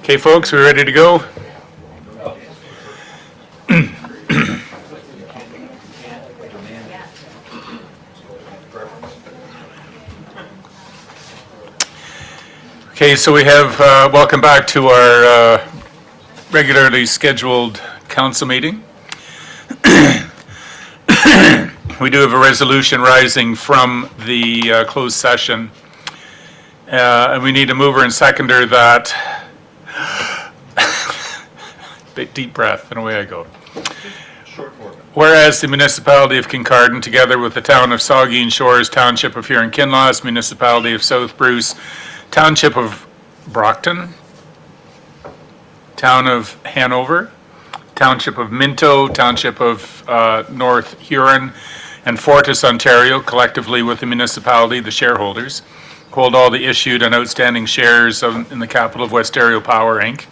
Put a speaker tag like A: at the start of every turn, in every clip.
A: Okay, folks, we ready to go? Okay, so we have, welcome back to our regularly scheduled council meeting. We do have a resolution rising from the closed session. And we need a mover and seconder that, big deep breath and away I go. Whereas the municipality of Kincardine, together with the town of Saugeen Shores, township of Huron-Kinloss, municipality of South Bruce, township of Brockton, town of Hanover, township of Minto, township of North Huron, and Fortis, Ontario, collectively with the municipality, the shareholders, hold all the issued and outstanding shares in the capital of Westario Power, Inc.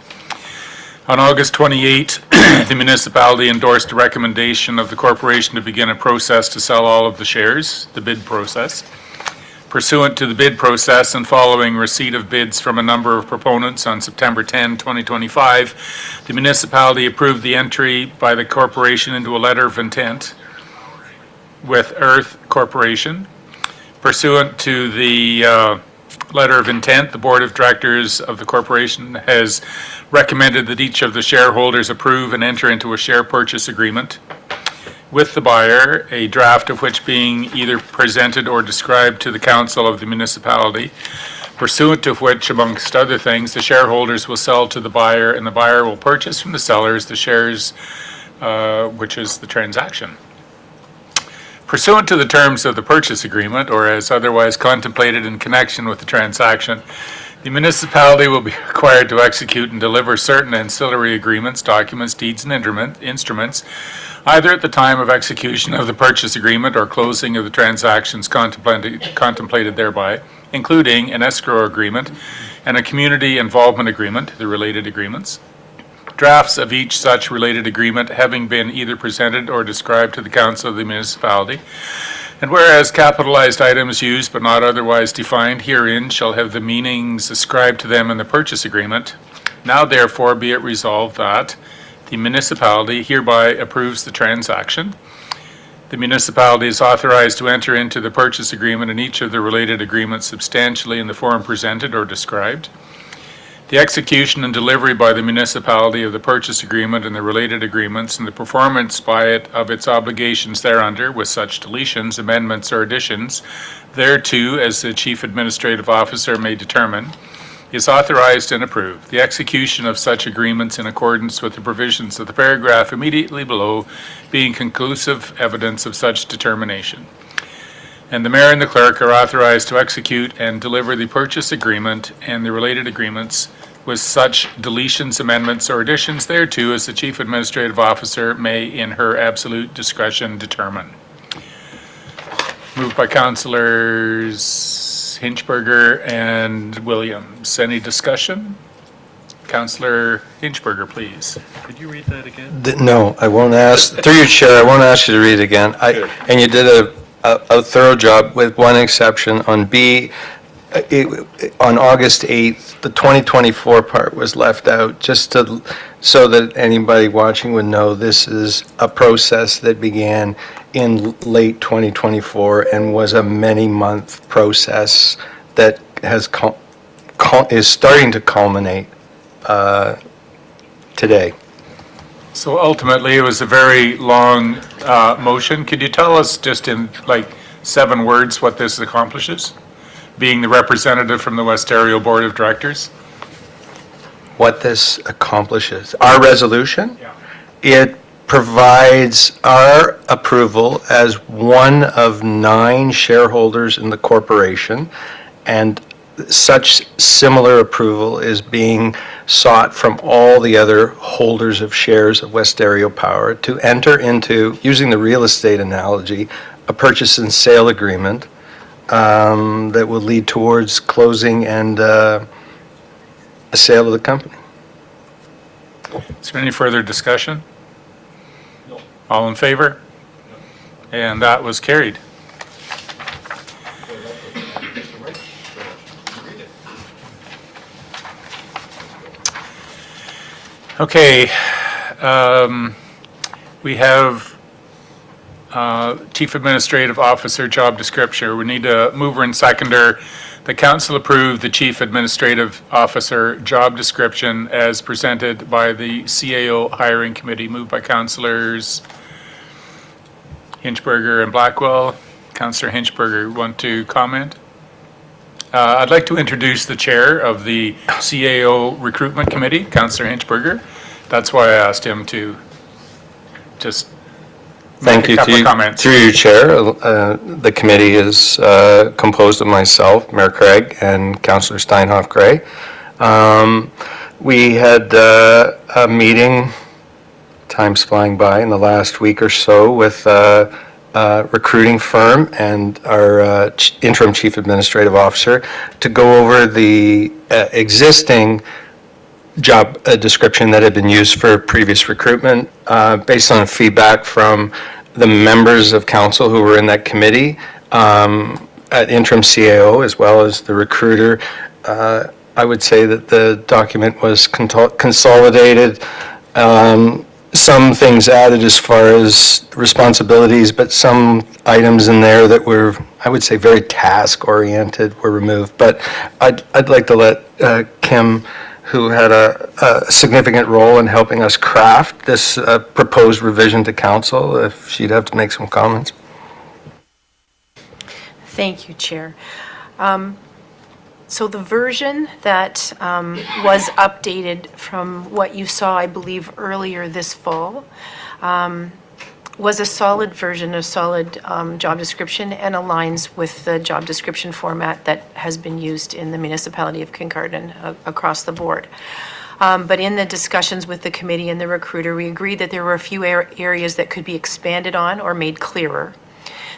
A: On August 28, the municipality endorsed a recommendation of the corporation to begin a process to sell all of the shares, the bid process. Pursuant to the bid process and following receipt of bids from a number of proponents on September 10, 2025, the municipality approved the entry by the corporation into a letter of intent with Earth Corporation. Pursuant to the letter of intent, the board of directors of the corporation has recommended that each of the shareholders approve and enter into a share purchase agreement with the buyer, a draft of which being either presented or described to the council of the municipality, pursuant to which, amongst other things, the shareholders will sell to the buyer and the buyer will purchase from the sellers the shares, which is the transaction. Pursuant to the terms of the purchase agreement, or as otherwise contemplated in connection with the transaction, the municipality will be required to execute and deliver certain ancillary agreements, documents, deeds, and instruments, either at the time of execution of the purchase agreement or closing of the transactions contemplated thereby, including an escrow agreement and a community involvement agreement, the related agreements. Drafts of each such related agreement having been either presented or described to the council of the municipality. And whereas capitalized items used but not otherwise defined herein shall have the meanings ascribed to them in the purchase agreement, now therefore be it resolved that the municipality hereby approves the transaction. The municipality is authorized to enter into the purchase agreement and each of the related agreements substantially in the form presented or described. The execution and delivery by the municipality of the purchase agreement and the related agreements and the performance by it of its obligations thereunder with such deletions, amendments, or additions thereto as the chief administrative officer may determine is authorized and approved. The execution of such agreements in accordance with the provisions of the paragraph immediately below being conclusive evidence of such determination. And the mayor and the clerk are authorized to execute and deliver the purchase agreement and the related agreements with such deletions, amendments, or additions thereto as the chief administrative officer may in her absolute discretion determine. Moved by councillors Hinchberger and Williams. Any discussion? Councillor Hinchberger, please.
B: Could you read that again?
C: No, I won't ask, through your chair, I won't ask you to read it again. And you did a thorough job with one exception. On B, on August 8th, the 2024 part was left out just so that anybody watching would know this is a process that began in late 2024 and was a many-month process that is starting to culminate today.
A: So ultimately, it was a very long motion. Could you tell us just in like 7 words what this accomplishes? Being the representative from the Westario Board of Directors?
C: What this accomplishes. Our resolution?
A: Yeah.
C: It provides our approval as one of 9 shareholders in the corporation, and such similar approval is being sought from all the other holders of shares of Westario Power to enter into, using the real estate analogy, a purchase and sale agreement that will lead towards closing and a sale of the company.
A: Is there any further discussion? No. All in favor? No. And that was carried. Okay, we have Chief Administrative Officer job description. We need a mover and seconder. The council approved the Chief Administrative Officer job description as presented by the CAO Hiring Committee, moved by Councilors Hinchberger and Blackwell. Councilor Hinchberger, want to comment? I'd like to introduce the chair of the CAO Recruitment Committee, Councilor Hinchberger. That's why I asked him to just
C: Thank
A: make a
C: you.
A: couple of comments.
C: Through you, Chair. The committee is composed of myself, Mayor Craig, and Councillor Steinhoff Gray. We had a meeting, time's flying by, in the last week or so with a recruiting firm and our interim chief administrative officer to go over the existing job description that had been used for previous recruitment, based on feedback from the members of council who were in that committee, at interim CAO, as well as the recruiter. I would say that the document was consolidated, some things added as far as responsibilities, but some items in there that were, I would say, very task-oriented were removed. But I'd like to let Kim, who had a significant role in helping us craft this proposed revision to council, if she'd have to make some comments.
B: Thank you, Chair. So the version that was updated from what you saw, I believe, earlier this fall, was a solid version, a solid job description, and aligns with the job description format that has been used in the municipality of Kincardine across the board. But in the discussions with the committee and the recruiter, we agreed that there were a few areas that could be expanded on or made clearer.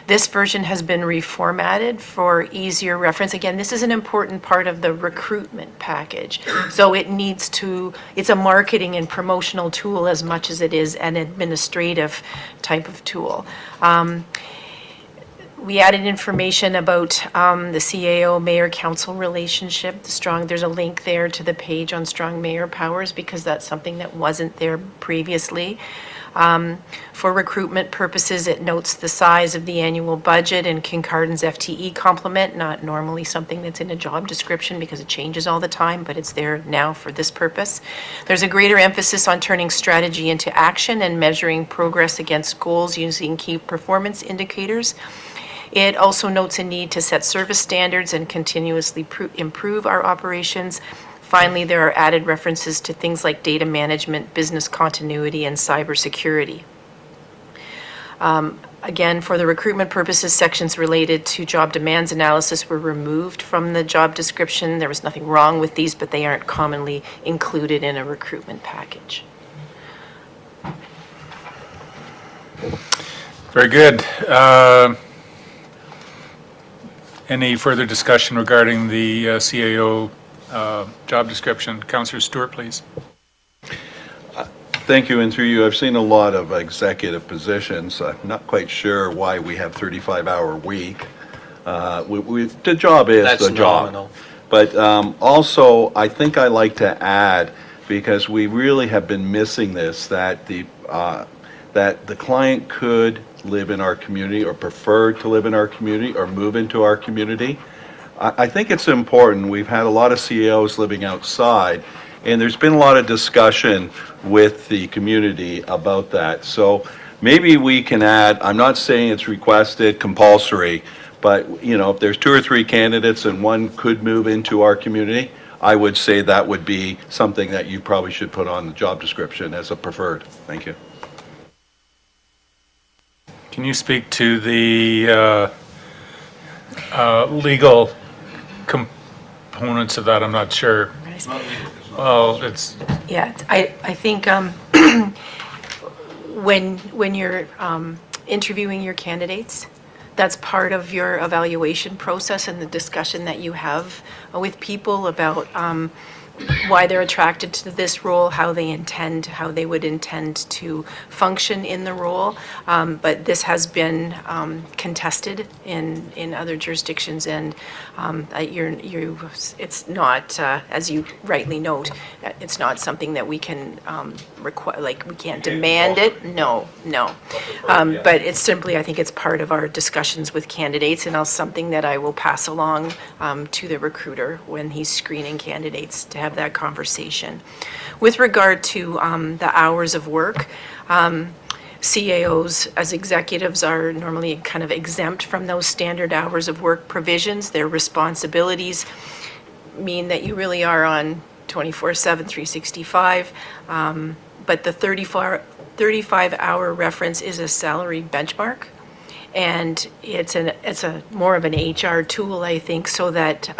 B: This version has been reformatted for easier reference. Again, this is an important part of the recruitment package. So it's a marketing and promotional tool as much as it is an administrative type of tool. We added information about the CAO mayor-council relationship, there's a link there to the page on strong mayor powers because that's something that wasn't there previously. For recruitment purposes, it notes the size of the annual budget and Kincardine's FTE complement, not normally something that's in a job description because it changes all the time, but it's there now for this purpose. There's a greater emphasis on turning strategy into action and measuring progress against goals using key performance indicators. It also notes a need to set service standards and continuously improve our operations. Finally, there are added references to things like data management, business continuity, and cybersecurity. Again, for the recruitment purposes, sections related to job demands analysis were removed from the job description. There was nothing wrong with these, but they aren't commonly included in a recruitment package.
A: Very good. Any further discussion regarding the CAO job description? Councillor Stewart, please.
D: Thank you, and through you, I've seen a lot of executive positions. I'm not quite sure why we have 35-hour week. The job is
C: That's
D: the job.
C: nominal.
D: But also, I think I like to add, because we really have been missing this, that the client could live in our community or prefer to live in our community or move into our community. I think it's important. We've had a lot of CEOs living outside, and there's been a lot of discussion with the community about that. So maybe we can add, I'm not saying it's requested, compulsory, but if there's 2 or 3 candidates and one could move into our community, I would say that would be something that you probably should put on the job description as a preferred. Thank you.
A: Can you speak to the legal components of that? I'm not sure. Well, it's...
B: Yeah, I think when you're interviewing your candidates, that's part of your evaluation process and the discussion that you have with people about why they're attracted to this role, how they would intend to function in the role. But this has been contested in other jurisdictions, and it's not, as you rightly note, it's not something that we can require, like, we can't demand it. No. But it's simply, I think it's part of our discussions with candidates, and also something that I will pass along to the recruiter when he's screening candidates to have that conversation. With regard to the hours of work, CAOs as executives are normally kind of exempt from those standard hours of work provisions. Their responsibilities mean that you really are on 24/7, 365. But the 35-hour reference is a salary benchmark. And it's a more of an HR tool, I think, so that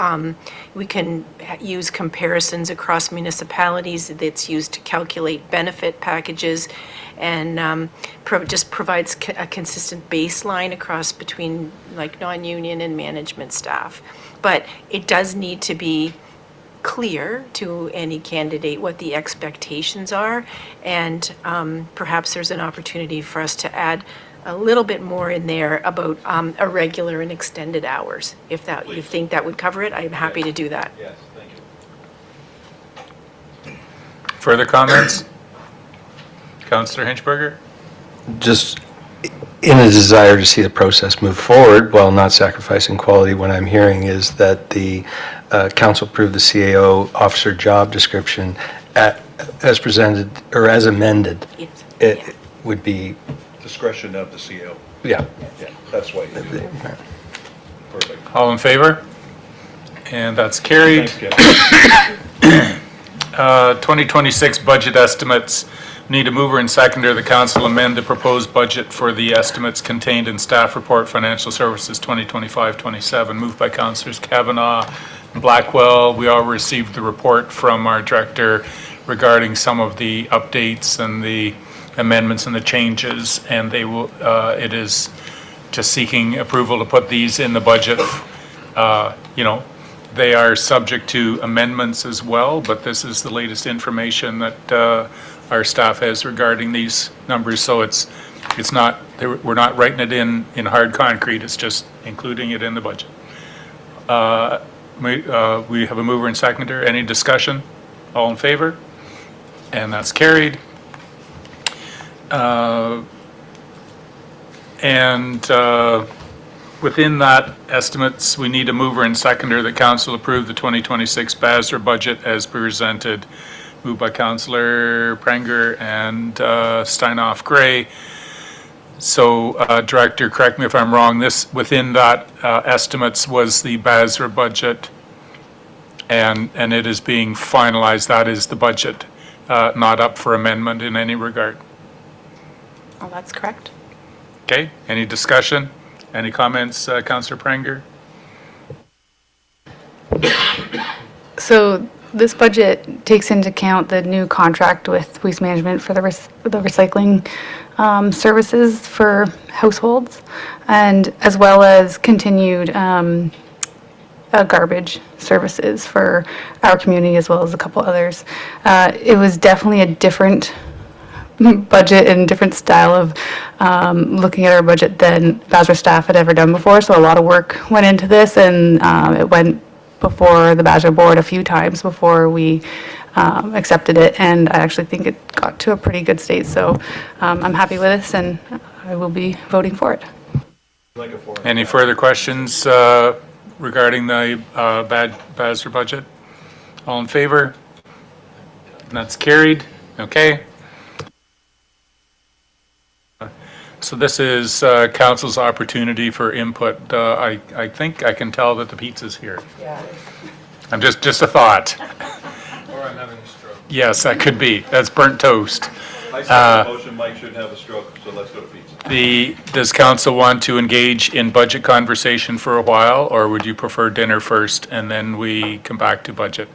B: we can use comparisons across municipalities. That's used to calculate benefit packages, and just provides a consistent baseline across between like non-union and management staff. But it does need to be clear to any candidate what the expectations are, and perhaps there's an opportunity for us to add a little bit more in there about irregular and extended hours. If that, you think that would cover it, I'm happy to do that.
D: Yes, thank you.
A: Further comments? Councillor Hinchberger?
C: Just in a desire to see the process move forward while not sacrificing quality, what I'm hearing is that the council approve the CAO officer job description as presented, or as amended.
B: Yes.
C: It would be,
D: Discretion of the CO.
C: yeah.
D: Yeah, that's why you do it. Perfect.
A: All in favor? And that's carried.
D: Thanks, Kevin.
A: 2026 budget estimates. Need a mover and seconder. The council amend the proposed budget for the estimates contained in staff report Financial Services 2025-27. Moved by Councillors Kavanaugh and Blackwell. We all received the report from our director regarding some of the updates and the amendments and the changes, and they will, it is just seeking approval to put these in the budget. They are subject to amendments as well, but this is the latest information that our staff has regarding these numbers, so it's not, we're not writing it in hard concrete, it's just including it in the budget. We have a mover and seconder. Any discussion? All in favor? And that's carried. Within that estimates, we need a mover and seconder that council approve the 2026 BASR budget as presented. Moved by Councillor Pranger and Steinoff Gray. So, Director, correct me if I'm wrong, this, within that estimates was the BASR budget, and it is being finalized. That is the budget, not up for amendment in any regard.
B: Oh, that's correct.
A: Okay, any discussion? Any comments, Councillor Pranger?
E: So this budget takes into account the new contract with Waste Management for the recycling services for households, and as well as continued garbage services for our community, as well as a couple others. It was definitely a different budget and different style of looking at our budget than BASR staff had ever done before. So a lot of work went into this, and it went before the BASR board a few times before we accepted it. And I actually think it got to a pretty good state. So I'm happy with this, and I will be voting for it.
A: Any further questions regarding the BASR budget? All in favor? That's carried. Okay. So this is council's opportunity for input. I think I can tell that the pizza's here. Yeah. I'm just a thought.
F: Or I'm having a stroke.
A: Yes, that could be. That's burnt toast.
F: I second the motion, Mike shouldn't have a stroke, so let's go to pizza.
A: Does council want to engage in budget conversation for a while, or would you prefer dinner first and then we come back to budget?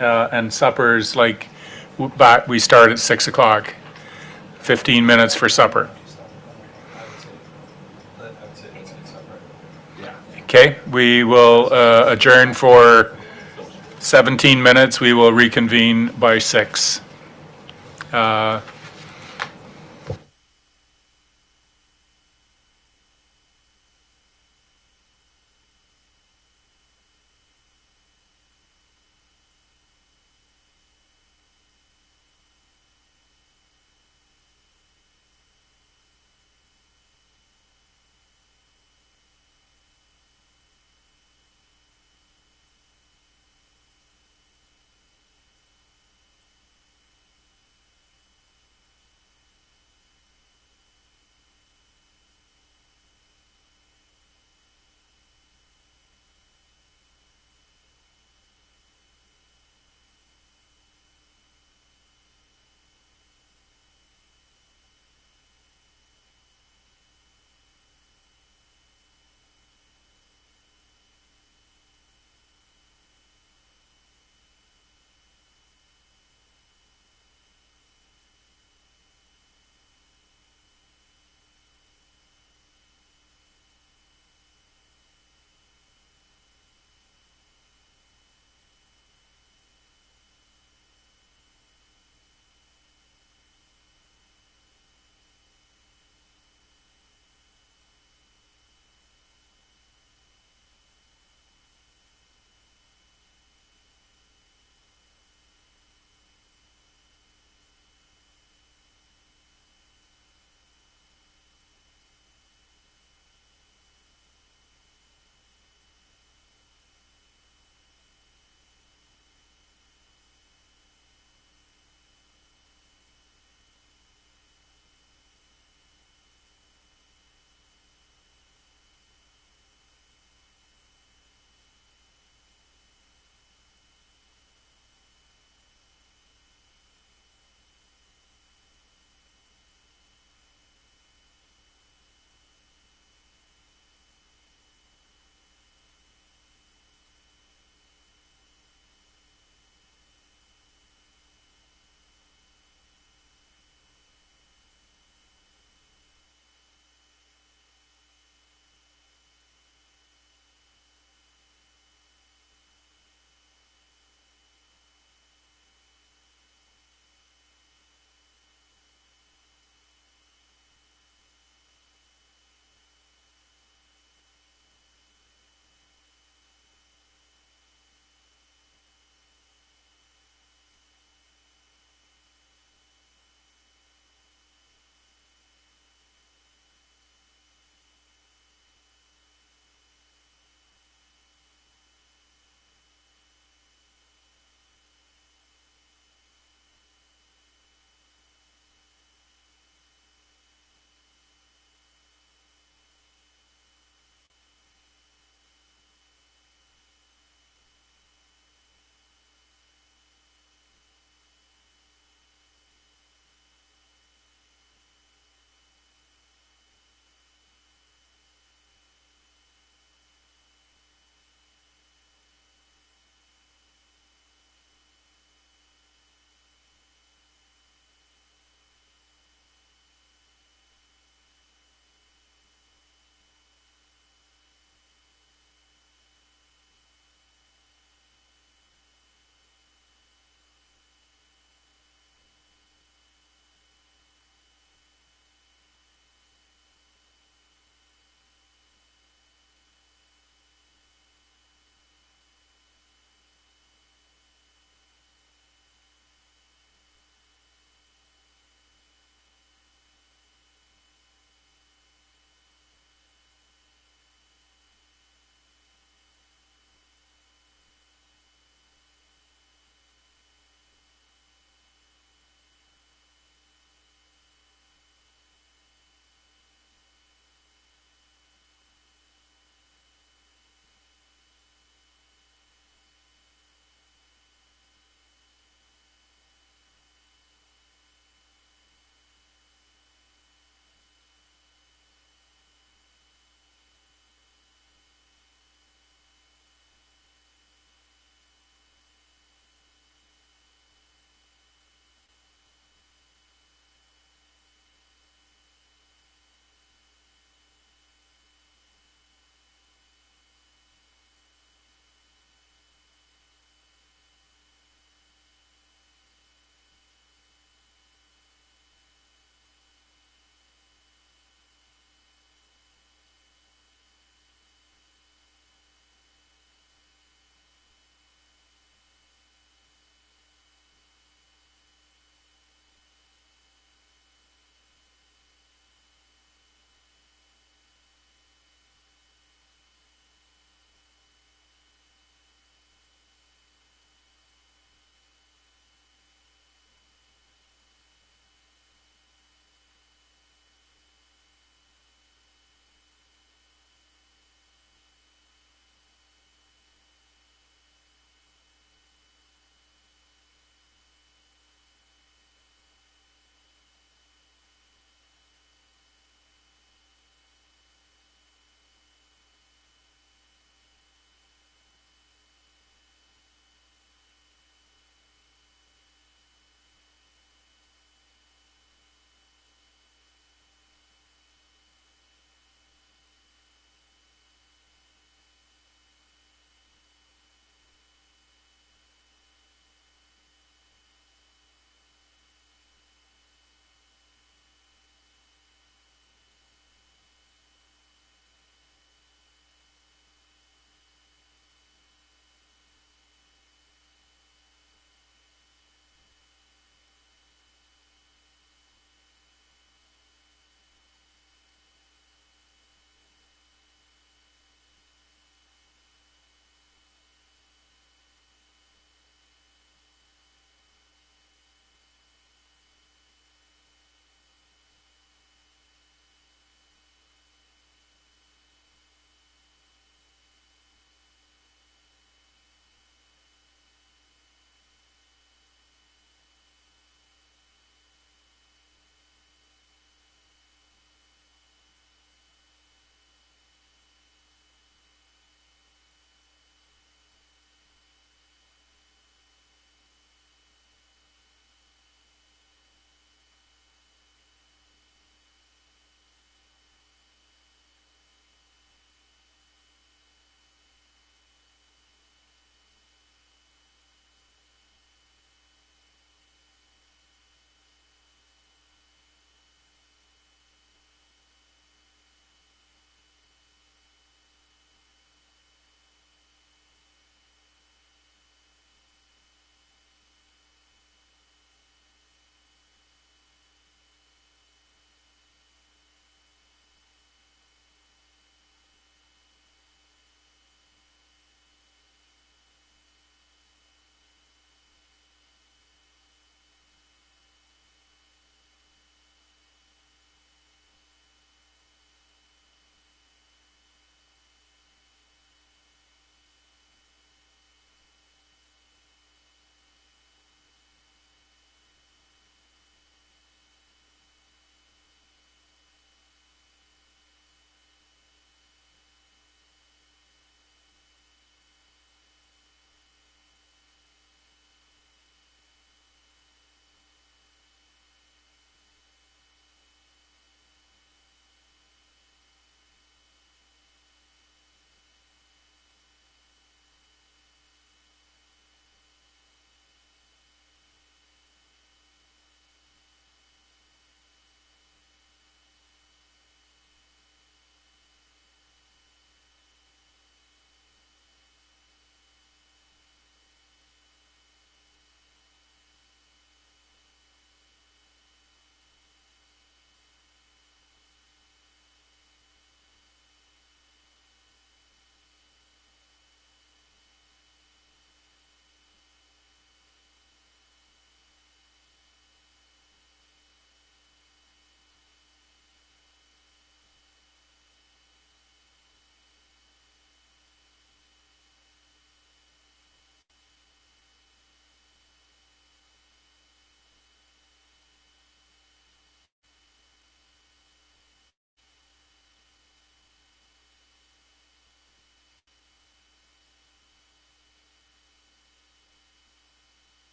A: And supper's like, we start at 6 o'clock. 15 minutes for supper. Okay, we will adjourn for 17 minutes. We will reconvene by 6.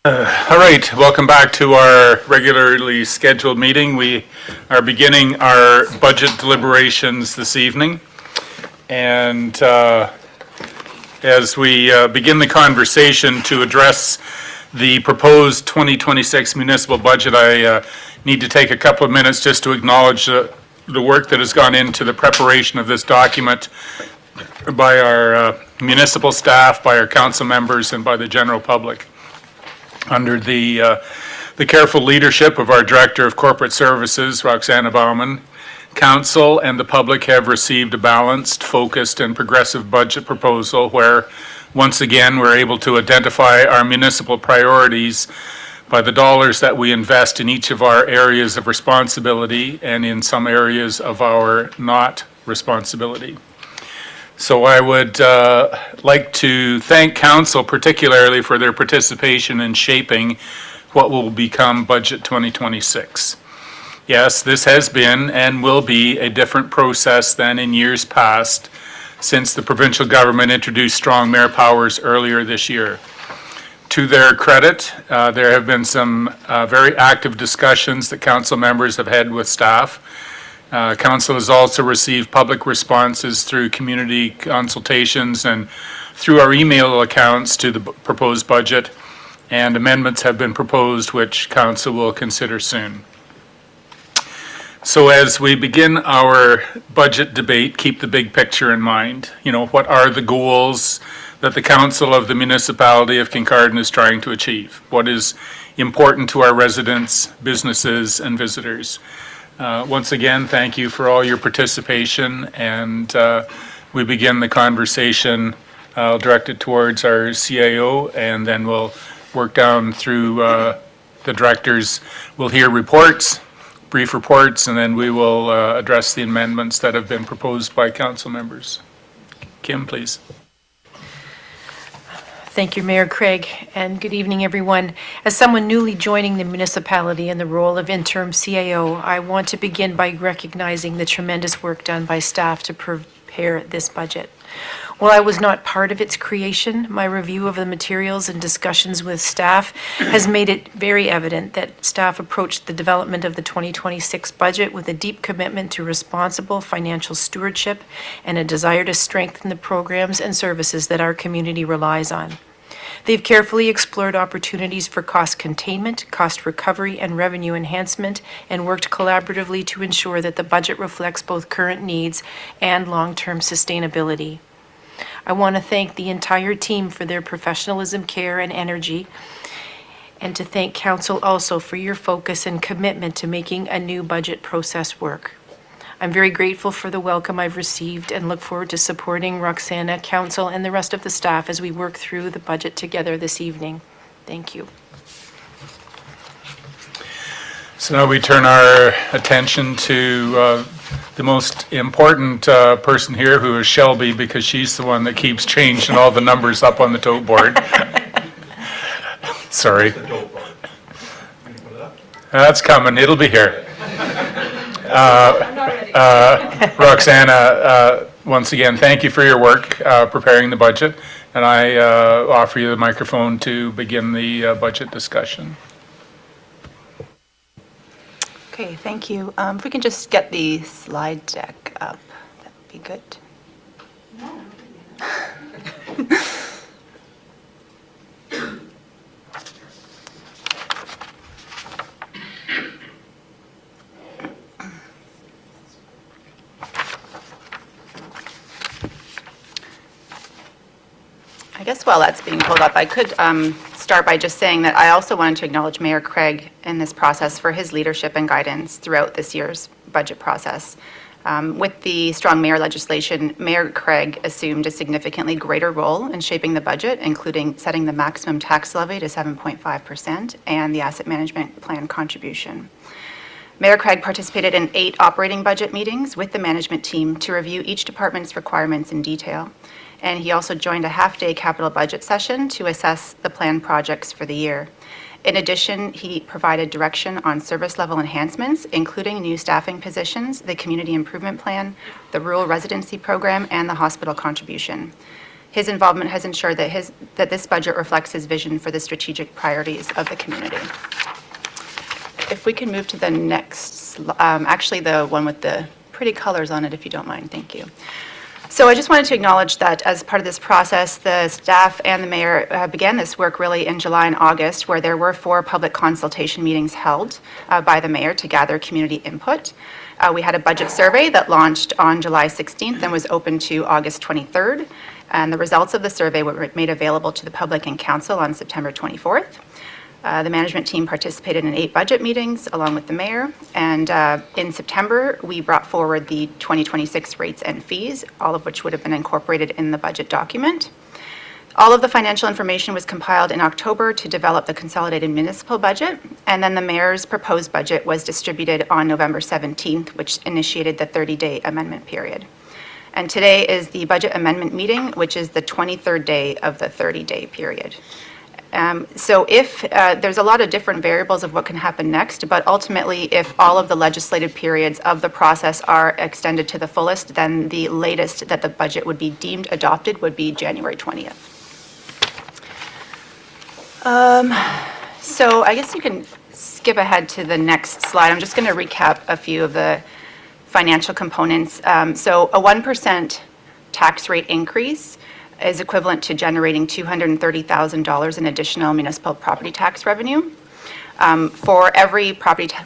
A: All right, welcome back to our regularly scheduled meeting. We are beginning our budget deliberations this evening. And as we begin the conversation to address the proposed 2026 municipal budget, I need to take a couple of minutes just to acknowledge the work that has gone into the preparation of this document by our municipal staff, by our council members, and by the general public. Under the careful leadership of our Director of Corporate Services, Roxana Bauman, Council and the public have received a balanced, focused, and progressive budget proposal where, once again, we're able to identify our municipal priorities by the dollars that we invest in each of our areas of responsibility and in some areas of our not responsibility. So I would like to thank Council particularly for their participation in shaping what will become Budget 2026. Yes, this has been and will be a different process than in years past since the provincial government introduced strong mayor powers earlier this year. To their credit, there have been some very active discussions that Council members have had with staff. Council has also received public responses through community consultations and through our email accounts to the proposed budget, and amendments have been proposed which Council will consider soon. So as we begin our budget debate, keep the big picture in mind. You know, what are the goals that the Council of the Municipality of Kincardine is trying to achieve? What is important to our residents, businesses, and visitors? Once again, thank you for all your participation, and we begin the conversation. I'll direct it towards our CAO, and then we'll work down through the directors. We'll hear reports, brief reports, and then we will address the amendments that have been proposed by council members. Kim, please.
B: Thank you, Mayor Craig, and good evening, everyone. As someone newly joining the municipality in the role of interim CAO, I want to begin by recognizing the tremendous work done by staff to prepare this budget. While I was not part of its creation, my review of the materials and discussions with staff has made it very evident that staff approached the development of the 2026 budget with a deep commitment to responsible financial stewardship and a desire to strengthen the programs and services that our community relies on. They've carefully explored opportunities for cost containment, cost recovery, and revenue enhancement, and worked collaboratively to ensure that the budget reflects both current needs and long-term sustainability. I want to thank the entire team for their professionalism, care, and energy, and to thank Council also for your focus and commitment to making a new budget process work. I'm very grateful for the welcome I've received and look forward to supporting Roxana, Council, and the rest of the staff as we work through the budget together this evening. Thank you.
A: So now we turn our attention to the most important person here, who is Shelby, because she's the one that keeps changing all the numbers up on the tote board. Sorry. That's coming. It'll be here. Roxana, once again, thank you for your work preparing the budget, and I offer you the microphone to begin the budget discussion.
G: Okay, thank you. If we can just get the slide deck up, that would be good. I guess while that's being pulled up, I could start by just saying that I also wanted to acknowledge Mayor Craig in this process for his leadership and guidance throughout this year's budget process. With the strong mayor legislation, Mayor Craig assumed a significantly greater role in shaping the budget, including setting the maximum tax levy to 7.5% and the asset management plan contribution. Mayor Craig participated in 8 operating budget meetings with the management team to review each department's requirements in detail. And he also joined a half-day capital budget session to assess the planned projects for the year. In addition, he provided direction on service level enhancements, including new staffing positions, the community improvement plan, the rural residency program, and the hospital contribution. His involvement has ensured that this budget reflects his vision for the strategic priorities of the community. If we can move to the next, actually the one with the pretty colors on it, if you don't mind, thank you. So I just wanted to acknowledge that as part of this process, the staff and the mayor began this work really in July and August, where there were 4 public consultation meetings held by the mayor to gather community input. We had a budget survey that launched on July 16th and was open to August 23rd. And the results of the survey were made available to the public and council on September 24th. The management team participated in 8 budget meetings along with the mayor. And in September, we brought forward the 2026 rates and fees, all of which would have been incorporated in the budget document. All of the financial information was compiled in October to develop the consolidated municipal budget. And then the mayor's proposed budget was distributed on November 17th, which initiated the 30-day amendment period. And today is the budget amendment meeting, which is the 23rd day of the 30-day period. So if there's a lot of different variables of what can happen next, but ultimately, if all of the legislative periods of the process are extended to the fullest, then the latest that the budget would be deemed adopted would be January 20th. So I guess you can skip ahead to the next slide. I'm just going to recap a few of the financial components. So a 1% tax rate increase is equivalent to generating $230,000 in additional municipal property tax revenue. For every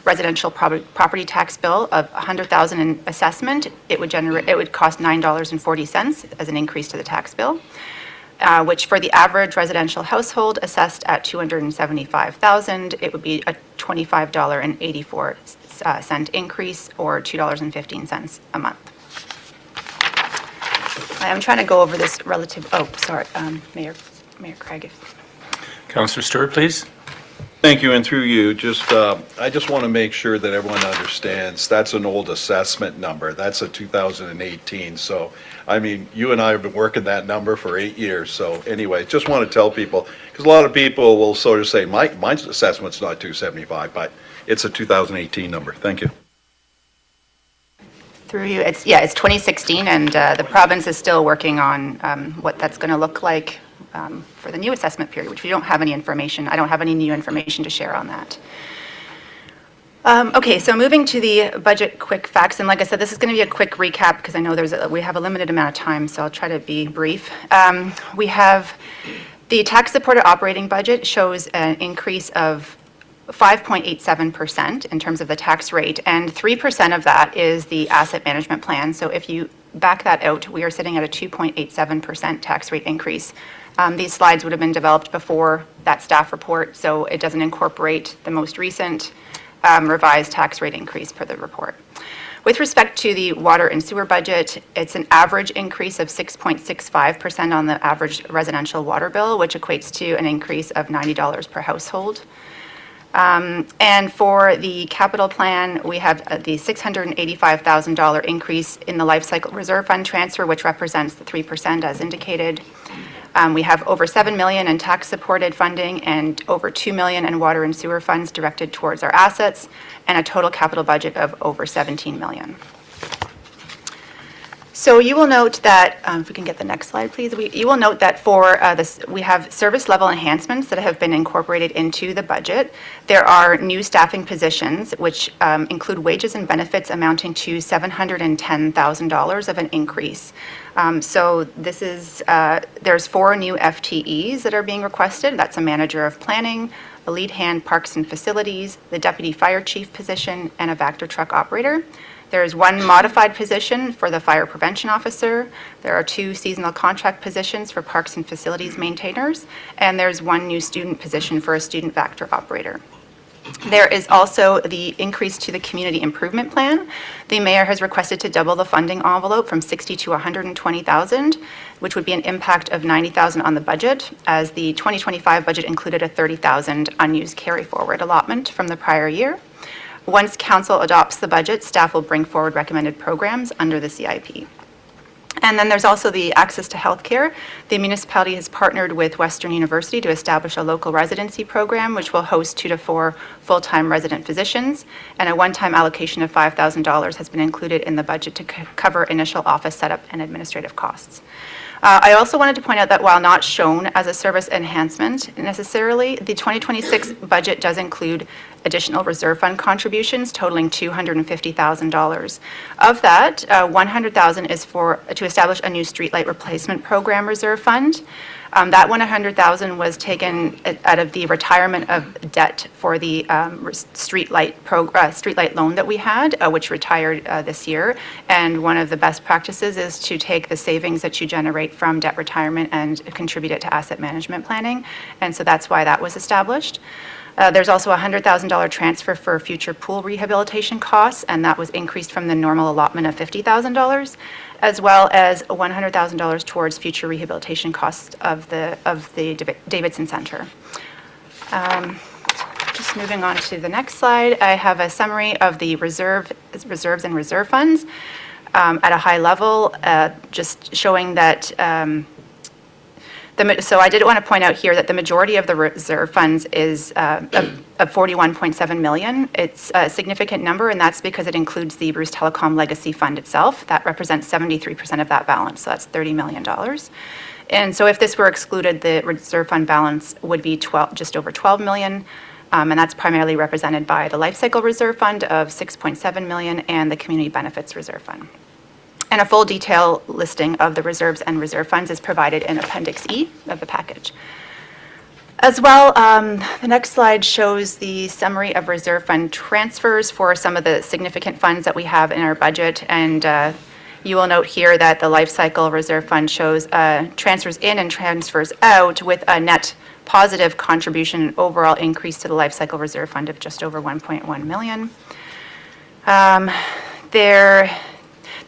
G: residential property tax bill of $100,000 in assessment, it would cost $9.40 as an increase to the tax bill, which for the average residential household assessed at $275,000, it would be a $25.84 increase, or $2.15 a month. I'm trying to go over this relative, Mayor Craig.
A: Councillor Stewart, please.
D: Thank you, and through you, I just want to make sure that everyone understands, that's an old assessment number. That's a 2018, so, I mean, you and I have been working that number for 8 years, so anyway, just want to tell people, because a lot of people will sort of say, mine's assessment's not 275, but it's a 2018 number. Thank you.
G: Through you, it's 2016, and the province is still working on what that's going to look like for the new assessment period, which we don't have any information. I don't have any new information to share on that. Okay, so moving to the budget quick facts, and like I said, this is going to be a quick recap because I know we have a limited amount of time, so I'll try to be brief. We have the tax-supported operating budget shows an increase of 5.87% in terms of the tax rate, and 3% of that is the asset management plan. So if you back that out, we are sitting at a 2.87% tax rate increase. These slides would have been developed before that staff report, so it doesn't incorporate the most recent revised tax rate increase per the report. With respect to the water and sewer budget, it's an average increase of 6.65% on the average residential water bill, which equates to an increase of $90 per household. And for the capital plan, we have the $685,000 increase in the life cycle reserve fund transfer, which represents the 3% as indicated. We have over $7 million in tax-supported funding and over $2 million in water and sewer funds directed towards our assets, and a total capital budget of over $17 million. So you will note that, if we can get the next slide, please. You will note that for this, we have service level enhancements that have been incorporated into the budget. There are new staffing positions, which include wages and benefits amounting to $710,000 of an increase. So this is, there's 4 new FTEs that are being requested. That's a manager of planning, a lead hand parks and facilities, the deputy fire chief position, and a Vector truck operator. There is 1 modified position for the fire prevention officer. There are 2 seasonal contract positions for parks and facilities maintainers, and there's 1 new student position for a student Vector operator. There is also the increase to the community improvement plan. The mayor has requested to double the funding envelope from $60,000 to $120,000, which would be an impact of $90,000 on the budget, as the 2025 budget included a $30,000 unused carry forward allotment from the prior year. Once council adopts the budget, staff will bring forward recommended programs under the CIP. And then there's also the access to healthcare. The municipality has partnered with Western University to establish a local residency program, which will host 2 to 4 full-time resident physicians, and a one-time allocation of $5,000 has been included in the budget to cover initial office setup and administrative costs. I also wanted to point out that while not shown as a service enhancement necessarily, the 2026 budget does include additional reserve fund contributions totaling $250,000. Of that, $100,000 is to establish a new streetlight replacement program reserve fund. That $100,000 was taken out of the retirement of debt for the streetlight loan that we had, which retired this year. And one of the best practices is to take the savings that you generate from debt retirement and contribute it to asset management planning. And so that's why that was established. There's also a $100,000 transfer for future pool rehabilitation costs, and that was increased from the normal allotment of $50,000, as well as $100,000 towards future rehabilitation costs of the Davidson Center. Just moving on to the next slide, I have a summary of the reserves and reserve funds at a high level, just showing that so I did want to point out here that the majority of the reserve funds is of $41.7 million. It's a significant number, and that's because it includes the Bruce Telecom Legacy Fund itself. That represents 73% of that balance, so that's $30 million. And so if this were excluded, the reserve fund balance would be just over $12 million, and that's primarily represented by the Life Cycle Reserve Fund of $6.7 million and the Community Benefits Reserve Fund. And a full detail listing of the reserves and reserve funds is provided in Appendix E of the package. As well, the next slide shows the summary of reserve fund transfers for some of the significant funds that we have in our budget. And you will note here that the Life Cycle Reserve Fund shows transfers in and transfers out with a net positive contribution and overall increase to the Life Cycle Reserve Fund of just over $1.1 million.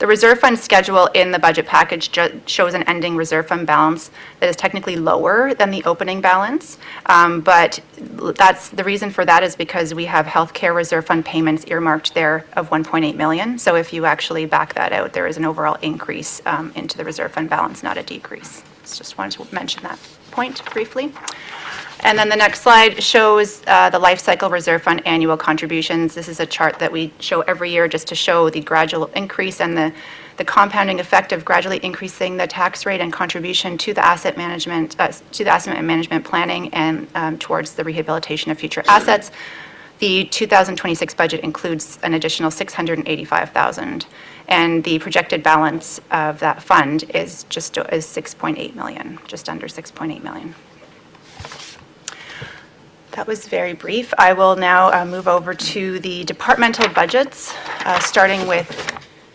G: The reserve fund schedule in the budget package shows an ending reserve fund balance that is technically lower than the opening balance, but that's the reason for that is because we have healthcare reserve fund payments earmarked there of $1.8 million. So if you actually back that out, there is an overall increase into the reserve fund balance, not a decrease. Just wanted to mention that point briefly. And then the next slide shows the Life Cycle Reserve Fund annual contributions. This is a chart that we show every year just to show the gradual increase and the compounding effect of gradually increasing the tax rate and contribution to the asset management planning and towards the rehabilitation of future assets. The 2026 budget includes an additional $685,000, and the projected balance of that fund is just is $6.8 million, just under $6.8 million. That was very brief. I will now move over to the departmental budgets, starting with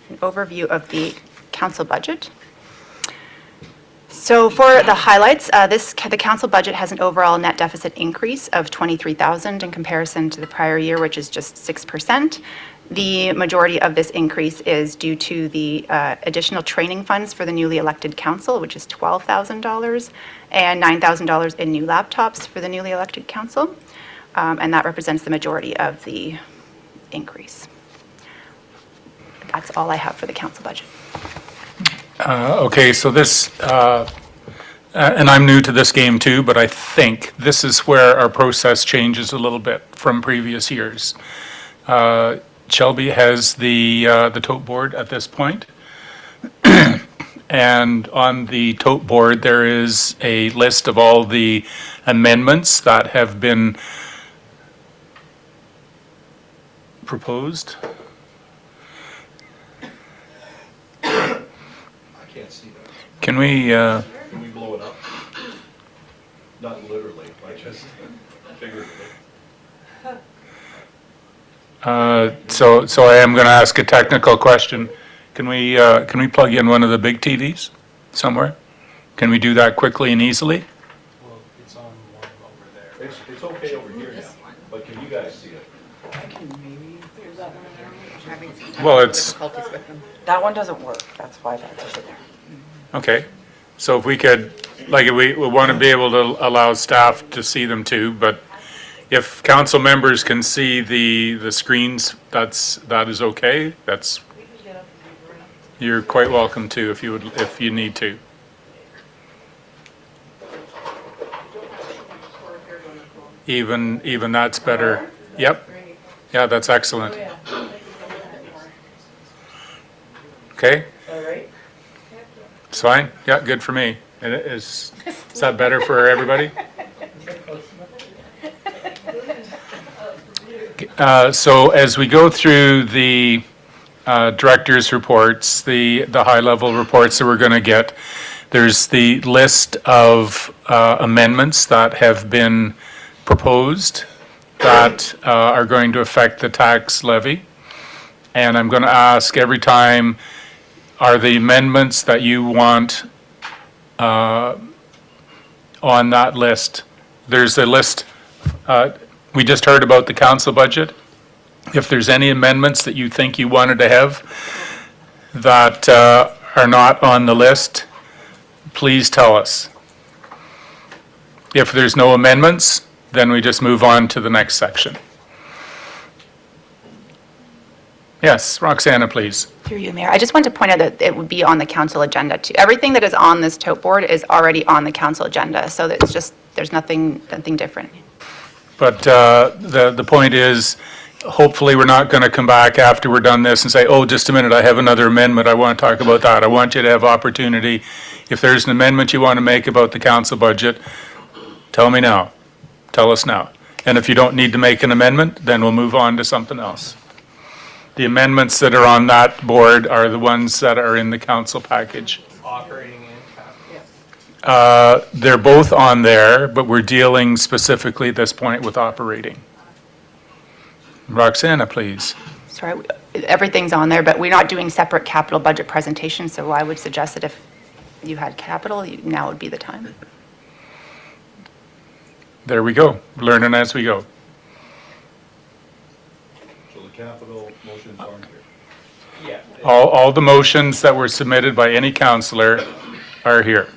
G: an overview of the council budget. So for the highlights, the council budget has an overall net deficit increase of $23,000 in comparison to the prior year, which is just 6%. The majority of this increase is due to the additional training funds for the newly elected council, which is $12,000, and $9,000 in new laptops for the newly elected council, and that represents the majority of the increase. That's all I have for the council budget.
A: Okay, so this, and I'm new to this game too, but I think this is where our process changes a little bit from previous years. Shelby has the tote board at this point. And on the tote board, there is a list of all the amendments that have been proposed.
F: I can't see that.
A: Can we,
F: Can we blow it up? Not literally, like just figuratively.
A: so I am going to ask a technical question. Can we plug in one of the big TVs somewhere? Can we do that quickly and easily?
H: Well, it's on one over there.
F: It's okay over here now, but can you guys see it?
A: Well, it's,
I: That one doesn't work, that's why that's over there.
A: okay. So if we could, like, we want to be able to allow staff to see them too, but if council members can see the screens, that is okay. You're quite welcome to if you need to. Even that's better. Yep. Yeah, that's excellent. Okay.
I: All right.
A: It's fine? Yeah, good for me. Is that better for everybody? So as we go through the director's reports, the high-level reports that we're going to get, there's the list of amendments that have been proposed that are going to affect the tax levy. And I'm going to ask every time, are the amendments that you want on that list? There's a list, we just heard about the council budget. If there's any amendments that you think you wanted to have that are not on the list, please tell us. If there's no amendments, then we just move on to the next section. Yes, Roxana, please.
G: Through you, Mayor. I just want to point out that it would be on the council agenda too. Everything that is on this tote board is already on the council agenda, so that it's just, there's nothing different.
A: But the point is, hopefully, we're not going to come back after we're done this and say, oh, just a minute, I have another amendment, I want to talk about that. I want you to have opportunity. If there's an amendment you want to make about the council budget, tell me now. Tell us now. And if you don't need to make an amendment, then we'll move on to something else. The amendments that are on that board are the ones that are in the council package.
H: Operating and capital.
A: They're both on there, but we're dealing specifically at this point with operating. Roxana, please.
G: Sorry, everything's on there, but we're not doing separate capital budget presentations, so I would suggest that if you had capital, now would be the time.
A: There we go, learning as we go.
F: So the capital motions aren't here.
H: Yeah.
A: All the motions that were submitted by any counselor are here.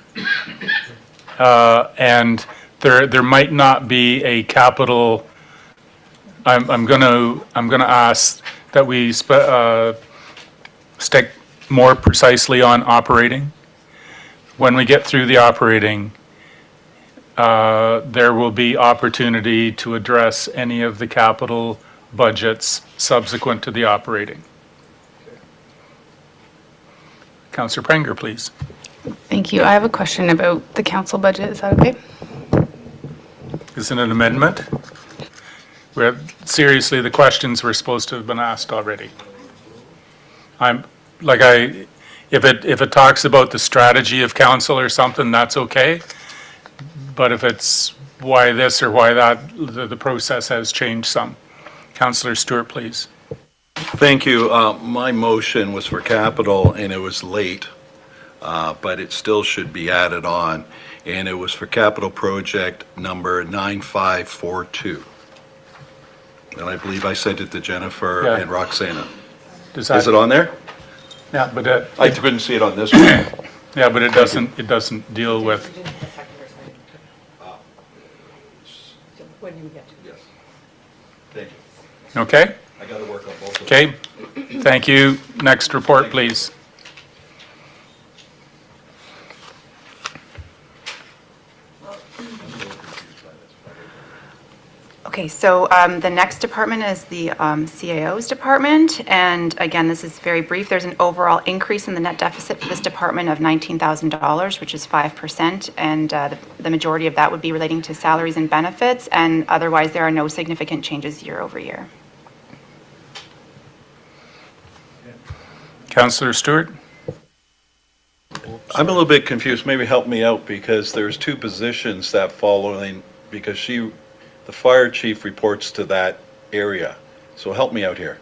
A: And there might not be a capital, I'm gonna ask that we stick more precisely on operating. When we get through the operating, there will be opportunity to address any of the capital budgets subsequent to the operating. Councillor Prenger, please.
E: Thank you. I have a question about the council budget. Is that okay?
A: Is it an amendment? Seriously, the questions were supposed to have been asked already. If it talks about the strategy of council or something, that's okay. But if it's why this or why that, the process has changed some. Councillor Stewart, please.
D: Thank you. My motion was for capital, and it was late, but it still should be added on. And it was for capital project number 9542. And I believe I sent it to Jennifer
A: Yeah.
D: and Roxana.
A: Does
D: Is
A: that-
D: it on there?
A: Yeah, but
D: I couldn't see it on this one.
A: yeah, but it doesn't deal with,
F: Yes. Thank you.
A: okay?
F: I got to work on both of them.
A: Okay, thank you. Next report, please.
G: Okay, so the next department is the CAO's department, and again, this is very brief. There's an overall increase in the net deficit for this department of $19,000, which is 5%, and the majority of that would be relating to salaries and benefits, and otherwise there are no significant changes year over year.
A: Councillor Stewart?
D: I'm a little bit confused. Maybe help me out, because there's two positions that fall in, because the fire chief reports to that area. So help me out here.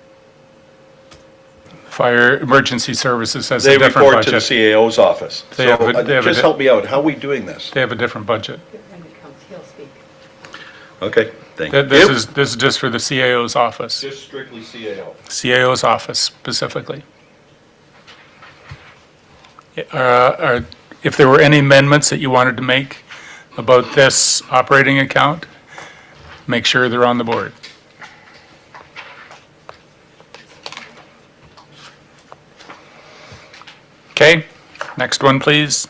A: Fire Emergency Services has
D: They
A: a different
D: report to the
A: budget.
D: CAO's office.
A: They have a-
D: So
A: they have a
D: just
A: di-
D: help me out. How are we doing this?
A: They have a different budget.
D: Okay, thank
A: This
D: you.
A: is just for the CAO's office,
F: Just strictly CAO.
A: CAO's office specifically. If there were any amendments that you wanted to make about this operating account, make sure they're on the board. Okay, next one, please.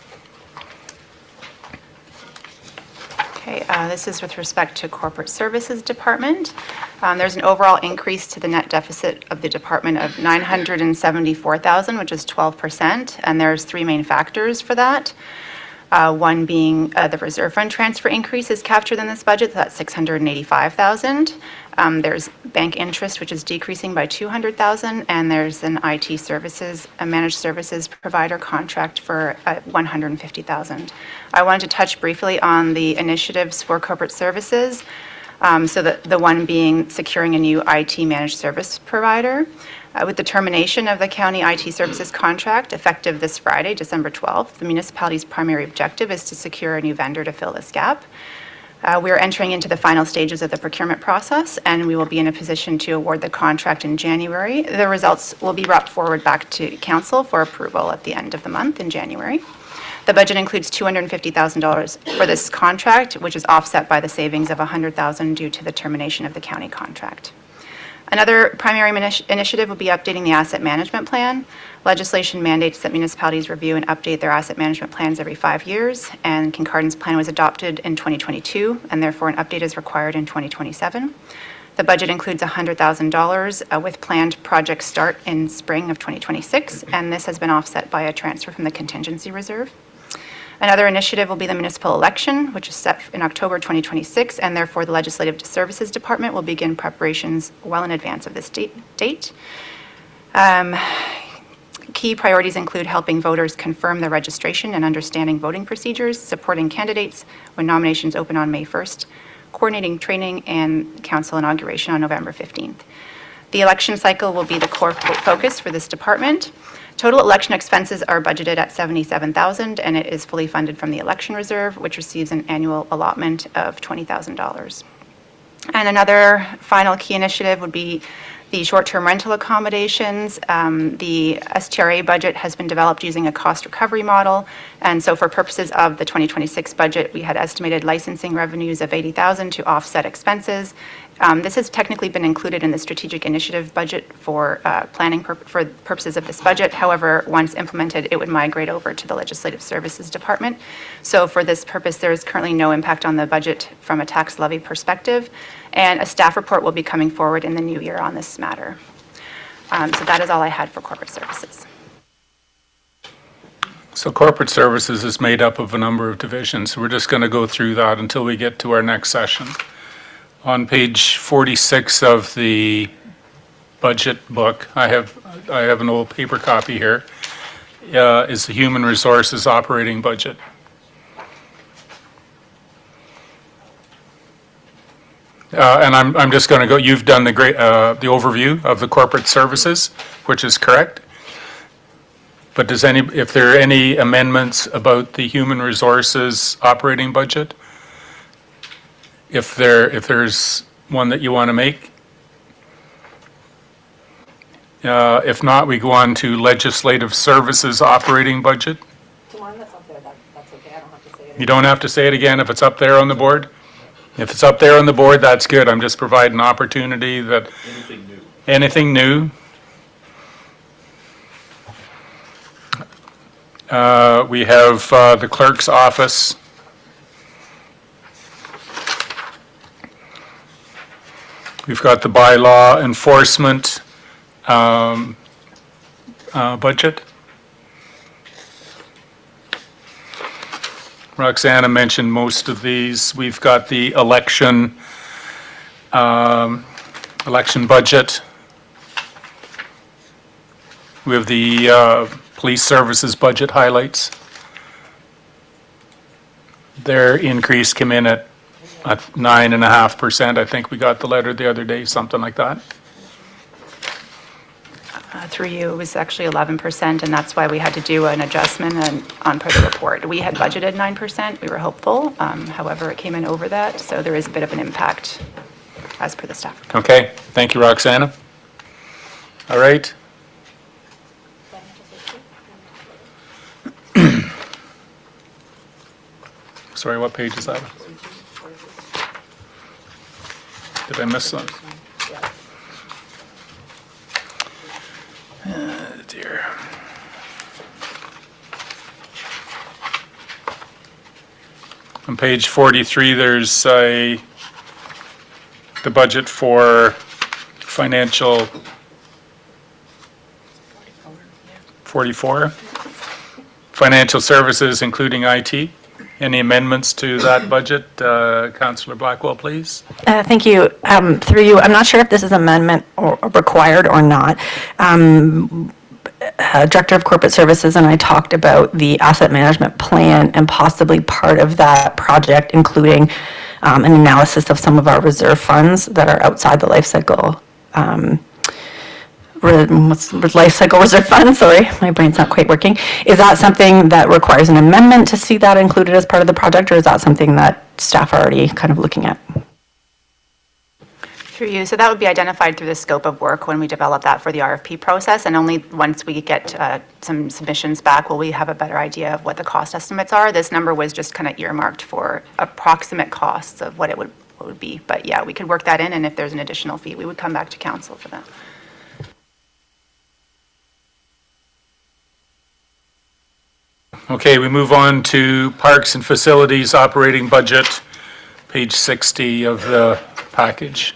G: Okay, this is with respect to Corporate Services Department. There's an overall increase to the net deficit of the department of $974,000, which is 12%, and there's three main factors for that. One being the reserve fund transfer increase is captured in this budget, so that's $685,000. There's bank interest, which is decreasing by $200,000, and there's an IT services, a managed services provider contract for $150,000. I wanted to touch briefly on the initiatives for corporate services. So the one being securing a new IT managed service provider. With the termination of the county IT services contract effective this Friday, December 12th, the municipality's primary objective is to secure a new vendor to fill this gap. We are entering into the final stages of the procurement process, and we will be in a position to award the contract in January. The results will be brought forward back to council for approval at the end of the month in January. The budget includes $250,000 for this contract, which is offset by the savings of $100,000 due to the termination of the county contract. Another primary initiative will be updating the asset management plan. Legislation mandates that municipalities review and update their asset management plans every 5 years, and Kincardin's plan was adopted in 2022, and therefore an update is required in 2027. The budget includes $100,000 with planned project start in spring of 2026, and this has been offset by a transfer from the contingency reserve. Another initiative will be the municipal election, which is set in October 2026, and therefore the Legislative Services Department will begin preparations well in advance of this date. Key priorities include helping voters confirm their registration and understanding voting procedures, supporting candidates when nominations open on May 1st, coordinating training and council inauguration on November 15th. The election cycle will be the core focus for this department. Total election expenses are budgeted at $77,000, and it is fully funded from the election reserve, which receives an annual allotment of $20,000. And another final key initiative would be the short-term rental accommodations. The STRA budget has been developed using a cost recovery model, and so for purposes of the 2026 budget, we had estimated licensing revenues of $80,000 to offset expenses. This has technically been included in the strategic initiative budget for planning for purposes of this budget. However, once implemented, it would migrate over to the Legislative Services Department. So for this purpose, there is currently no impact on the budget from a tax levy perspective, and a staff report will be coming forward in the new year on this matter. So that is all I had for corporate services.
A: So corporate services is made up of a number of divisions. We're just going to go through that until we get to our next session. On page 46 of the budget book, I have an old paper copy here, is the Human Resources Operating Budget. And I'm just going to go, you've done the overview of the corporate services, which is correct. But if there are any amendments about the Human Resources Operating Budget, if there's one that you want to make. If not, we go on to Legislative Services Operating Budget.
I: The one that's up there, that's okay, I don't have to say it.
A: You don't have to say it again if it's up there on the board? If it's up there on the board, that's good. I'm just providing opportunity that.
F: Anything new?
A: Anything new? We have the clerk's office. We've got the bylaw enforcement budget. Roxana mentioned most of these. We've got the election budget. We have the police services budget highlights. Their increase came in at 9.5%. I think we got the letter the other day, something like that.
G: Through you, it was actually 11%, and that's why we had to do an adjustment on per the report. We had budgeted 9%. We were hopeful. However, it came in over that, so there is a bit of an impact as per the staff report.
A: Okay, thank you, Roxana. All right. Sorry, what page is that? Did I miss that? Dear. On page 43, there's the the budget for financial 44, financial services, including IT. Any amendments to that budget? Councillor Blackwell, please.
J: Thank you. Through you, I'm not sure if this is amendment or required or not. Director of Corporate Services and I talked about the asset management plan and possibly part of that project, including an analysis of some of our reserve funds that are outside the life cycle. Life cycle reserve fund, sorry, my brain's not quite working. Is that something that requires an amendment to see that included as part of the project, or is that something that staff are already kind of looking at?
G: Through you, so that would be identified through the scope of work when we develop that for the RFP process, and only once we get some submissions back will we have a better idea of what the cost estimates are. This number was just kind of earmarked for approximate costs of what it would be, but yeah, we could work that in, and if there's an additional fee, we would come back to council for that.
A: Okay, we move on to Parks and Facilities Operating Budget, page 60 of the package.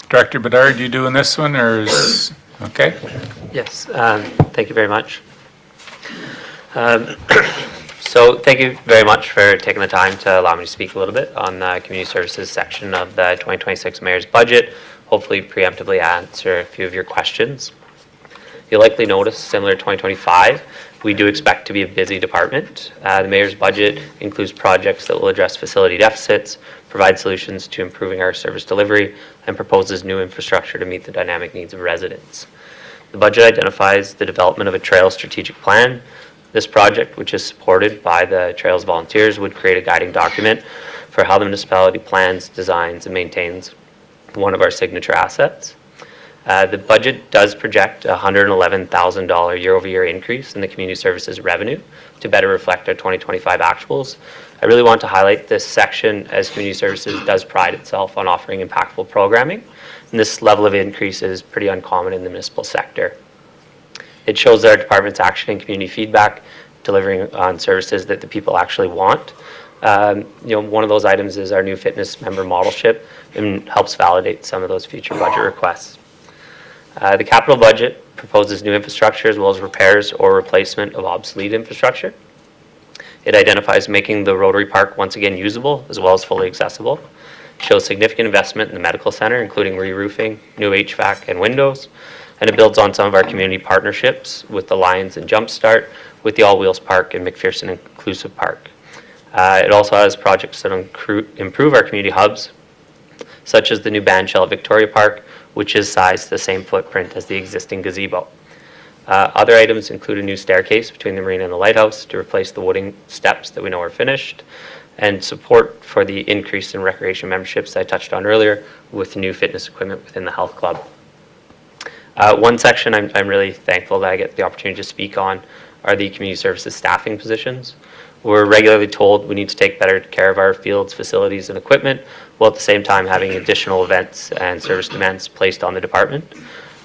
A: Director Bedard, you doing this one, or is, okay?
K: Yes, thank you very much. So thank you very much for taking the time to allow me to speak a little bit on the community services section of the 2026 Mayor's budget, hopefully preemptively answer a few of your questions. You'll likely notice, similar to 2025, we do expect to be a busy department. The Mayor's budget includes projects that will address facility deficits, provide solutions to improving our service delivery, and proposes new infrastructure to meet the dynamic needs of residents. The budget identifies the development of a trail strategic plan. This project, which is supported by the Trails volunteers, would create a guiding document for how the municipality plans, designs, and maintains one of our signature assets. The budget does project a $111,000 year-over-year increase in the community services revenue to better reflect our 2025 actuals. I really want to highlight this section as community services does pride itself on offering impactful programming, and this level of increase is pretty uncommon in the municipal sector. It shows that our department's action and community feedback, delivering on services that the people actually want. One of those items is our new fitness member modelship, and helps validate some of those future budget requests. The capital budget proposes new infrastructure as well as repairs or replacement of obsolete infrastructure. It identifies making the Rotary Park once again usable as well as fully accessible. It shows significant investment in the medical center, including re-roofing, new HVAC and windows, and it builds on some of our community partnerships with the Lions and Jumpstart, with the All Wheels Park and McPherson Inclusive Park. It also has projects that improve our community hubs, such as the new band shell at Victoria Park, which is sized the same footprint as the existing gazebo. Other items include a new staircase between the marina and the lighthouse to replace the wooden steps that we know are finished, and support for the increase in recreation memberships I touched on earlier with new fitness equipment within the health club. One section I'm really thankful that I get the opportunity to speak on are the community services staffing positions. We're regularly told we need to take better care of our fields, facilities, and equipment, while at the same time having additional events and service demands placed on the department.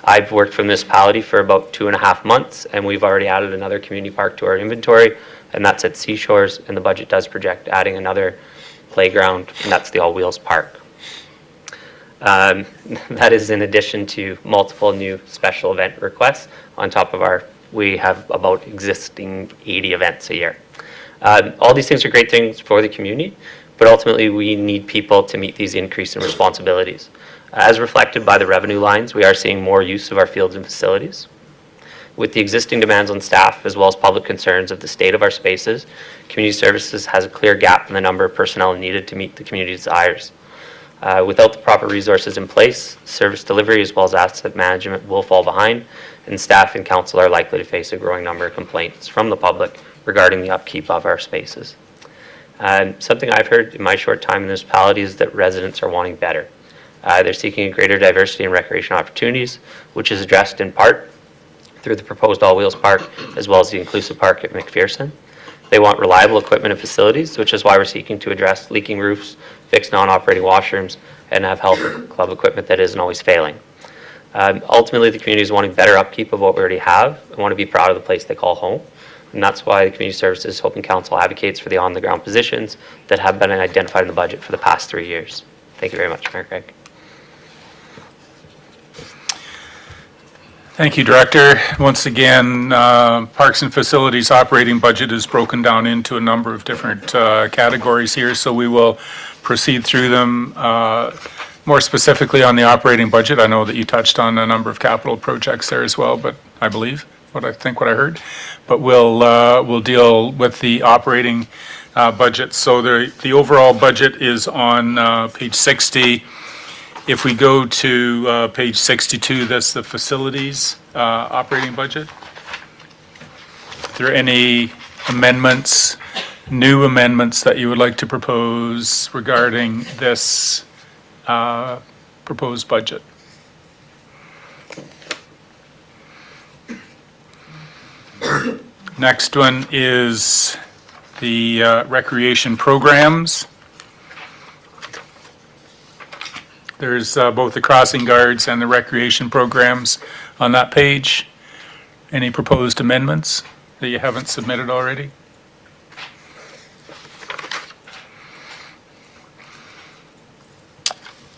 K: I've worked for the municipality for about 2.5 months, and we've already added another community park to our inventory, and that's at Seashores, and the budget does project adding another playground, and that's the All Wheels Park. That is in addition to multiple new special event requests on top of we have about existing 80 events a year. All these things are great things for the community, but ultimately we need people to meet these increase in responsibilities. As reflected by the revenue lines, we are seeing more use of our fields and facilities. With the existing demands on staff, as well as public concerns of the state of our spaces, community services has a clear gap in the number of personnel needed to meet the community's desires. Without the proper resources in place, service delivery as well as asset management will fall behind, and staff and council are likely to face a growing number of complaints from the public regarding the upkeep of our spaces. Something I've heard in my short time in the municipality is that residents are wanting better. They're seeking a greater diversity in recreation opportunities, which is addressed in part through the proposed All Wheels Park as well as the Inclusive Park at McPherson. They want reliable equipment and facilities, which is why we're seeking to address leaking roofs, fix non-operating washrooms, and have health club equipment that isn't always failing. Ultimately, the community is wanting better upkeep of what we already have and want to be proud of the place they call home. And that's why the Community Services Hope and Council advocates for the on-the-ground positions that have been identified in the budget for the past 3 years. Thank you very much, Mayor Craig.
A: Thank you, Director. Once again, Parks and Facilities operating budget is broken down into a number of different categories here, so we will proceed through them. More specifically on the operating budget, I know that you touched on a number of capital projects there as well, but I believe, what I heard. But we'll deal with the operating budget. So the overall budget is on page 60. If we go to page 62, that's the facilities operating budget. Are there any amendments, new amendments that you would like to propose regarding this proposed budget? Next one is the recreation programs. There's both the crossing guards and the recreation programs on that page. Any proposed amendments that you haven't submitted already?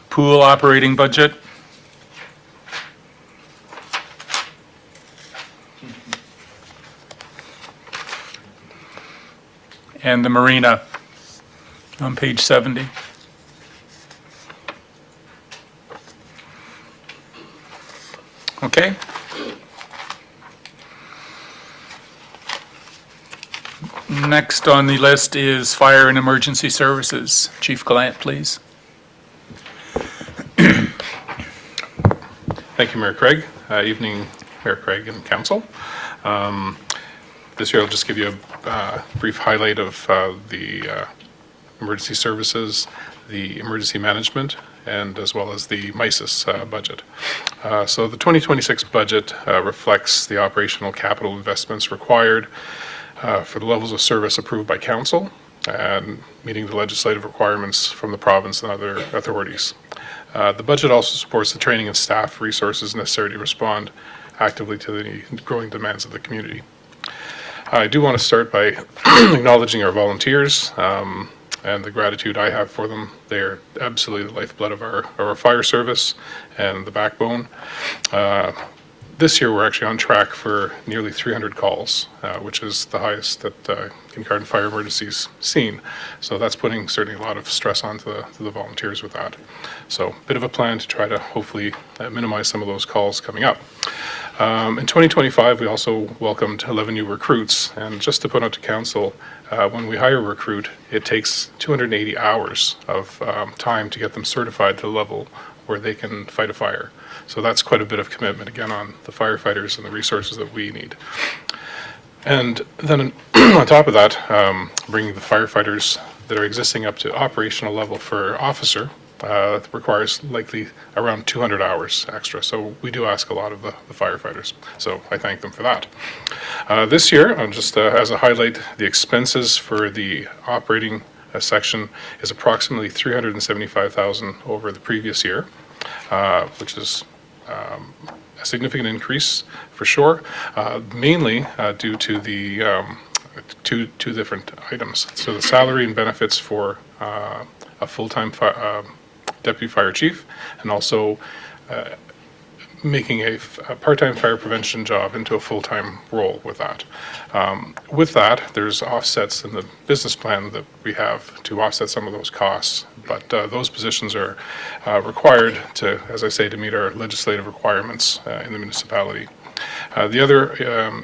A: Pool operating budget. And the marina on page 70. Okay. Next on the list is fire and emergency services. Chief Gallant, please.
L: Thank you, Mayor Craig. Evening, Mayor Craig and Council. This year I'll just give you a brief highlight of the emergency services, the emergency management, and as well as the MISIS budget. So the 2026 budget reflects the operational capital investments required for the levels of service approved by Council and meeting the legislative requirements from the province and other authorities. The budget also supports the training and staff resources necessary to respond actively to the growing demands of the community. I do want to start by acknowledging our volunteers and the gratitude I have for them. They are absolutely the lifeblood of our fire service and the backbone. This year we're actually on track for nearly 300 calls, which is the highest that Kincardine Fire Emergency's seen. So that's putting certainly a lot of stress onto the volunteers with that. So a bit of a plan to try to hopefully minimize some of those calls coming up. In 2025, we also welcomed 11 new recruits, and just to put out to Council, when we hire a recruit, it takes 280 hours of time to get them certified to the level where they can fight a fire. So that's quite a bit of commitment, again, on the firefighters and the resources that we need. And then on top of that, bringing the firefighters that are existing up to operational level for officer requires likely around 200 hours extra. So we do ask a lot of the firefighters. So I thank them for that. This year, just as a highlight, the expenses for the operating section is approximately $375,000 over the previous year, which is a significant increase for sure, mainly due to the two different items. So the salary and benefits for a full-time deputy fire chief, and also making a part-time fire prevention job into a full-time role with that. With that, there's offsets in the business plan that we have to offset some of those costs, but those positions are required to, as I say, to meet our legislative requirements in the municipality. The other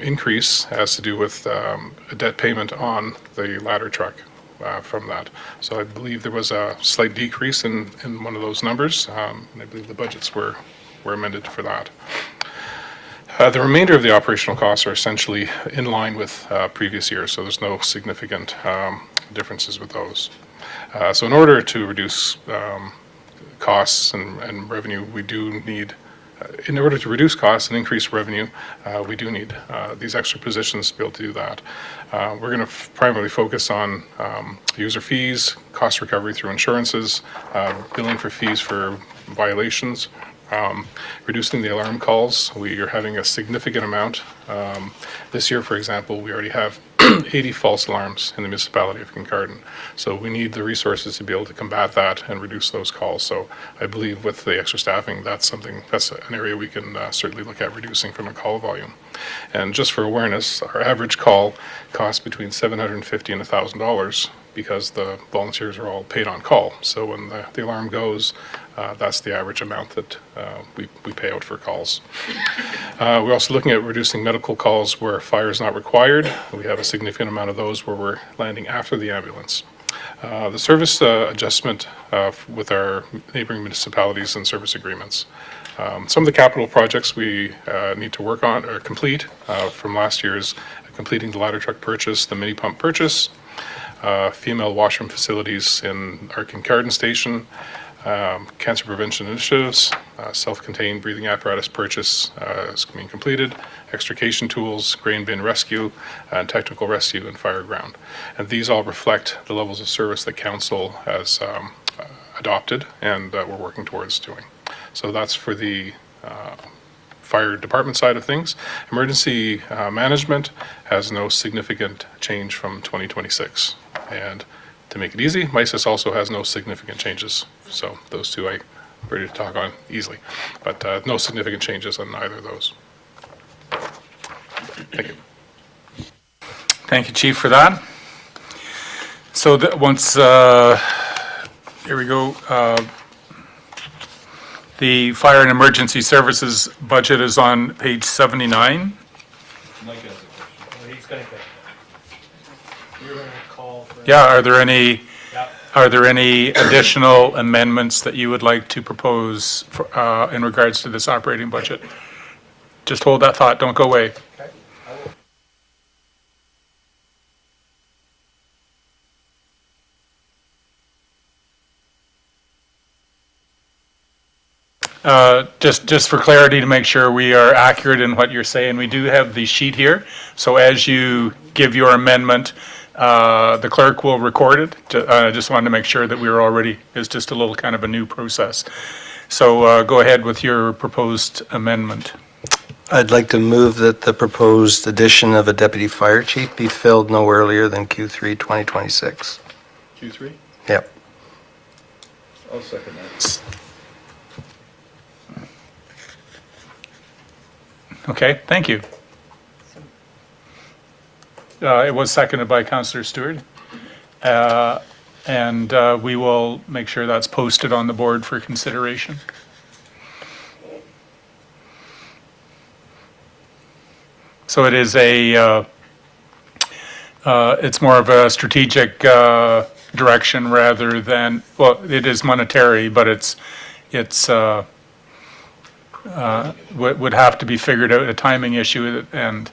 L: increase has to do with a debt payment on the ladder truck. From that. So I believe there was a slight decrease in one of those numbers, and I believe the budgets were amended for that. The remainder of the operational costs are essentially in line with previous years, so there's no significant differences with those. So in order to reduce costs and revenue, we do need in order to reduce costs and increase revenue, we do need these extra positions to be able to do that. We're going to primarily focus on user fees, cost recovery through insurances, billing for fees for violations, reducing the alarm calls. We are having a significant amount. This year, for example, we already have 80 false alarms in the municipality of Kincardine. So we need the resources to be able to combat that and reduce those calls. So I believe with the extra staffing, that's an area we can certainly look at reducing from a call volume. And just for awareness, our average call costs between $750 and $1,000 because the volunteers are all paid on call. So when the alarm goes, that's the average amount that we pay out for calls. We're also looking at reducing medical calls where fire is not required. We have a significant amount of those where we're landing after the ambulance. The service adjustment with our neighboring municipalities and service agreements. Some of the capital projects we need to work on or complete from last year's completing the ladder truck purchase, the mini pump purchase, female washroom facilities in our Kincardine station, cancer prevention initiatives, self-contained breathing apparatus purchase is being completed, extrication tools, grain bin rescue, and technical rescue and fire ground. And these all reflect the levels of service that council has adopted and we're working towards doing. So that's for the fire department side of things. Emergency management has no significant change from 2026. And to make it easy, MISIS also has no significant changes. So those two I'm ready to talk on easily. But no significant changes on either of those. Thank you.
A: Thank you, Chief, for that. So once, here we go. The Fire and Emergency Services budget is on page 79.
F: Mike has a question.
H: Well, he's gonna get. You're gonna call for.
A: Yeah,
H: Yeah.
A: are there any additional amendments that you would like to propose for, in regards to this operating budget? Just hold that thought, don't go away.
H: Okay. I will.
A: Just for clarity, to make sure we are accurate in what you're saying, we do have the sheet here. So as you give your amendment, the clerk will record it. I just wanted to make sure that we were already, it's just a little kind of a new process. So go ahead with your proposed amendment.
C: I'd like to move that the proposed addition of a deputy fire chief be filled no earlier than Q3 2026.
F: Q3?
C: Yep.
F: I'll second that.
A: Okay, thank you. It was seconded by Councillor Stewart. And we will make sure that's posted on the board for consideration. So it is it's more of a strategic direction rather than, well, it is monetary, but it's would have to be figured out, a timing issue, and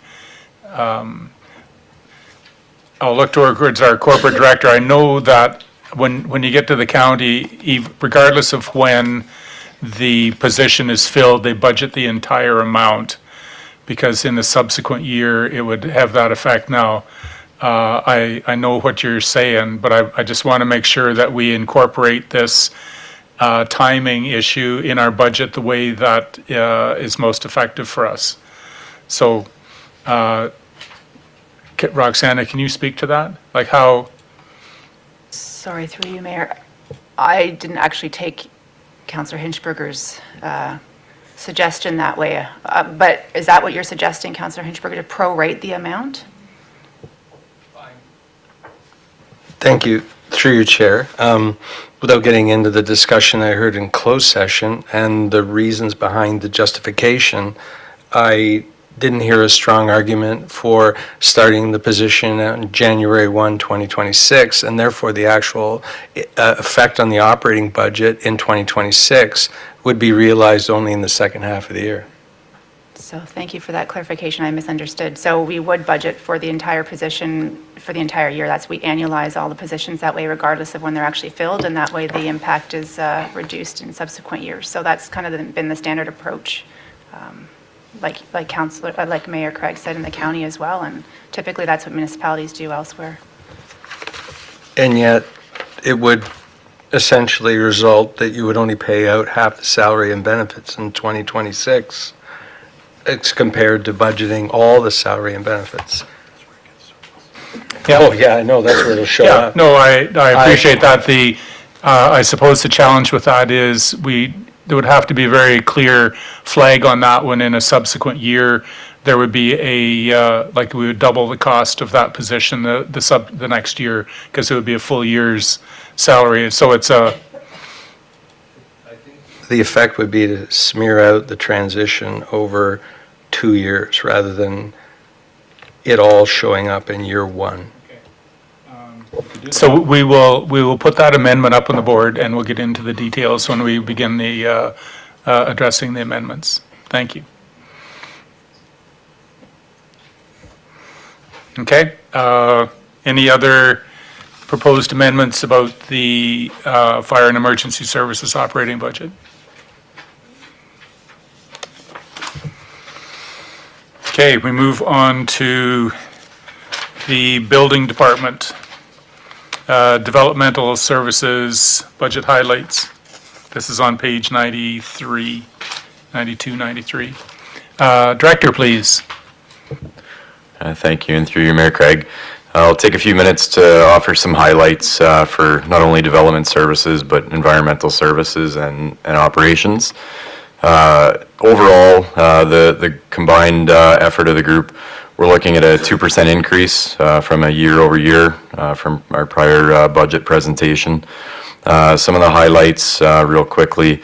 A: I'll look towards our corporate director. I know that when you get to the county, regardless of when the position is filled, they budget the entire amount, because in the subsequent year, it would have that effect. Now, I know what you're saying, but I just want to make sure that we incorporate this timing issue in our budget the way that is most effective for us. So, Roxana, can you speak to that? Like how?
G: Sorry, through you, Mayor. I didn't actually take Councillor Hinchberger's suggestion that way. But is that what you're suggesting, Councillor Hinchberger, to prorate the amount?
C: Thank you. Through your chair. Without getting into the discussion I heard in closed session and the reasons behind the justification, I didn't hear a strong argument for starting the position on January 1, 2026, and therefore the actual effect on the operating budget in 2026 would be realized only in the second half of the year.
G: So thank you for that clarification. I misunderstood. So we would budget for the entire position for the entire year. That's, we annualize all the positions that way regardless of when they're actually filled, and that way the impact is reduced in subsequent years. So that's kind of been the standard approach, like Mayor Craig said, in the county as well, and typically that's what municipalities do elsewhere.
C: And yet, it would essentially result that you would only pay out half the salary and benefits in 2026. It's compared to budgeting all the salary and benefits. Oh, yeah, I know, that's where it'll show
A: Yeah,
C: up.
A: no, I appreciate that. I suppose the challenge with that is there would have to be a very clear flag on that one in a subsequent year. There would be like we would double the cost of that position the next year because it would be a full year's salary. So it's
C: The effect would be to smear out the transition over 2 years rather than it all showing up in year one.
A: So we will put that amendment up on the board, and we'll get into the details when we begin the addressing the amendments. Thank you. Okay. Any other proposed amendments about the Fire and Emergency Services operating budget? Okay, we move on to the Building Department. Developmental Services Budget Highlights. This is on page 92, 93. Director, please.
M: Thank you, and through you, Mayor Craig. I'll take a few minutes to offer some highlights for not only development services, but environmental services and operations. Overall, the combined effort of the group, we're looking at a 2% increase from a year over year from our prior budget presentation. Some of the highlights real quickly.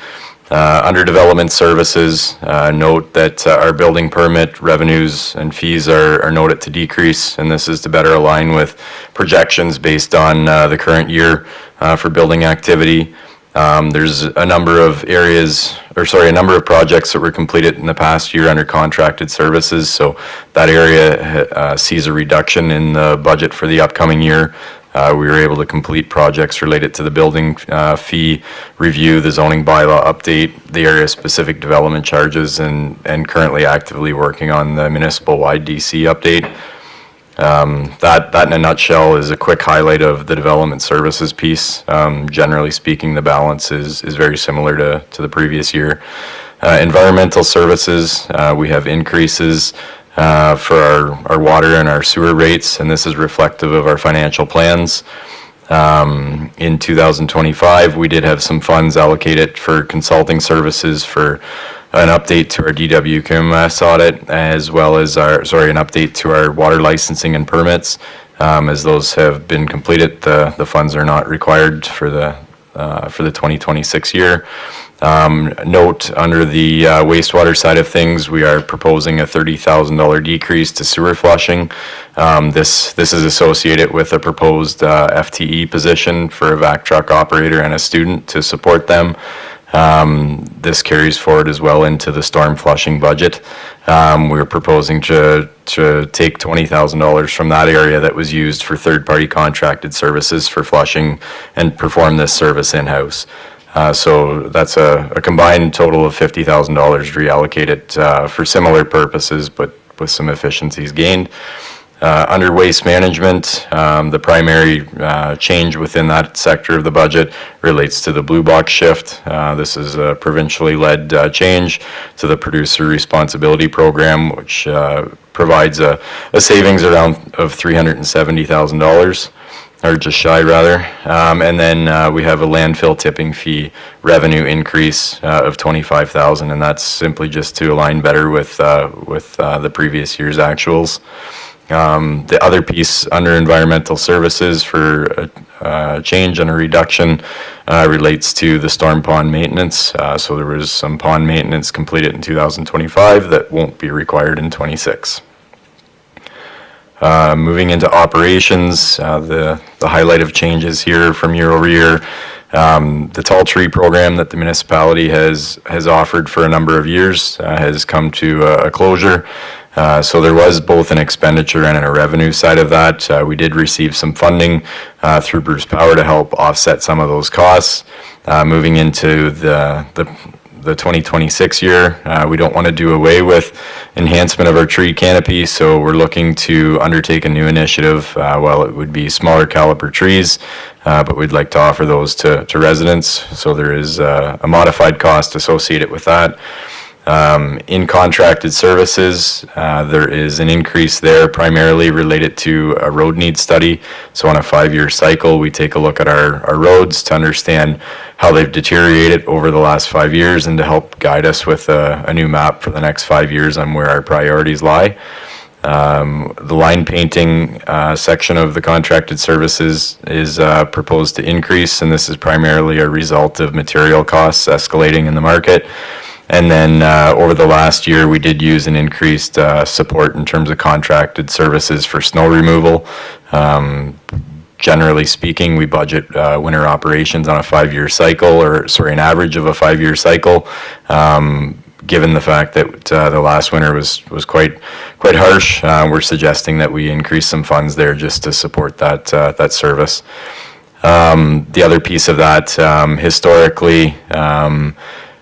M: Under development services, note that our building permit revenues and fees are noted to decrease, and this is to better align with projections based on the current year for building activity. There's a number of a number of projects that were completed in the past year under contracted services, so that area sees a reduction in the budget for the upcoming year. We were able to complete projects related to the building fee review, the zoning bylaw update, the area-specific development charges, and currently actively working on the municipal-wide DC update. That in a nutshell is a quick highlight of the development services piece. Generally speaking, the balance is very similar to the previous year. Environmental services, we have increases for our water and our sewer rates, and this is reflective of our financial plans. In 2025, we did have some funds allocated for consulting services for an update to our DWQMS audit, as well as an update to our water licensing and permits. As those have been completed, the funds are not required for the 2026 year. Note under the wastewater side of things, we are proposing a $30,000 decrease to sewer flushing. This is associated with a proposed FTE position for a vac truck operator and a student to support them. This carries forward as well into the storm flushing budget. We're proposing to take $20,000 from that area that was used for third-party contracted services for flushing and perform this service in-house. So that's a combined total of $50,000 reallocated for similar purposes, but with some efficiencies gained. Under waste management, the primary change within that sector of the budget relates to the blue box shift. This is a provincially led change to the producer responsibility program, which provides a savings around of $370,000. Or just shy, rather. And then we have a landfill tipping fee revenue increase of $25,000, and that's simply just to align better with the previous year's actuals. The other piece under environmental services for a change and a reduction relates to the storm pond maintenance. So there was some pond maintenance completed in 2025 that won't be required in 26. Moving into operations, the highlight of changes here from year over year, the tall tree program that the municipality has offered for a number of years has come to a closure. So there was both an expenditure and a revenue side of that. We did receive some funding through Bruce Power to help offset some of those costs. Moving into the 2026 year, we don't want to do away with enhancement of our tree canopy, so we're looking to undertake a new initiative. Well, it would be smaller caliber trees but we'd like to offer those to residents. So there is a modified cost associated with that. In contracted services, there is an increase there primarily related to a road needs study. So on a 5-year cycle, we take a look at our roads to understand how they've deteriorated over the last 5 years and to help guide us with a new map for the next 5 years on where our priorities lie. The line painting section of the contracted services is proposed to increase, and this is primarily a result of material costs escalating in the market. And then over the last year, we did use an increased support in terms of contracted services for snow removal. Generally speaking, we budget winter operations on a 5-year cycle, an average of a 5-year cycle. Given the fact that the last winter was quite harsh, we're suggesting that we increase some funds there just to support that service. The other piece of that, historically,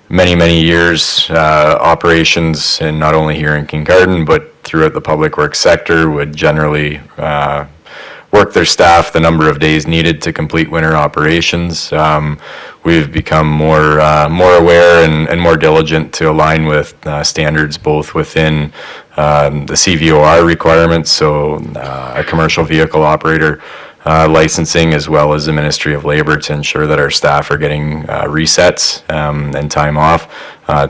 M: many years, operations, and not only here in Kincardine, but throughout the public works sector, would generally work their staff the number of days needed to complete winter operations. We've become more aware and more diligent to align with standards both within the CVOR requirements, so a commercial vehicle operator licensing, as well as the Ministry of Labor, to ensure that our staff are getting resets and time off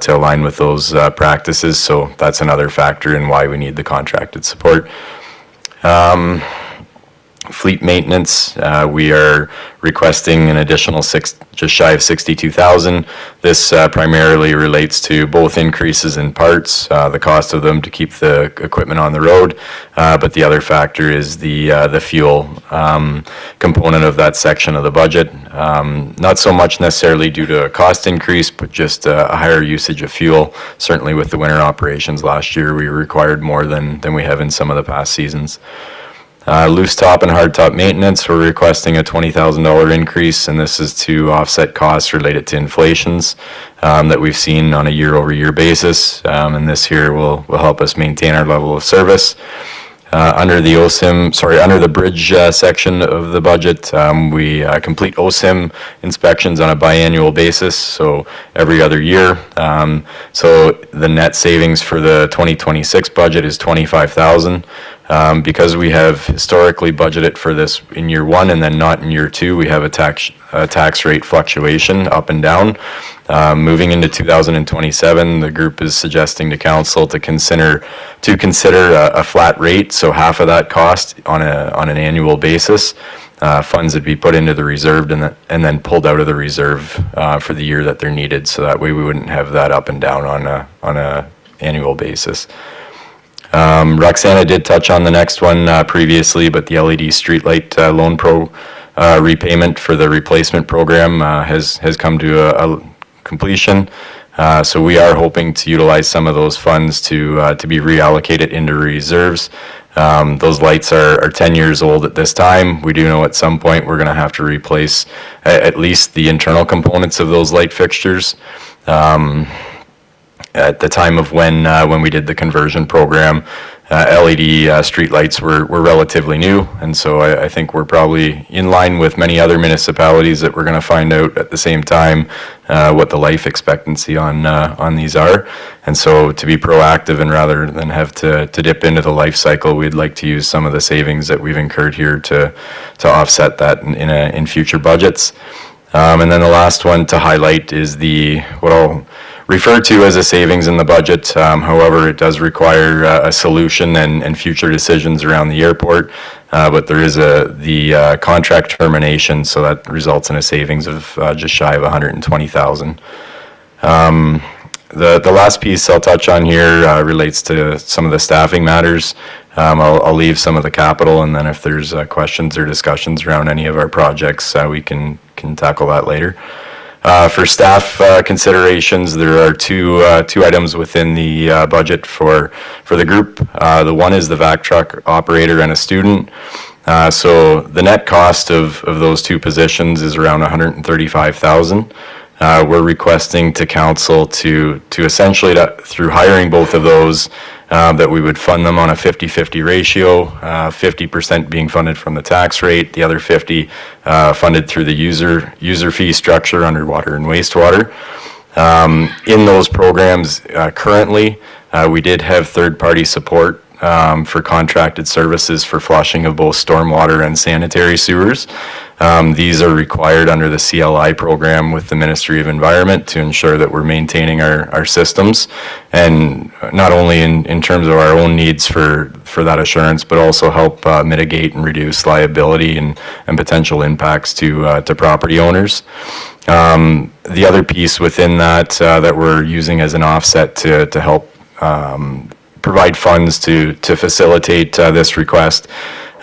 M: to align with those practices. So that's another factor in why we need the contracted support. Fleet maintenance, we are requesting an additional just shy of 62,000. This primarily relates to both increases in parts, the cost of them to keep the equipment on the road, but the other factor is the fuel component of that section of the budget. Not so much necessarily due to a cost increase, but just a higher usage of fuel. Certainly with the winter operations last year, we required more than we have in some of the past seasons. Loose top and hard top maintenance, we're requesting a $20,000 increase, and this is to offset costs related to inflations that we've seen on a year-over-year basis, and this here will help us maintain our level of service. Under the bridge section of the budget, we complete OSIM inspections on a biannual basis, so every other year. So the net savings for the 2026 budget is $25,000. Because we have historically budgeted for this in year 1 and then not in year 2, we have a tax rate fluctuation up and down. Moving into 2027, the group is suggesting to council to consider a flat rate, so half of that cost on an annual basis. Funds would be put into the reserve and then pulled out of the reserve for the year that they're needed, so that way we wouldn't have that up and down on a annual basis. Roxana did touch on the next one previously, but the LED streetlight loan repayment for the replacement program has come to a completion. So we are hoping to utilize some of those funds to be reallocated into reserves. Those lights are 10 years old at this time. We do know at some point we're going to have to replace at least the internal components of those light fixtures. At the time of when we did the conversion program, LED streetlights were relatively new, and so I think we're probably in line with many other municipalities that we're going to find out at the same time what the life expectancy on these are. And so to be proactive and rather than have to dip into the life cycle, we'd like to use some of the savings that we've incurred here to offset that in future budgets. And then the last one to highlight is what I'll refer to as a savings in the budget. However, it does require a solution and future decisions around the airport. But there is the contract termination, so that results in a savings of just shy of $120,000. The last piece I'll touch on here relates to some of the staffing matters. I'll leave some of the capital, and then if there's questions or discussions around any of our projects, we can tackle that later. For staff considerations, there are two items within the budget for the group. The one is the vac truck operator and a student. So the net cost of those two positions is around $135,000. We're requesting to council to essentially, through hiring both of those, that we would fund them on a 50-50 ratio, 50% being funded from the tax rate, the other 50 funded through the user fee structure under water and wastewater. In those programs currently, we did have third-party support for contracted services for flushing of both stormwater and sanitary sewers. These are required under the CLI program with the Ministry of Environment to ensure that we're maintaining our systems, and not only in terms of our own needs for that assurance, but also help mitigate and reduce liability and potential impacts to property owners. The other piece within that that we're using as an offset to help provide funds to facilitate this request.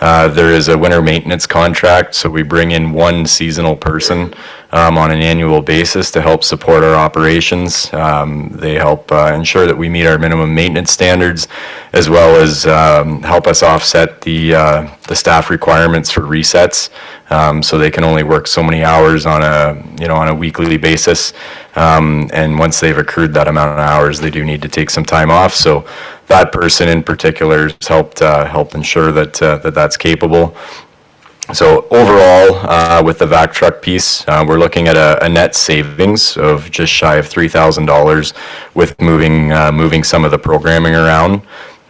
M: There is a winter maintenance contract, so we bring in one seasonal person on an annual basis to help support our operations. They help ensure that we meet our minimum maintenance standards, as well as help us offset the staff requirements for resets. So they can only work so many hours on a weekly basis, and once they've accrued that amount of hours, they do need to take some time off. So that person in particular has helped ensure that that's capable. So overall, with the vac truck piece, we're looking at a net savings of just shy of $3,000 with moving some of the programming around.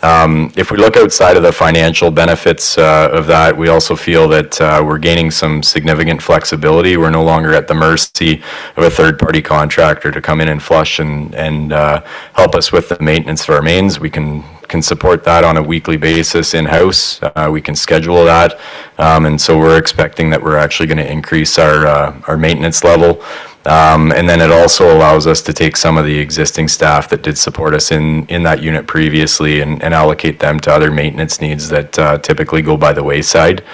M: If we look outside of the financial benefits of that, we also feel that we're gaining some significant flexibility. We're no longer at the mercy of a third-party contractor to come in and flush and help us with the maintenance of our mains. We can support that on a weekly basis in-house. We can schedule that, and so we're expecting that we're actually going to increase our maintenance level. And then it also allows us to take some of the existing staff that did support us in that unit previously and allocate them to other maintenance needs that typically go by the wayside.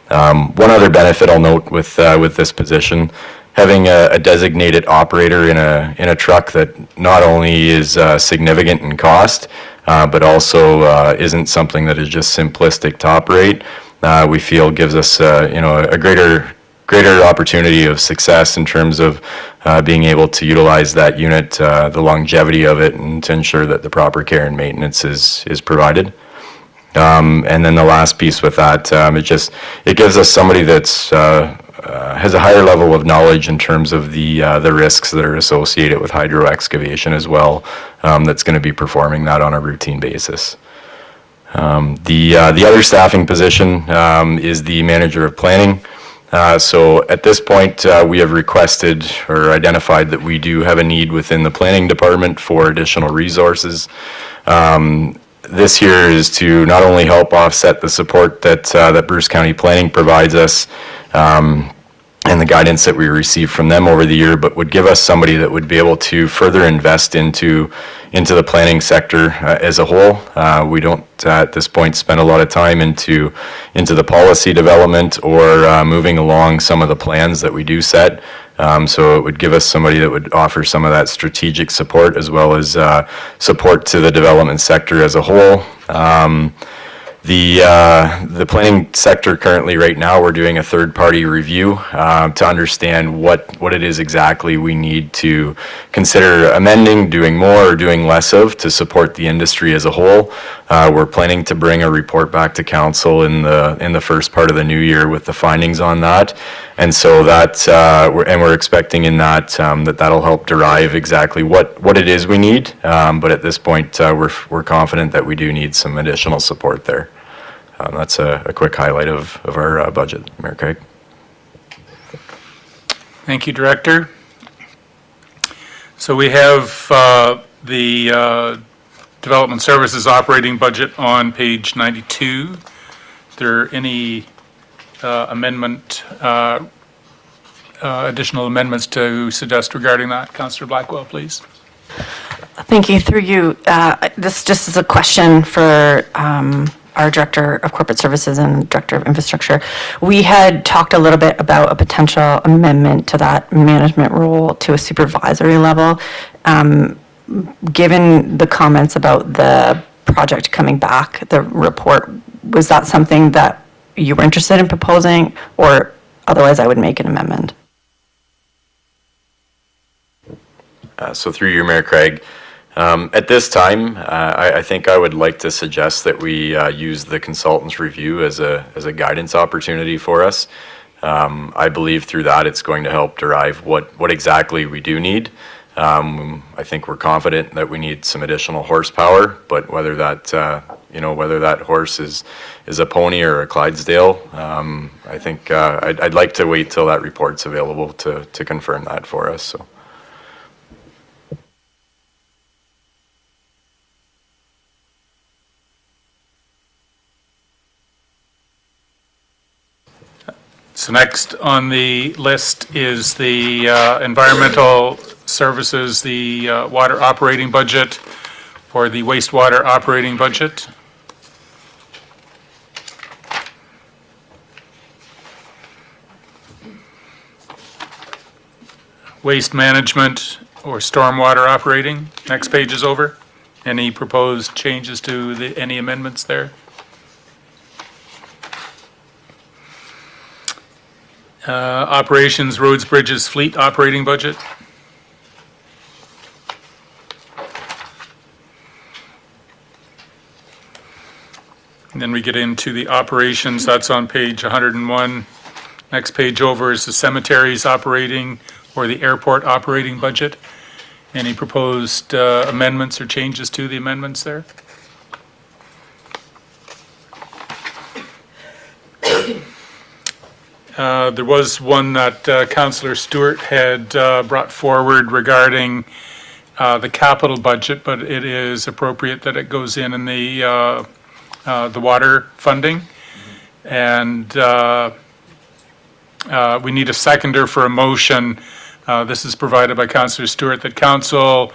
M: One other benefit I'll note with this position, having a designated operator in a truck that not only is significant in cost, but also isn't something that is just simplistic to operate, we feel gives us a greater opportunity of success in terms of being able to utilize that unit, the longevity of it, and to ensure that the proper care and maintenance is provided. And then the last piece with that, it gives us somebody that's has a higher level of knowledge in terms of the risks that are associated with hydro excavation as well, that's going to be performing that on a routine basis. The other staffing position is the manager of planning. So at this point, we have requested or identified that we do have a need within the planning department for additional resources. This here is to not only help offset the support that Bruce County Planning provides us, and the guidance that we receive from them over the year, but would give us somebody that would be able to further invest into the planning sector as a whole. We don't at this point spend a lot of time into the policy development or moving along some of the plans that we do set. So it would give us somebody that would offer some of that strategic support as well as support to the development sector as a whole. The planning sector currently right now, we're doing a third-party review to understand what it is exactly we need to consider amending, doing more, or doing less of to support the industry as a whole. We're planning to bring a report back to council in the first part of the new year with the findings on that, and so we're expecting in that that'll help derive exactly what it is we need. But at this point, we're confident that we do need some additional support there. That's a quick highlight of our budget, Mayor Craig.
A: Thank you, Director. So we have the Development Services operating budget on page 92. Is there any additional amendments to suggest regarding that? Councillor Blackwell, please.
J: Thank you. Through you, this just is a question for our Director of Corporate Services and Director of Infrastructure. We had talked a little bit about a potential amendment to that management role to a supervisory level. Given the comments about the project coming back, the report, was that something that you were interested in proposing, or otherwise I would make an amendment?
M: So through you, Mayor Craig, At this time, I think I would like to suggest that we use the consultant's review as a guidance opportunity for us. I believe through that it's going to help derive what exactly we do need. I think we're confident that we need some additional horsepower, but whether that whether that horse is a pony or a Clydesdale, I think I'd like to wait till that report's available to confirm that for us. So.
A: So next on the list is the environmental services, the water operating budget, or the wastewater operating budget. Waste management or stormwater operating. Next page is over. Any proposed changes to any amendments there? Operations, roads, bridges, fleet operating budget. And then we get into the operations, that's on page 101. Next page over is the cemeteries operating or the airport operating budget. Any proposed amendments or changes to the amendments there? There was one that Councillor Stewart had brought forward regarding the capital budget, but it is appropriate that it goes in the water funding. And we need a seconder for a motion. This is provided by Councillor Stewart, that council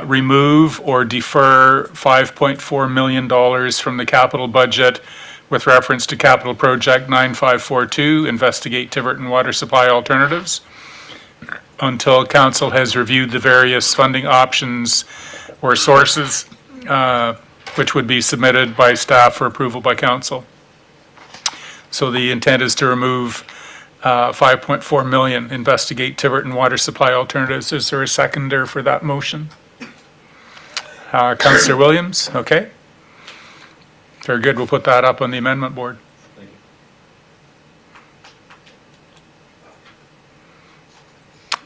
A: remove or defer $5.4 million from the capital budget with reference to capital project 9542, investigate Tiverton water supply alternatives, until council has reviewed the various funding options or sources, which would be submitted by staff for approval by council. So the intent is to remove 5.4 million, investigate Tiverton water supply alternatives. Is there a seconder for that motion? Councillor Williams, okay. Very good, we'll put that up on the amendment board.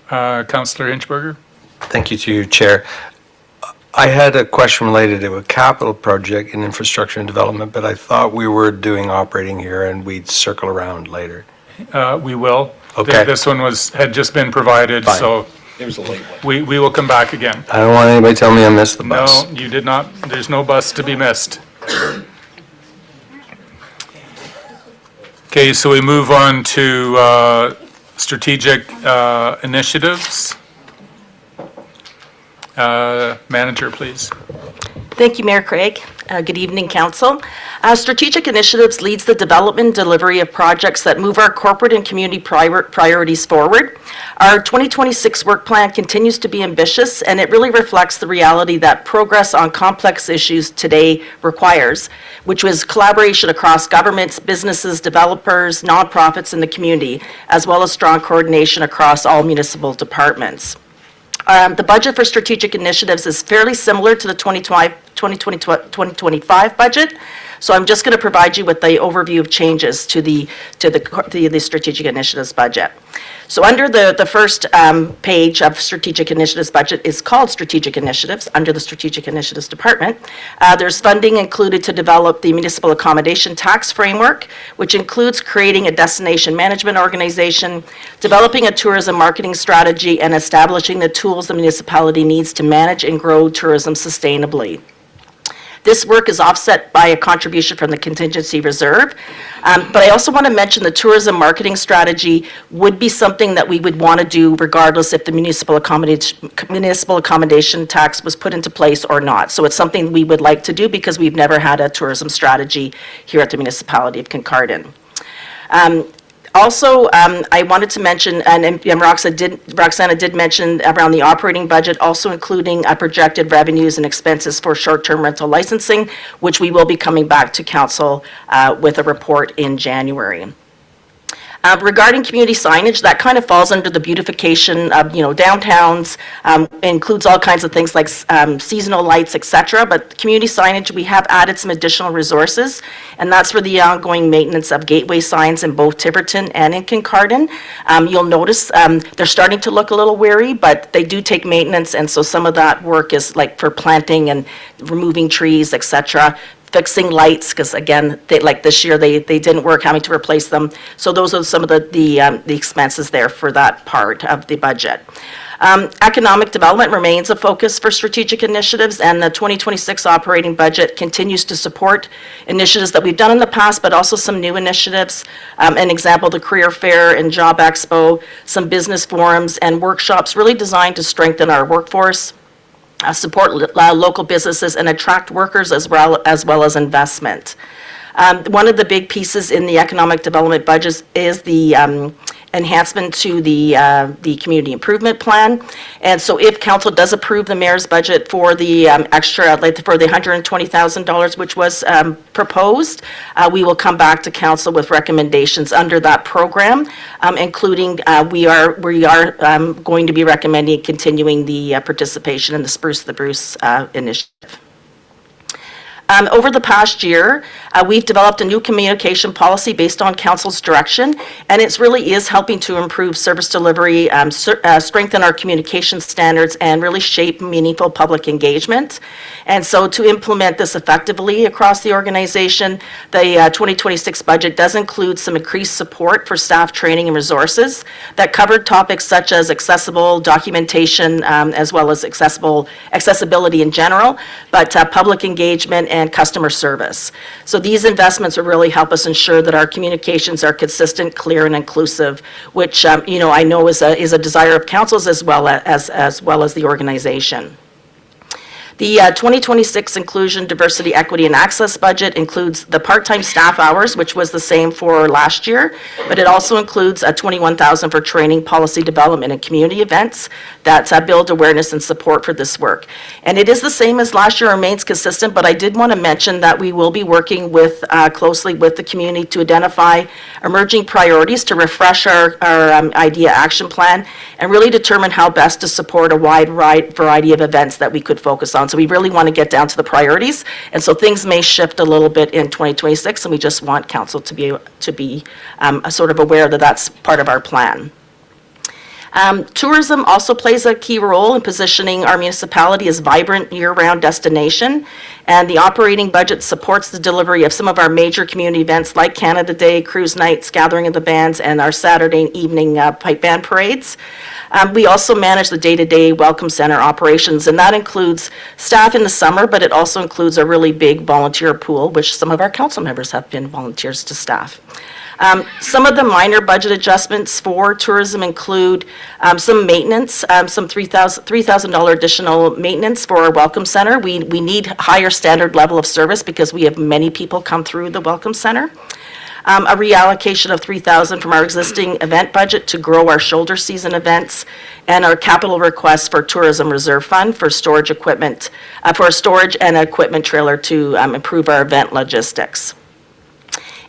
A: Councillor Inchberger?
C: Thank you to you, Chair. I had a question related to a capital project in infrastructure and development, but I thought we were doing operating here and we'd circle around later.
A: We will.
C: Okay.
A: This one had just been provided,
C: Fine.
A: so
F: It was a late one.
A: we will come back again.
C: I don't want anybody telling me I missed the bus.
A: No, you did not, there's no bus to be missed. Okay, so we move on to strategic initiatives. Manager, please.
N: Thank you, Mayor Craig. Good evening, Council. Strategic Initiatives leads the development and delivery of projects that move our corporate and community priorities forward. Our 2026 work plan continues to be ambitious, and it really reflects the reality that progress on complex issues today requires, which was collaboration across governments, businesses, developers, nonprofits, and the community, as well as strong coordination across all municipal departments. The budget for strategic initiatives is fairly similar to the 2025 budget, so I'm just going to provide you with the overview of changes to the strategic initiatives budget. So under the first page of strategic initiatives budget is called strategic initiatives under the strategic initiatives department. There's funding included to develop the municipal accommodation tax framework, which includes creating a destination management organization, developing a tourism marketing strategy, and establishing the tools the municipality needs to manage and grow tourism sustainably. This work is offset by a contribution from the contingency reserve. But I also want to mention the tourism marketing strategy would be something that we would want to do regardless if the municipal accommodation tax was put into place or not. So it's something we would like to do because we've never had a tourism strategy here at the municipality of Kincardine. Also, I wanted to mention, and Roxana did mention around the operating budget, also including projected revenues and expenses for short-term rental licensing, which we will be coming back to council with a report in January. Regarding community signage, that kind of falls under the beautification of, downtowns, includes all kinds of things like seasonal lights, et cetera. But community signage, we have added some additional resources, and that's for the ongoing maintenance of gateway signs in both Tiverton and in Kincardine. You'll notice they're starting to look a little weary, but they do take maintenance, and so some of that work is like for planting and removing trees, et cetera. Fixing lights, because again, like this year, they didn't work, having to replace them. So those are some of the expenses there for that part of the budget. Economic development remains a focus for strategic initiatives, and the 2026 operating budget continues to support initiatives that we've done in the past, but also some new initiatives. An example, the Career Fair and Job Expo, some business forums and workshops really designed to strengthen our workforce, support local businesses, and attract workers as well as investment. One of the big pieces in the economic development budget is the enhancement to the community improvement plan. And so if council does approve the mayor's budget for the extra outlay for the $120,000, which was proposed, we will come back to council with recommendations under that program, including we are going to be recommending continuing the participation in the Spruce the Bruce initiative. Over the past year, we've developed a new communication policy based on council's direction, and it really is helping to improve service delivery, strengthen our communication standards, and really shape meaningful public engagement. And so to implement this effectively across the organization, the 2026 budget does include some increased support for staff training and resources that covered topics such as accessible documentation, as well as accessibility in general, but public engagement and customer service. So these investments will really help us ensure that our communications are consistent, clear, and inclusive, which I know is a desire of councils as well as the organization. The 2026 Inclusion, Diversity, Equity, and Access budget includes the part-time staff hours, which was the same for last year, but it also includes $21,000 for training, policy development, and community events that build awareness and support for this work. And it is the same as last year, remains consistent, but I did want to mention that we will be working closely with the community to identify emerging priorities to refresh our IDEA action plan and really determine how best to support a wide variety of events that we could focus on. So we really want to get down to the priorities, and so things may shift a little bit in 2026, and we just want council to be sort of aware that that's part of our plan. Tourism also plays a key role in positioning our municipality as vibrant year-round destination, and the operating budget supports the delivery of some of our major community events like Canada Day, Cruise Nights, Gathering of the Bands, and our Saturday evening pipe band parades. We also manage the day-to-day Welcome Center operations, and that includes staff in the summer, but it also includes a really big volunteer pool, which some of our council members have been volunteers to staff. Some of the minor budget adjustments for tourism include some maintenance, some $3,000 additional maintenance for our Welcome Center. We need higher standard level of service because we have many people come through the Welcome Center. A reallocation of $3,000 from our existing event budget to grow our shoulder season events, and our capital request for Tourism Reserve Fund for storage equipment, for a storage and equipment trailer to improve our event logistics.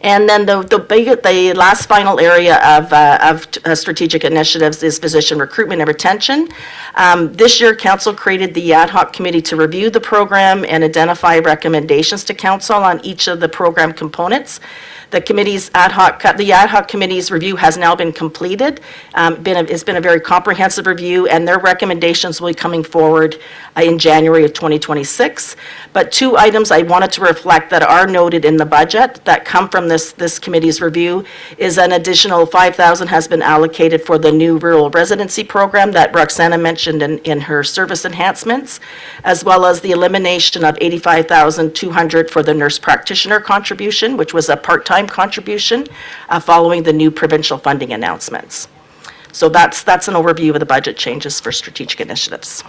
N: And then the last final area of strategic initiatives is physician recruitment and retention. This year, council created the ad hoc committee to review the program and identify recommendations to council on each of the program components. The ad hoc committee's review has now been completed. It's been a very comprehensive review, and their recommendations will be coming forward in January of 2026. But two items I wanted to reflect that are noted in the budget that come from this committee's review is an additional $5,000 has been allocated for the new rural residency program that Roxana mentioned in her service enhancements, as well as the elimination of $85,200 for the nurse practitioner contribution, which was a part-time contribution following the new provincial funding announcements. So that's an overview of the budget changes for strategic initiatives.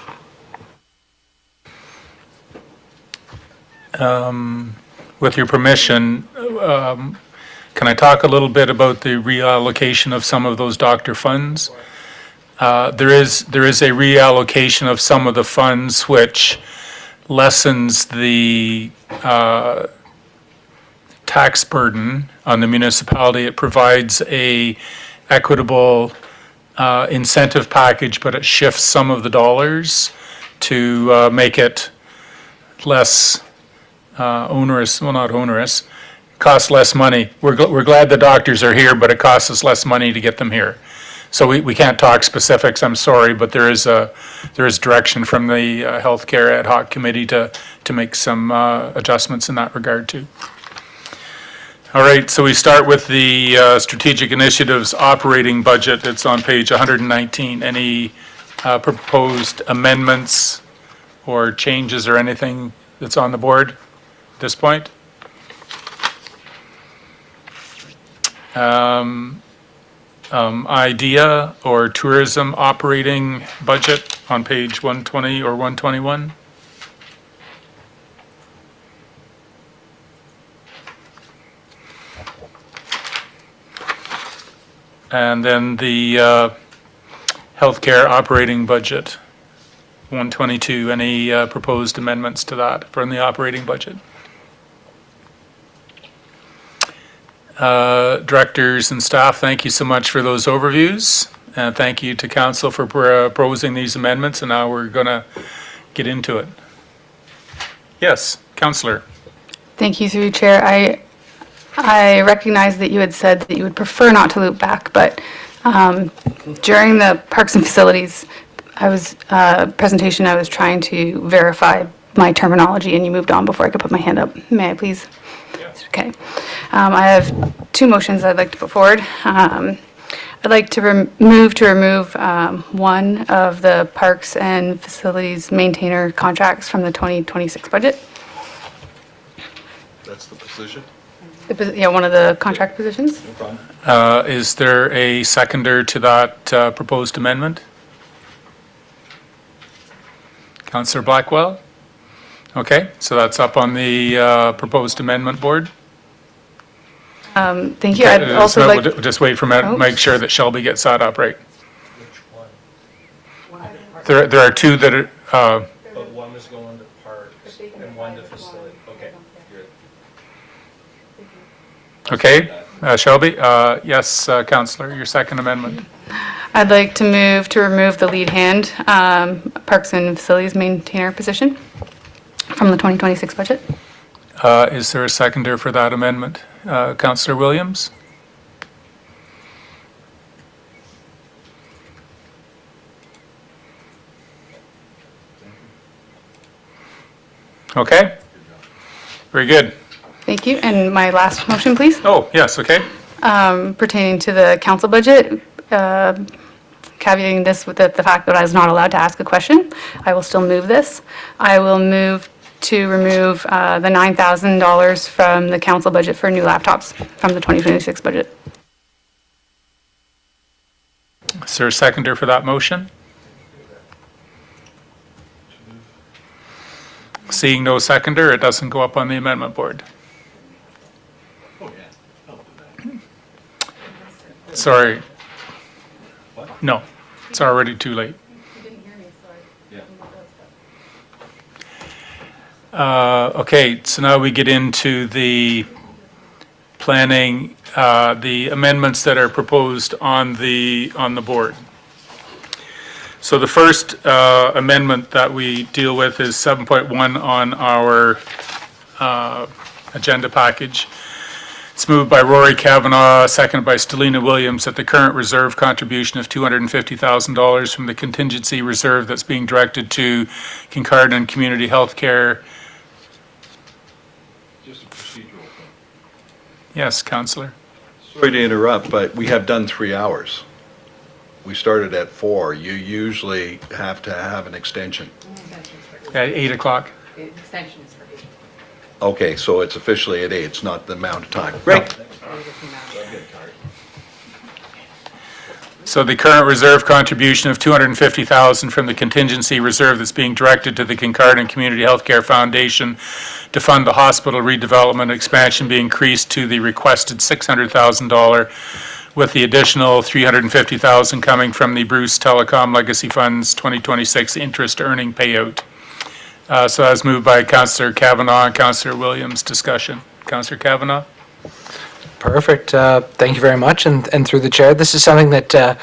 A: With your permission, can I talk a little bit about the reallocation of some of those doctor funds? There is a reallocation of some of the funds which lessens the tax burden on the municipality. It provides a equitable incentive package, but it shifts some of the dollars to make it less onerous, well, not onerous, costs less money. We're glad the doctors are here, but it costs us less money to get them here. So we can't talk specifics, I'm sorry, but there is direction from the Healthcare Ad Hoc Committee to make some adjustments in that regard too. All right, so we start with the Strategic Initiatives Operating Budget. It's on page 119. Any proposed amendments or changes or anything that's on the board at this point? Idea or tourism operating budget on page 120 or 121? And then the healthcare operating budget, 122. Any proposed amendments to that from the operating budget? Directors and staff, thank you so much for those overviews. And thank you to council for proposing these amendments, and now we're going to get into it. Yes, Councillor.
E: Thank you, through you, Chair. I recognize that you had said that you would prefer not to loop back, but during the Parks and Facilities presentation, I was trying to verify my terminology, and you moved on before I could put my hand up. May I please?
A: Yes.
E: Okay. I have two motions I'd like to put forward. I'd like to move one of the Parks and Facilities maintainer contracts from the 2026 budget.
F: That's the position?
E: Yeah, one of the contract positions.
F: No problem.
A: Is there a seconder to that proposed amendment? Councillor Blackwell? Okay, so that's up on the proposed amendment board.
E: Thank you. I'd also like.
A: We'll just wait for a minute, make sure that Shelby gets that up right. There are two that are,
H: But one is going to parks and one to facility. Okay, good.
A: okay, Shelby? Yes, Councillor, your second amendment.
E: I'd like to move to remove the lead hand Parks and Facilities maintainer position from the 2026 budget.
A: Is there a seconder for that amendment? Councillor Williams? Okay, very good.
E: Thank you. And my last motion, please,
A: Oh, yes, okay.
E: pertaining to the council budget, caveating this with the fact that I was not allowed to ask a question. I will still move this. I will move to remove the $9,000 from the council budget for new laptops from the 2026 budget.
A: Is there a seconder for that motion? Seeing no seconder, it doesn't go up on the amendment board.
F: Oh, yeah. I'll do that.
A: Sorry. No, it's already too late. Okay, so now we get into the planning, the amendments that are proposed on the board. So the first amendment that we deal with is 7.1 on our agenda package. It's moved by Rory Kavanagh, seconded by Stelina Williams, that the current reserve contribution of $250,000 from the contingency reserve that's being directed to Kincardine Community Healthcare.
F: Just a procedural thing.
A: Yes, Councillor.
D: Sorry to interrupt, but we have done 3 hours. We started at 4. You usually have to have an extension.
A: At 8 o'clock.
I: Extension is for 8.
D: Okay, so it's officially at 8, it's not the amount of time. Great.
A: So the current reserve contribution of $250,000 from the contingency reserve that's being directed to the Kincardine Community Healthcare Foundation to fund the hospital redevelopment expansion be increased to the requested $600,000, with the additional $350,000 coming from the Bruce Telecom Legacy Fund's 2026 interest earning payout. So as moved by Councillor Kavanagh and Councillor Williams. Discussion. Councillor Kavanagh?
H: Perfect. Thank you very much. And through the chair, this is something that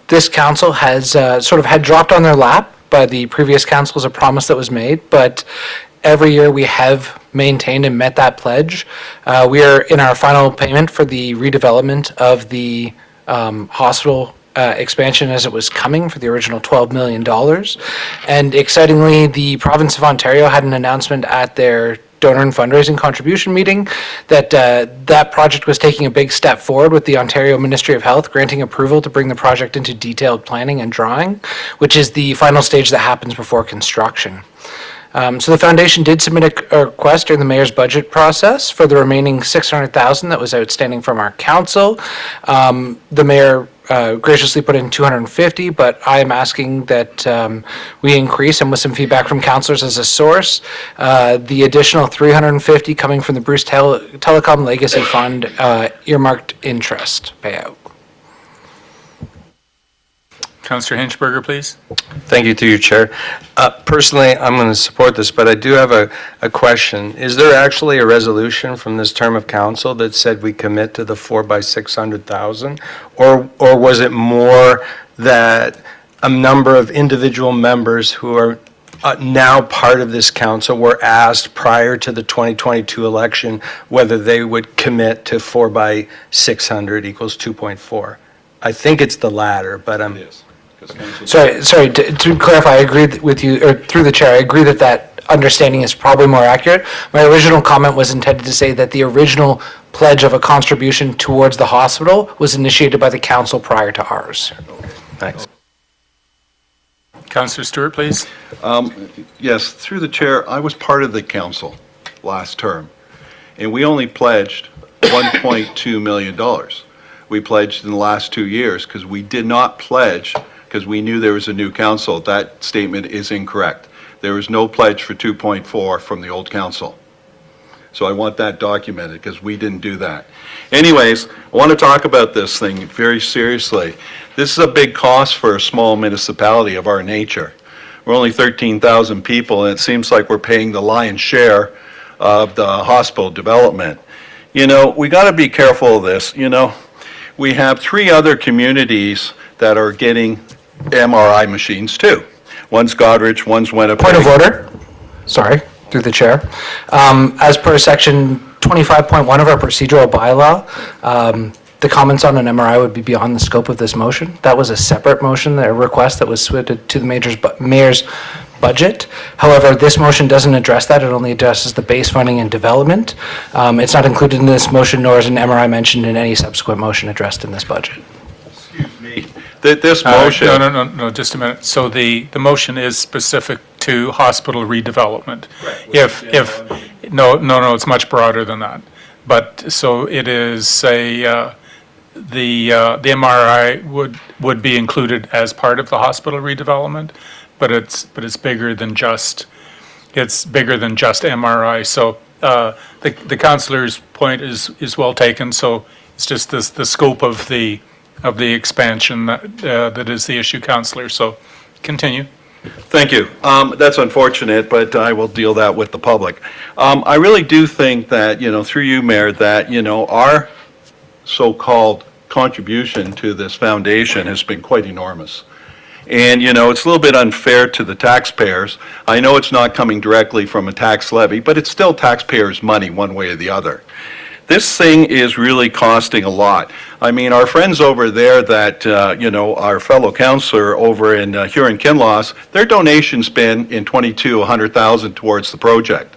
H: this council has sort of had dropped on their lap by the previous council as a promise that was made, but every year we have maintained and met that pledge. We are in our final payment for the redevelopment of the hospital expansion as it was coming for the original $12 million. And excitingly, the province of Ontario had an announcement at their donor and fundraising contribution meeting that that project was taking a big step forward, with the Ontario Ministry of Health granting approval to bring the project into detailed planning and drawing, which is the final stage that happens before construction. So the foundation did submit a request during the mayor's budget process for the remaining $600,000 that was outstanding from our council. The mayor graciously put in $250,000, but I am asking that we increase, and with some feedback from councilors as a source, the additional $350,000 coming from the Bruce Telecom Legacy Fund earmarked interest payout.
A: Councillor Hinchberger, please.
C: Thank you, through your chair. Personally, I'm going to support this, but I do have a question. Is there actually a resolution from this term of council that said we commit to the 4 by 600,000? Or was it more that a number of individual members who are now part of this council were asked prior to the 2022 election whether they would commit to 4 by 600 equals 2.4? I think it's the latter, but I'm...
H: Sorry, to clarify, I agree with you, or through the chair, I agree that that understanding is probably more accurate. My original comment was intended to say that the original pledge of a contribution towards the hospital was initiated by the council prior to ours.
C: Thanks.
A: Councillor Stewart, please.
D: Yes, through the chair, I was part of the council last term, and we only pledged $1.2 million. We pledged in the last 2 years because we did not pledge because we knew there was a new council. That statement is incorrect. There was no pledge for 2.4 from the old council. So I want that documented because we didn't do that. Anyways, I want to talk about this thing very seriously. This is a big cost for a small municipality of our nature. We're only 13,000 people, and it seems like we're paying the lion's share of the hospital development. You know, we got to be careful of this. You know, we have 3 other communities that are getting MRI machines too. One's Goderich, one's Winnipeg.
H: Point of order. Sorry, through the chair. As per section 25.1 of our procedural bylaw, the comments on an MRI would be beyond the scope of this motion. That was a separate motion, a request that was submitted to the mayor's budget. However, this motion doesn't address that. It only addresses the base funding and development. It's not included in this motion, nor is an MRI mentioned in any subsequent motion addressed in this budget.
D: Excuse me. This motion...
A: No, just a minute. So the motion is specific to hospital redevelopment. Right. No, it's much broader than that. But, so it is the MRI would be included as part of the hospital redevelopment, but it's bigger than just MRI. So the councillor's point is well taken. So it's just the scope of the expansion that is the issue, councillor. So continue.
D: Thank you. That's unfortunate, but I will deal that with the public. I really do think that, through you, Mayor, that, our so-called contribution to this foundation has been quite enormous. And, it's a little bit unfair to the taxpayers. I know it's not coming directly from a tax levy, but it's still taxpayers' money one way or the other. This thing is really costing a lot. I mean, our friends over there that, our fellow councillor over in Huron-Kinloss, their donation's been in $100,000 towards the project.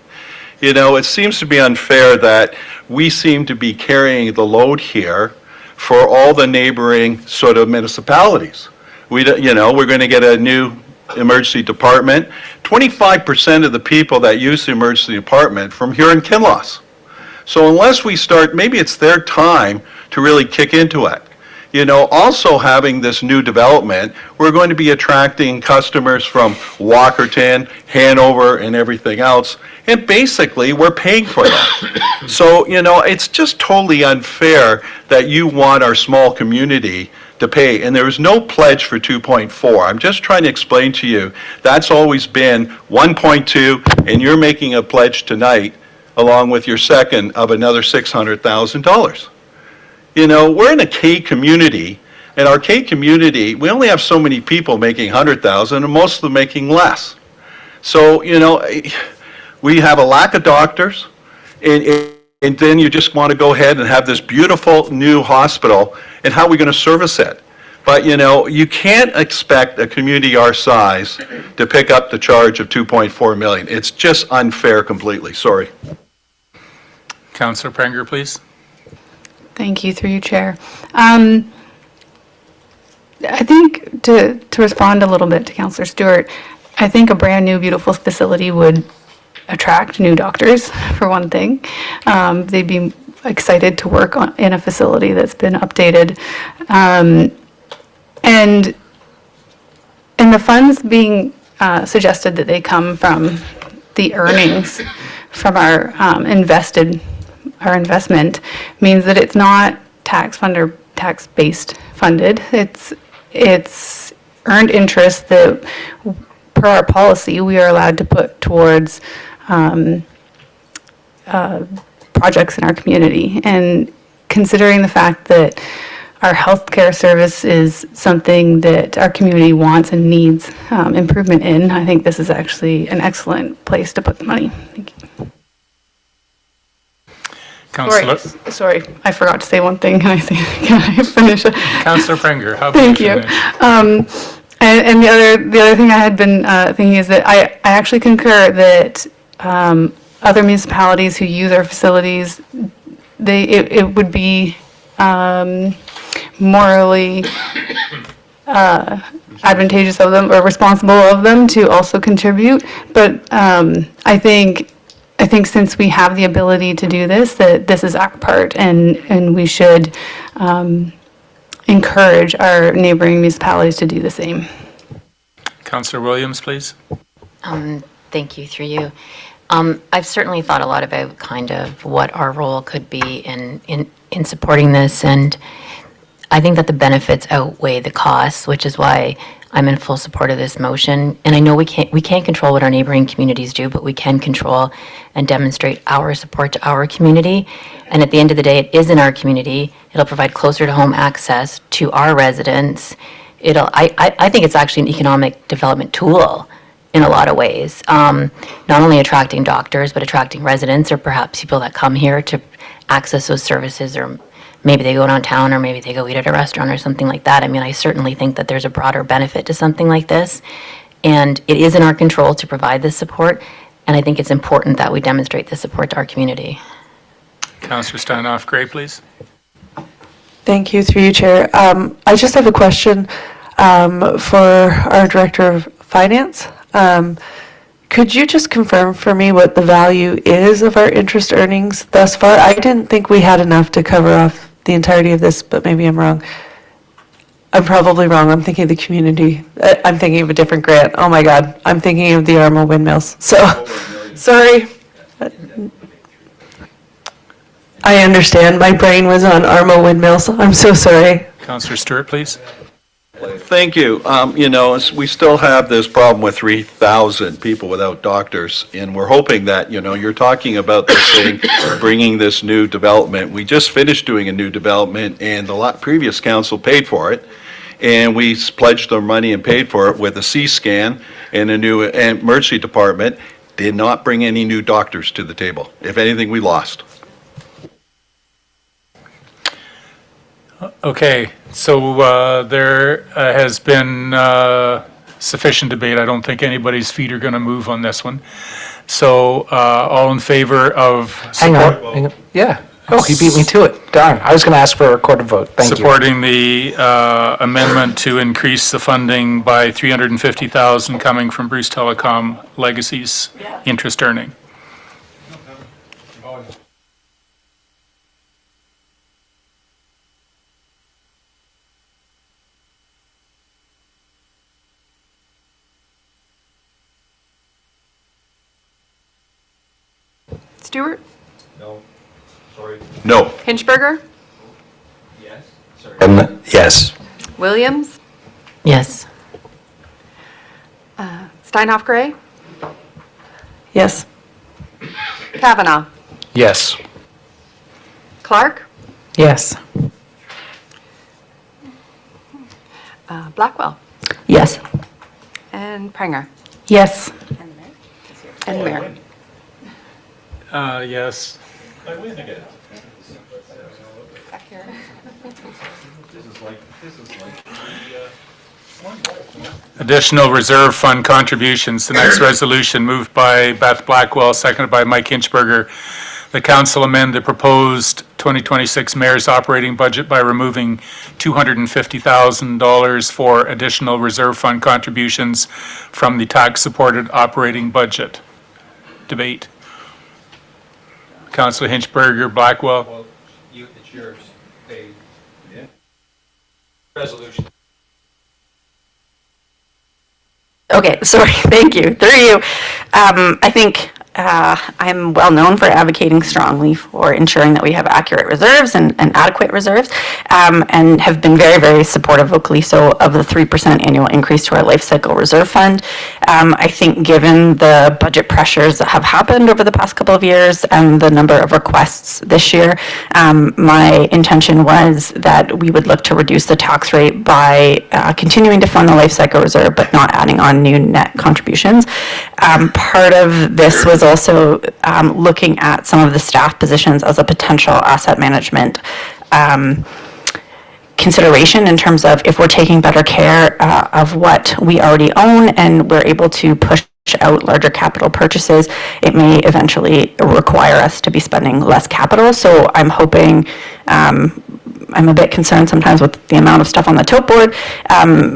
D: It seems to be unfair that we seem to be carrying the load here for all the neighboring sort of municipalities. We're going to get a new emergency department. 25% of the people that use the emergency department from Huron-Kinloss. So unless we start, maybe it's their time to really kick into it. Also having this new development, we're going to be attracting customers from Walkerton, Hanover, and everything else. And basically, we're paying for that. So, it's just totally unfair that you want our small community to pay. And there is no pledge for 2.4. I'm just trying to explain to you, that's always been 1.2, and you're making a pledge tonight along with your second of another $600,000. You know, we're in a K community, and our K community, we only have so many people making 100,000, and most of them making less. So, you know, we have a lack of doctors, and then you just want to go ahead and have this beautiful new hospital, and how are we going to service it? But, you know, you can't expect a community our size to pick up the charge of $2.4 million. It's just unfair completely. Sorry.
A: Councillor Prenger, please.
E: Thank you, through you, Chair. I think to respond a little bit to Councillor Stewart, I think a brand-new, beautiful facility would attract new doctors, for one thing. They'd be excited to work in a facility that's been updated. And the funds being suggested that they come from the earnings from our investment means that it's not tax fund or tax-based funded. It's earned interest that, per our policy, we are allowed to put towards projects in our community. And considering the fact that our healthcare service is something that our community wants and needs improvement in, I think this is actually an excellent place to put the money. Thank you.
A: Councillor
E: Sorry, I forgot to say one thing. Can I finish?
A: Councillor Prenger, how about
E: Thank
A: you
E: you.
A: finish?
E: And the other thing I had been thinking is that I actually concur that other municipalities who use our facilities, it would be morally advantageous of them or responsible of them to also contribute. But I think since we have the ability to do this, that this is our part, and we should encourage our neighboring municipalities to do the same.
A: Councillor Williams, please.
O: Thank you, through you. I've certainly thought a lot about kind of what our role could be in supporting this, and I think that the benefits outweigh the costs, which is why I'm in full support of this motion. And I know we can't control what our neighboring communities do, but we can control and demonstrate our support to our community. And at the end of the day, it is in our community. It'll provide closer to home access to our residents. I think it's actually an economic development tool in a lot of ways. Not only attracting doctors, but attracting residents or perhaps people that come here to access those services, or maybe they go downtown, or maybe they go eat at a restaurant or something like that. I mean, I certainly think that there's a broader benefit to something like this. And it is in our control to provide this support. And I think it's important that we demonstrate this support to our community.
A: Councillor Steinhoff Gray, please.
P: Thank you, through you, Chair. I just have a question for our Director of Finance. Could you just confirm for me what the value is of our interest earnings thus far? I didn't think we had enough to cover off the entirety of this, but maybe I'm wrong. I'm probably wrong. I'm thinking of the community. I'm thinking of a different grant. Oh my God. I'm thinking of the Armo windmills. So, sorry. I understand. My brain was on Armo windmills. I'm so sorry.
A: Councillor Stewart, please.
D: Thank you. You know, we still have this problem with 3,000 people without doctors, and we're hoping that, you know, you're talking about this thing, bringing this new development. We just finished doing a new development, and the previous council paid for it, and we pledged our money and paid for it with a C-scan and a new emergency department. Did not bring any new doctors to the table. If anything, we lost.
A: Okay, so there has been sufficient debate. I don't think anybody's feet are going to move on this one. So all in favor of
H: Hang on. Yeah. Oh, he beat me to it. Darn. I was going to ask for a recorded vote. Thank you.
A: Supporting the amendment to increase the funding by $350,000 coming from Bruce Telecom Legacy's interest earning.
I: Stewart?
F: No, sorry.
D: No.
I: Hinchberger?
F: Yes, sorry.
C: Yes.
I: Williams?
O: Yes.
I: Steinhoff Gray?
P: Yes.
I: Kavanaugh?
H: Yes.
G: Clark,
H: Yes.
G: Blackwell,
J: Yes.
G: and Pranger.
J: Yes.
G: And Mayor.
A: Yes.
F: I win again.
A: Additional reserve fund contributions. The next resolution moved by Beth Blackwell, seconded by Mike Hinchberger. The council amend the proposed 2026 mayor's operating budget by removing $250,000 for additional reserve fund contributions from the tax-supported operating budget. Debate. Councilor Hinchberger, Blackwell.
C: Well, it's yours. Resolution.
J: Okay, sorry, thank you. Through you. I think I'm well known for advocating strongly for ensuring that we have accurate reserves and adequate reserves, and have been very, very supportive vocally so of the 3% annual increase to our life cycle reserve fund. I think given the budget pressures that have happened over the past couple of years and the number of requests this year, my intention was that we would look to reduce the tax rate by continuing to fund the life cycle reserve but not adding on new net contributions. Part of this was also looking at some of the staff positions as a potential asset management consideration in terms of if we're taking better care of what we already own and we're able to push out larger capital purchases, it may eventually require us to be spending less capital. So I'm hoping, I'm a bit concerned sometimes with the amount of stuff on the tote board,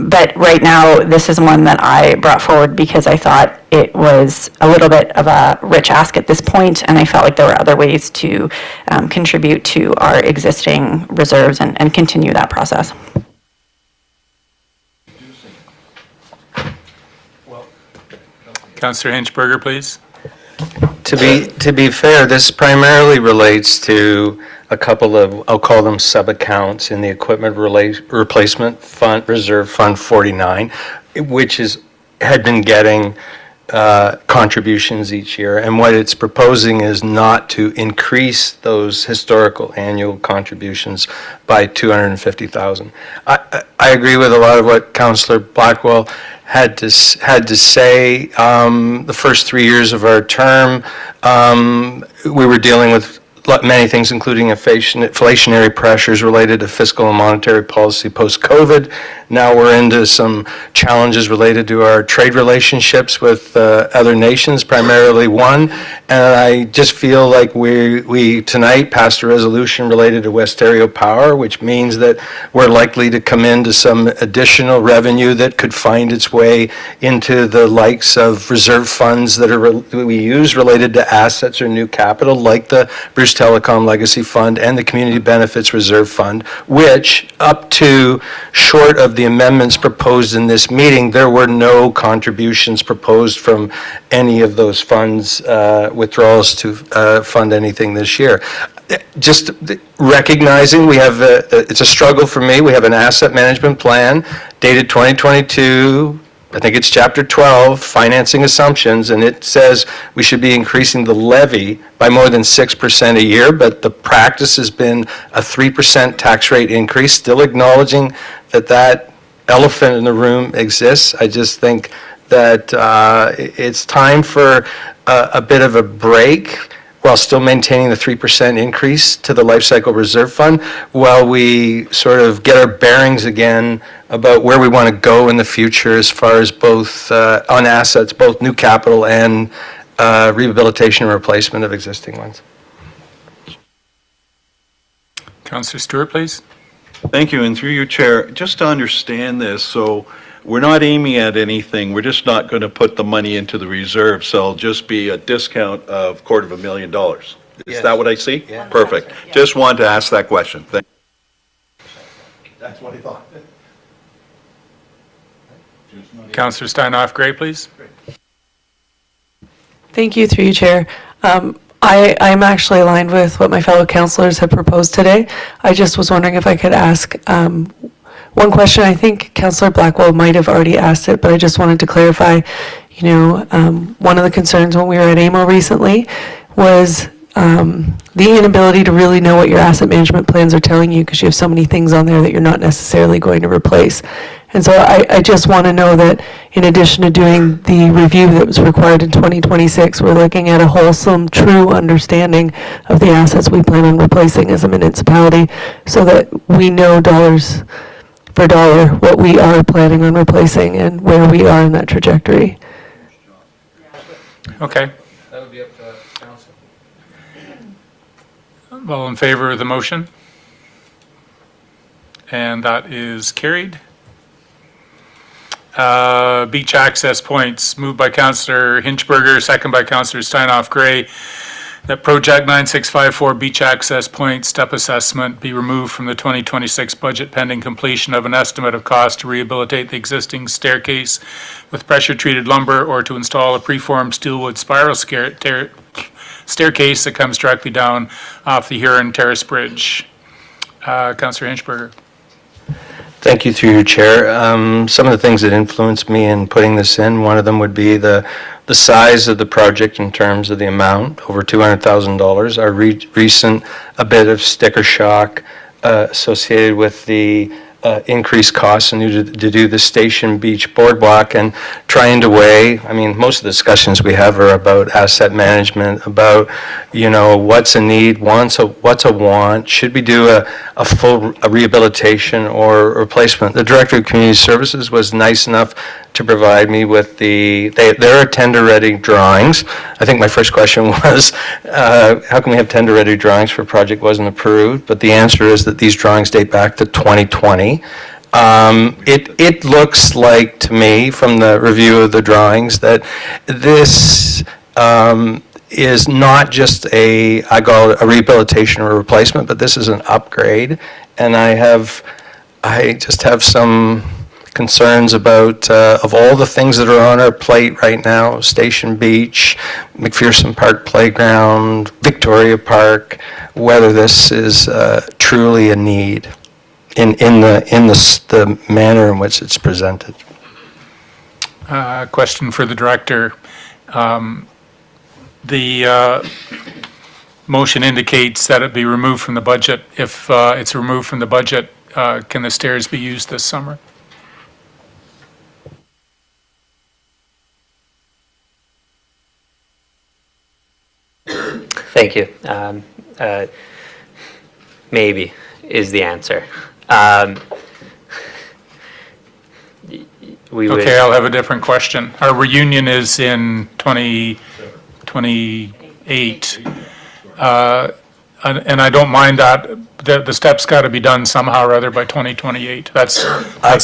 J: but right now this is one that I brought forward because I thought it was a little bit of a rich ask at this point, and I felt like there were other ways to contribute to our existing reserves and continue that process.
A: Councilor Hinchberger, please.
C: To be fair, this primarily relates to a couple of, I'll call them sub-accounts in the Equipment Replacement Fund, Reserve Fund 49, which had been getting contributions each year. And what it's proposing is not to increase those historical annual contributions by $250,000. I agree with a lot of what Councillor Blackwell had to say. The first 3 years of our term, we were dealing with many things, including inflationary pressures related to fiscal and monetary policy post-COVID. Now we're into some challenges related to our trade relationships with other nations, primarily one. And I just feel like we tonight passed a resolution related to Westario Power, which means that we're likely to come into some additional revenue that could find its way into the likes of reserve funds that we use related to assets or new capital, like the Bruce Telecom Legacy Fund and the Community Benefits Reserve Fund, which up to short of the amendments proposed in this meeting, there were no contributions proposed from any of those funds, withdrawals to fund anything this year. Just recognizing we have, it's a struggle for me, we have an asset management plan dated 2022, I think it's chapter 12, financing assumptions, and it says we should be increasing the levy by more than 6% a year, but the practice has been a 3% tax rate increase, still acknowledging that elephant in the room exists. I just think that it's time for a bit of a break while still maintaining the 3% increase to the Life Cycle Reserve Fund, while we sort of get our bearings again about where we want to go in the future as far as both on assets, both new capital and rehabilitation and replacement of existing ones.
A: Councilor Stewart, please.
D: Thank you, and through you, Chair, just to understand this, so we're not aiming at anything, we're just not going to put the money into the reserve, so it'll just be a discount of $250,000. Is that what I see?
C: Yeah.
D: Perfect. Just wanted to ask that question. Thank
F: That's what I thought.
A: Councilor Steinhoff Gray, please.
P: Thank you, through you, Chair. I'm actually aligned with what my fellow councillors have proposed today. I just was wondering if I could ask one question. I think Councillor Blackwell might have already asked it, but I just wanted to clarify, one of the concerns when we were at AMO recently was the inability to really know what your asset management plans are telling you because you have so many things on there that you're not necessarily going to replace. And so I just want to know that in addition to doing the review that was required in 2026, we're looking at a wholesome, true understanding of the assets we plan on replacing as a municipality so that we know dollars for dollar what we are planning on replacing and where we are in that trajectory.
A: Okay.
H: That would be up to council.
A: All in favor of the motion? And that is carried. Beach access points, moved by Councillor Hinchberger, second by Councillor Steinoff Gray, that Project 9654 beach access point step assessment be removed from the 2026 budget pending completion of an estimate of cost to rehabilitate the existing staircase with pressure-treated lumber or to install a preformed steelwood spiral staircase that comes directly down off the Huron Terrace Bridge. Councillor Hinchberger.
C: Thank you, through your chair. Some of the things that influenced me in putting this in, one of them would be the size of the project in terms of the amount, over $200,000. Our recent, a bit of sticker shock associated with the increased costs and to do the Station Beach Boardwalk and trying to weigh, I mean, most of the discussions we have are about asset management, about, you know, what's a need, what's a want, should we do a full rehabilitation or replacement. The Director of Community Services was nice enough to provide me with there are tender-ready drawings. I think my first question was, how can we have tender-ready drawings for a project wasn't approved? But the answer is that these drawings date back to 2020. It looks like, to me, from the review of the drawings, that this is not just I call it a rehabilitation or replacement, but this is an upgrade. And I just have some concerns about, of all the things that are on our plate right now, Station Beach, McPherson Park Playground, Victoria Park, whether this is truly a need in the manner in which it's presented.
A: Question for the director. The motion indicates that it be removed from the budget. If it's removed from the budget, can the stairs be used this summer?
K: Thank you. Maybe is the answer. We would.
A: Okay, I'll have a different question. Our reunion is in 2028. And I don't mind that. The steps got to be done somehow or other by 2028. That's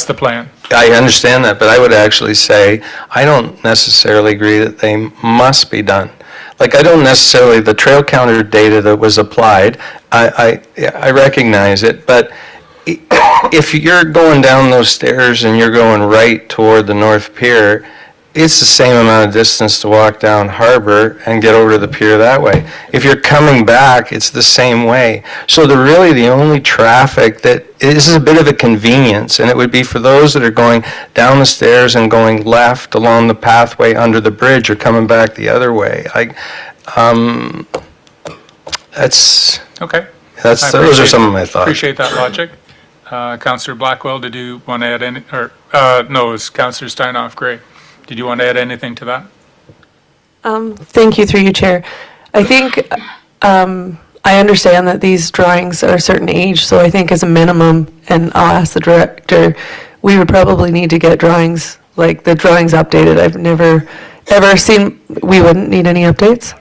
A: the plan.
C: I understand that, but I would actually say, I don't necessarily agree that they must be done. Like, I don't necessarily, the trail counter data that was applied, I recognize it, but if you're going down those stairs and you're going right toward the North Pier, it's the same amount of distance to walk down Harbor and get over to the pier that way. If you're coming back, it's the same way. So the only traffic this is a bit of a convenience, and it would be for those that are going down the stairs and going left along the pathway under the bridge or coming back the other way.
A: Okay.
C: Those are some of my thoughts.
A: Appreciate that logic. Councillor Blackwell, did you want to add any, or, no, it's Councillor Steinoff Gray. Did you want to add anything to that?
P: Thank you, through you, Chair. I think I understand that these drawings are a certain age, so I think as a minimum, and I'll ask the director, we would probably need to get drawings, like the drawings updated. I've never ever seen, we wouldn't need any updates?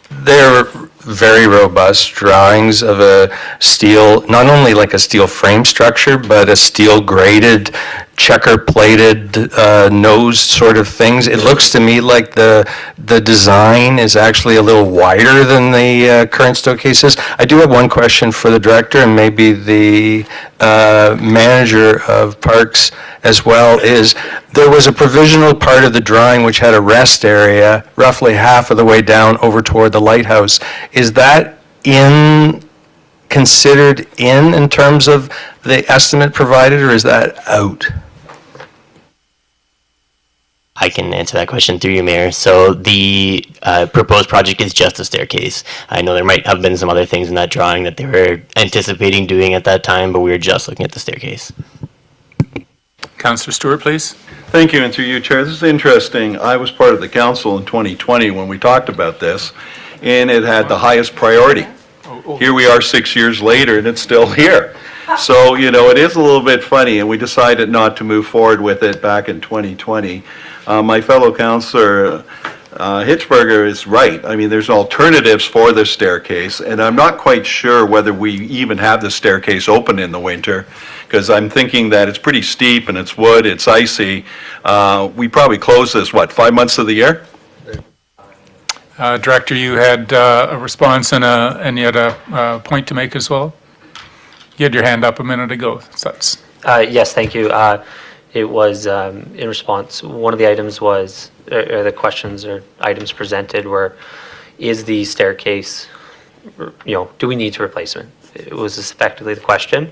C: They're very robust drawings of a steel, not only like a steel frame structure, but a steel grated, checker plated nose sort of things. It looks to me like the design is actually a little wider than the current staircases. I do have one question for the director and maybe the manager of parks as well. Is there was a provisional part of the drawing which had a rest area roughly half of the way down over toward the lighthouse. Is that considered in terms of the estimate provided, or is that out?
Q: I can answer that question through you, Mayor. So the proposed project is just a staircase. I know there might have been some other things in that drawing that they were anticipating doing at that time, but we were just looking at the staircase.
A: Councillor Stewart, please.
D: Thank you, and through you, Chair. This is interesting. I was part of the council in 2020 when we talked about this, and it had the highest priority. Here we are 6 years later, and it's still here. So, you know, it is a little bit funny, and we decided not to move forward with it back in 2020. My fellow councillor, Hitchberger, is right. I mean, there's alternatives for the staircase, and I'm not quite sure whether we even have the staircase open in the winter, because I'm thinking that it's pretty steep, and it's wood, it's icy. We probably close this, 5 months of the year?
A: Director, you had a response and you had a point to make as well? You had your hand up a minute ago. So that's
K: Yes, thank you. It was in response, one of the items was, or the questions or items presented were, is the staircase, do we need to replace it? It was effectively the question.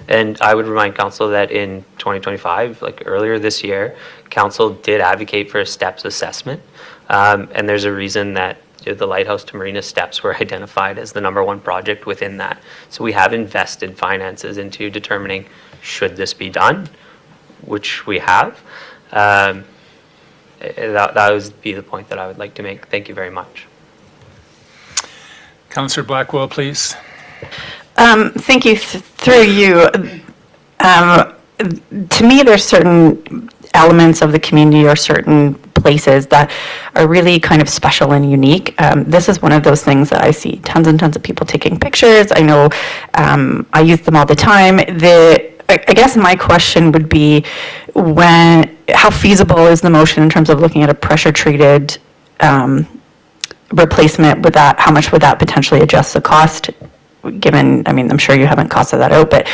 K: And I would remind council that in 2025, like earlier this year, council did advocate for a steps assessment. And there's a reason that the Lighthouse to Marina steps were identified as the #1 project within that. So we have invested finances into determining, should this be done, which we have. That would be the point that I would like to make. Thank you very much.
A: Councillor Blackwell, please.
J: Thank you. Through you, to me, there's certain elements of the community or certain places that are really kind of special and unique. This is one of those things that I see tons and tons of people taking pictures. I know I use them all the time. I guess my question would be, how feasible is the motion in terms of looking at a pressure-treated replacement? How much would that potentially adjust the cost? Given, I mean, I'm sure you haven't costed that out, but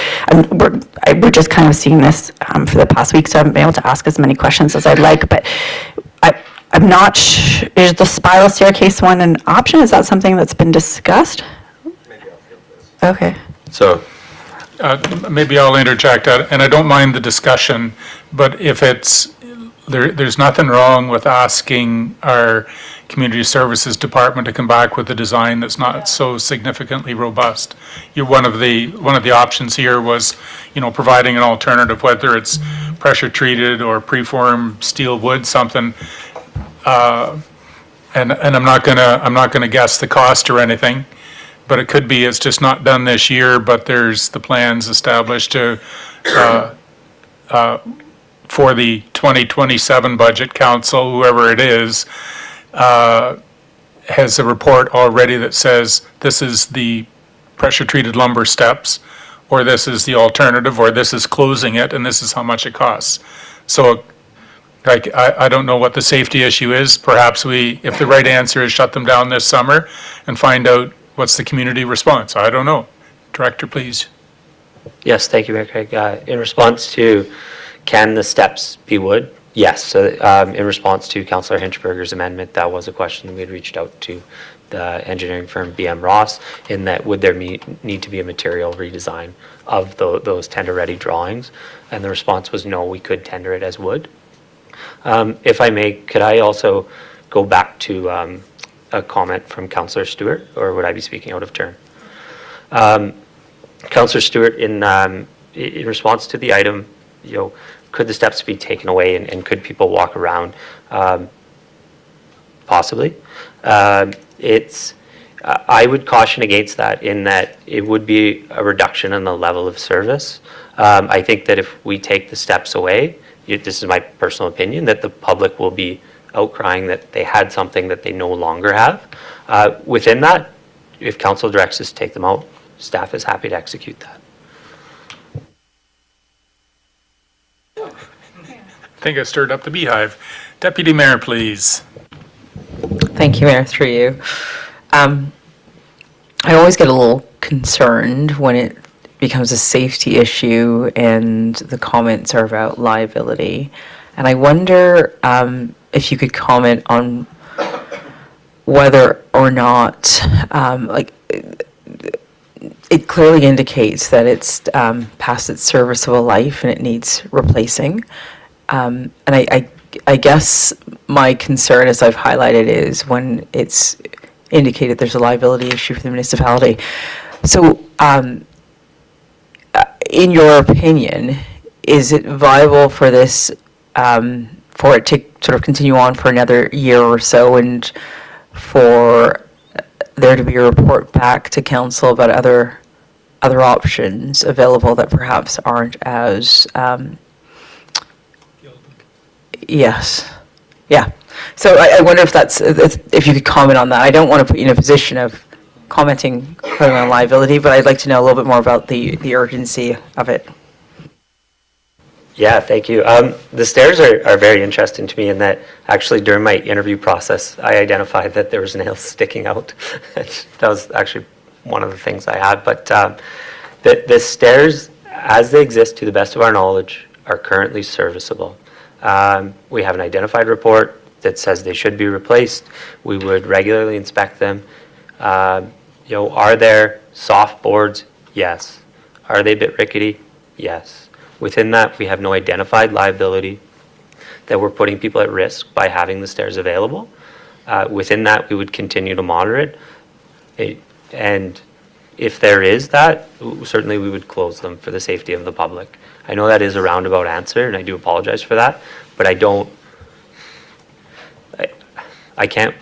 J: we're just kind of seeing this for the past week, so I haven't been able to ask as many questions as I'd like, but I'm not is the spiral staircase one an option? Is that something that's been discussed? Okay.
M: So,
A: Maybe I'll interject, and I don't mind the discussion, but if there's nothing wrong with asking our Community Services Department to come back with a design that's not so significantly robust. One of the options here was, providing an alternative, whether it's pressure treated or preformed steel wood, something. And I'm not gonna guess the cost or anything, but it could be it's just not done this year, but there's the plans established to for the 2027 budget council, whoever it is, has a report already that says this is the pressure-treated lumber steps, or this is the alternative, or this is closing it, and this is how much it costs. So, I don't know what the safety issue is. Perhaps if the right answer is shut them down this summer and find out what's the community response. I don't know. Director, please.
K: Yes, thank you, Mayor Craig. In response to, can the steps be wood? Yes. So in response to Councillor Hinchberger's amendment, that was a question that we had reached out to the engineering firm BM Ross, in that would there need to be a material redesign of those tender-ready drawings? And the response was no, we could tender it as wood. If I may, could I also go back to a comment from Councillor Stewart, or would I be speaking out of turn? Councillor Stewart, in response to the item, could the steps be taken away and could people walk around? Possibly. I would caution against that, in that it would be a reduction in the level of service. I think that if we take the steps away, this is my personal opinion, that the public will be outcrying that they had something that they no longer have. Within that, if council directs us to take them out, staff is happy to execute that.
A: I think I stirred up the beehive. Deputy Mayor, please.
I: Thank you, Mayor, through you. I always get a little concerned when it becomes a safety issue and the comments are about liability. And I wonder if you could comment on whether or not, it clearly indicates that it's past its serviceable life and it needs replacing. And I guess my concern, as I've highlighted, is when it's indicated there's a liability issue for the municipality. So, in your opinion, is it viable for this, for it to sort of continue on for another year or so, and for there to be a report back to council about other options available that perhaps aren't as, yes, yeah. So I wonder if if you could comment on that. I don't want to put you in a position of commenting on liability, but I'd like to know a little bit more about the urgency of it.
K: Yeah, thank you. The stairs are very interesting to me in that actually during my interview process, I identified that there was nails sticking out. That was actually one of the things I had. But the stairs, as they exist to the best of our knowledge, are currently serviceable. We have an identified report that says they should be replaced. We would regularly inspect them. Are there soft boards? Yes. Are they a bit rickety? Yes. Within that, we have no identified liability that we're putting people at risk by having the stairs available. Within that, we would continue to monitor it. And if there is that, certainly we would close them for the safety of the public. I know that is a roundabout answer, and I do apologize for that, but I can't,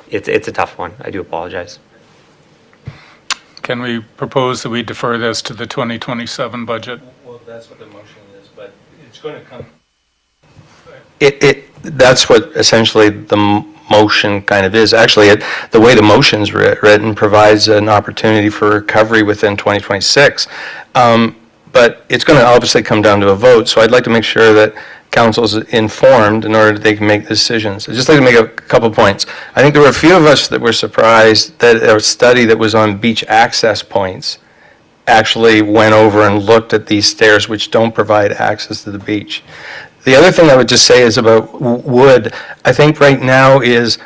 K: it's a tough one. I do apologize.
A: Can we propose that we defer this to the 2027 budget?
F: Well, that's what the motion is, but it's going to come.
C: That's what essentially the motion kind of is. Actually, the way the motion's written provides an opportunity for recovery within 2026. But it's going to obviously come down to a vote, so I'd like to make sure that council's informed in order that they can make decisions. I'd just like to make a couple points. I think there were a few of us that were surprised that a study that was on beach access points actually went over and looked at these stairs which don't provide access to the beach. The other thing I would just say is about wood. I think right now is,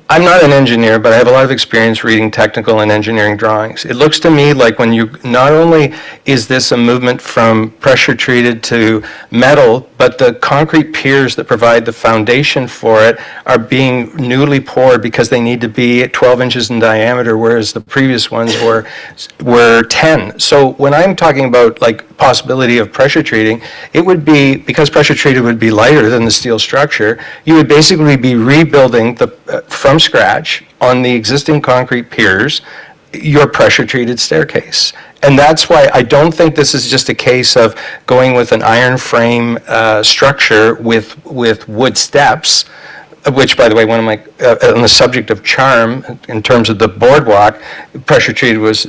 C: I'm not an engineer, but I have a lot of experience reading technical and engineering drawings. It looks to me like when you, not only is this a movement from pressure treated to metal, but the concrete piers that provide the foundation for it are being newly poured because they need to be 12 inches in diameter, whereas the previous ones were 10. So when I'm talking about like possibility of pressure treating, it would be, because pressure treated would be lighter than the steel structure, you would basically be rebuilding from scratch on the existing concrete piers your pressure treated staircase. And that's why I don't think this is just a case of going with an iron frame structure with wood steps, which, by the way, one of my, on the subject of charm, in terms of the boardwalk, pressure treated was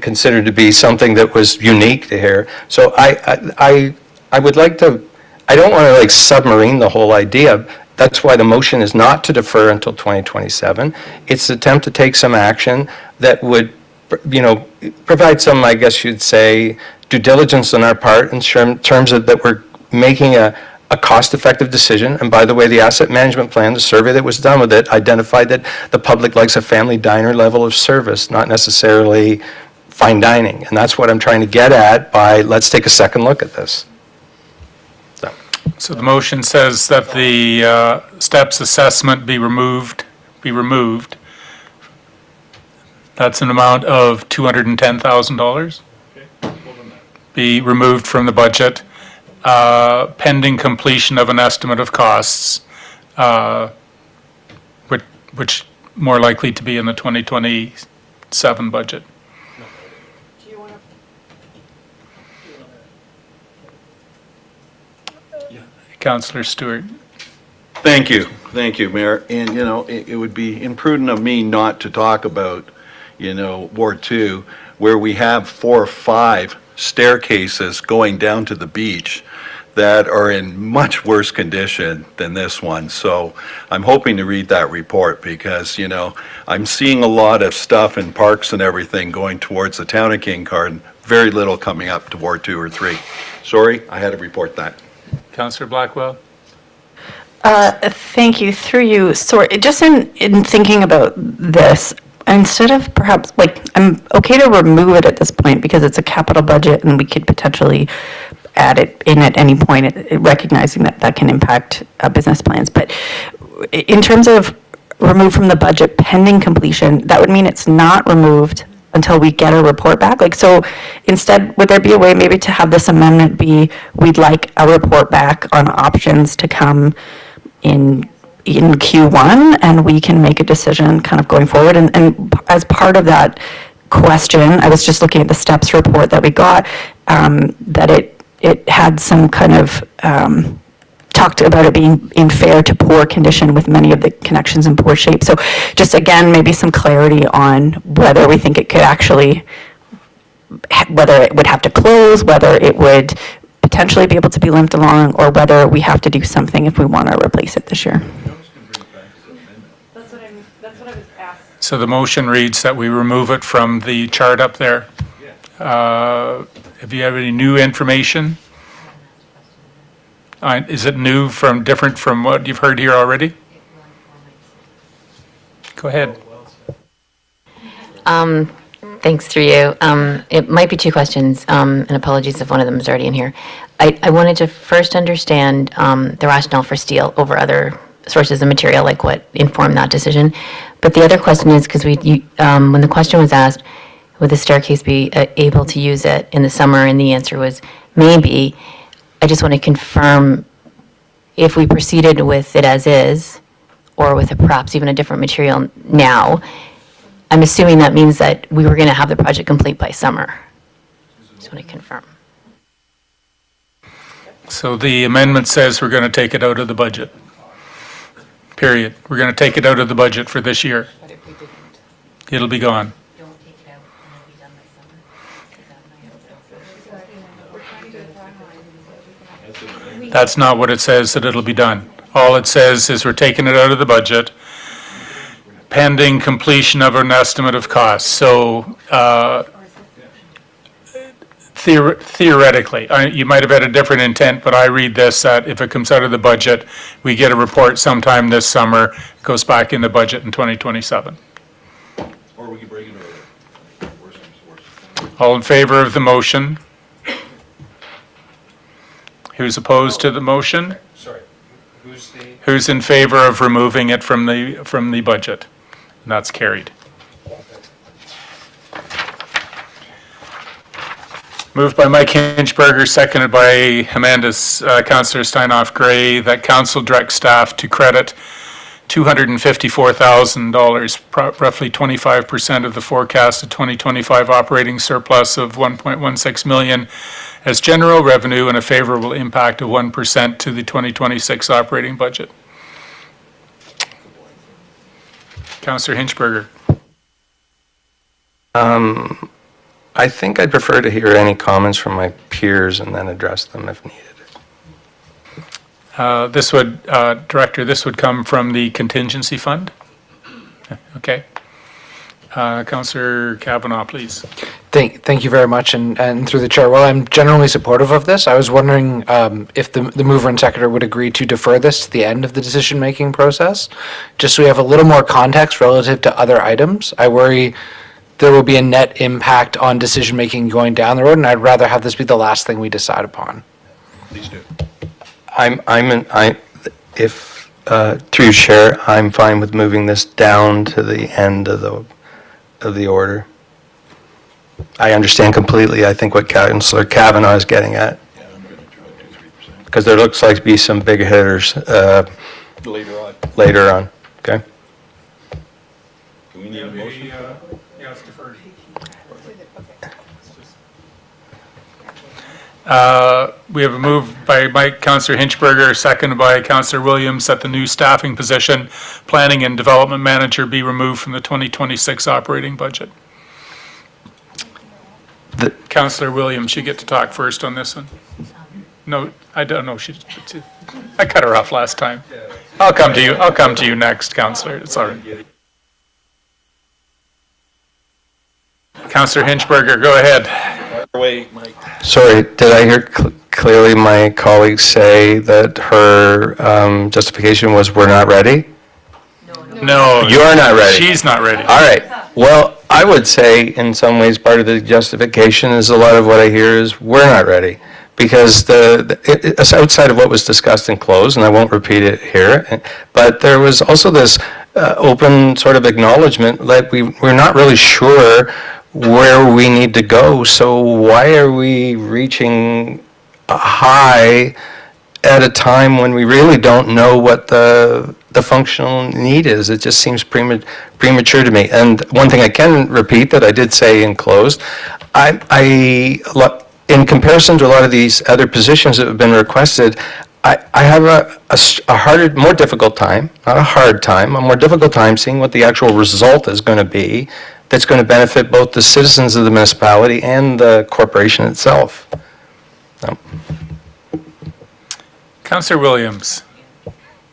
C: considered to be something that was unique to here. So I would like to, I don't want to like submarine the whole idea. That's why the motion is not to defer until 2027. It's an attempt to take some action that would, provide some, I guess you'd say, due diligence on our part in terms of that we're making a cost-effective decision. And by the way, the asset management plan, the survey that was done with it, identified that the public likes a family diner level of service, not necessarily fine dining. And that's what I'm trying to get at by, let's take a second look at this.
A: So the motion says that the steps assessment be removed. That's an amount of $210,000. Be removed from the budget, pending completion of an estimate of costs, which more likely to be in the 2027 budget. Councillor Stewart.
D: Thank you, Mayor. And, it would be imprudent of me not to talk about, Ward 2, where we have 4 or 5 staircases going down to the beach that are in much worse condition than this one. So I'm hoping to read that report because, I'm seeing a lot of stuff in parks and everything going towards the town of King Card, very little coming up to Ward 2 or 3. Sorry, I had to report that.
A: Councillor Blackwell?
J: Thank you. Through you, sorry, just in thinking about this, instead of perhaps, I'm okay to remove it at this point because it's a capital budget and we could potentially add it in at any point, recognizing that that can impact business plans. But in terms of removed from the budget pending completion, that would mean it's not removed until we get a report back? Like, so instead, would there be a way maybe to have this amendment be, we'd like a report back on options to come in Q1, and we can make a decision kind of going forward? And as part of that question, I was just looking at the STEPS report that we got, that it had some kind of, talked about it being in fair to poor condition with many of the connections in poor shape. So just again, maybe some clarity on whether we think it could actually, whether it would have to close, whether it would potentially be able to be limped along, or whether we have to do something if we want to replace it this year.
E: That's what I was asked.
A: So the motion reads that we remove it from the chart up there. If you have any new information? Is it new from, different from what you've heard here already? Go ahead.
O: Thanks through you. It might be two questions, and apologies if one of them is already in here. I wanted to first understand the rationale for steel over other sources of material, like what informed that decision. But the other question is, because when the question was asked, would the staircase be able to use it in the summer, and the answer was maybe. I just want to confirm if we proceeded with it as is, or with perhaps even a different material now. I'm assuming that means that we were going to have the project complete by summer. Just want to confirm.
A: So the amendment says we're going to take it out of the budget. Period. We're going to take it out of the budget for this year. It'll be gone. That's not what it says, that it'll be done. All it says is we're taking it out of the budget pending completion of an estimate of costs. So theoretically, you might have had a different intent, but I read this, that if it comes out of the budget, we get a report sometime this summer, it goes back in the budget in 2027.
F: Or we can break it early. Worst comes to worst.
A: All in favor of the motion? Who's opposed to the motion?
F: Sorry, who's the?
A: Who's in favor of removing it from the budget? And that's carried. Moved by Mike Hinchberger, seconded by Councillor Steinhoff Gray, that council direct staff to credit $254,000, roughly 25% of the forecasted 2025 operating surplus of $1.16 million, as general revenue and a favorable impact of 1% to the 2026 operating budget. Councillor Hinchberger.
C: I think I'd prefer to hear any comments from my peers and then address them if needed.
A: Director, this would come from the contingency fund? Okay. Councillor Kavanaugh, please.
H: Thank you very much, and through the chair, while I'm generally supportive of this, I was wondering if the mover and seconder would agree to defer this to the end of the decision-making process, just so we have a little more context relative to other items. I worry there will be a net impact on decision-making going down the road, and I'd rather have this be the last thing we decide upon.
F: Please do.
C: Through your chair, I'm fine with moving this down to the end of the order. I understand completely, I think, what Councillor Kavanaugh is getting at.
F: Yeah, I'm going to try 2-3%.
C: Because there looks like to be some big hitters
F: Later on.
C: later on, okay?
F: Do we need a motion for that?
A: Yeah, it's deferred. We have a move by Councillor Hinchberger, seconded by Councillor Williams, that the new staffing position, Planning and Development Manager, be removed from the 2026 operating budget. Councillor Williams, you get to talk first on this one. No, I don't know. I cut her off last time. I'll come to you. I'll come to you next, Councillor. It's all right. Councillor Hinchberger, go ahead.
F: Wait, Mike.
C: Sorry, did I hear clearly my colleague say that her justification was we're not ready?
A: No.
C: You're not ready.
A: She's not ready.
C: All right. Well, I would say in some ways part of the justification is a lot of what I hear is we're not ready. because it's outside of what was discussed in close, and I won't repeat it here, but there was also this open sort of acknowledgement that we're not really sure where we need to go, so why are we reaching a high at a time when we really don't know what the functional need is? It just seems premature to me. And one thing I can repeat that I did say in closed, in comparison to a lot of these other positions that have been requested, I have a harder, more difficult time, not a hard time, a more difficult time seeing what the actual result is going to be that's going to benefit both the citizens of the municipality and the corporation itself. So.
A: Councillor Williams.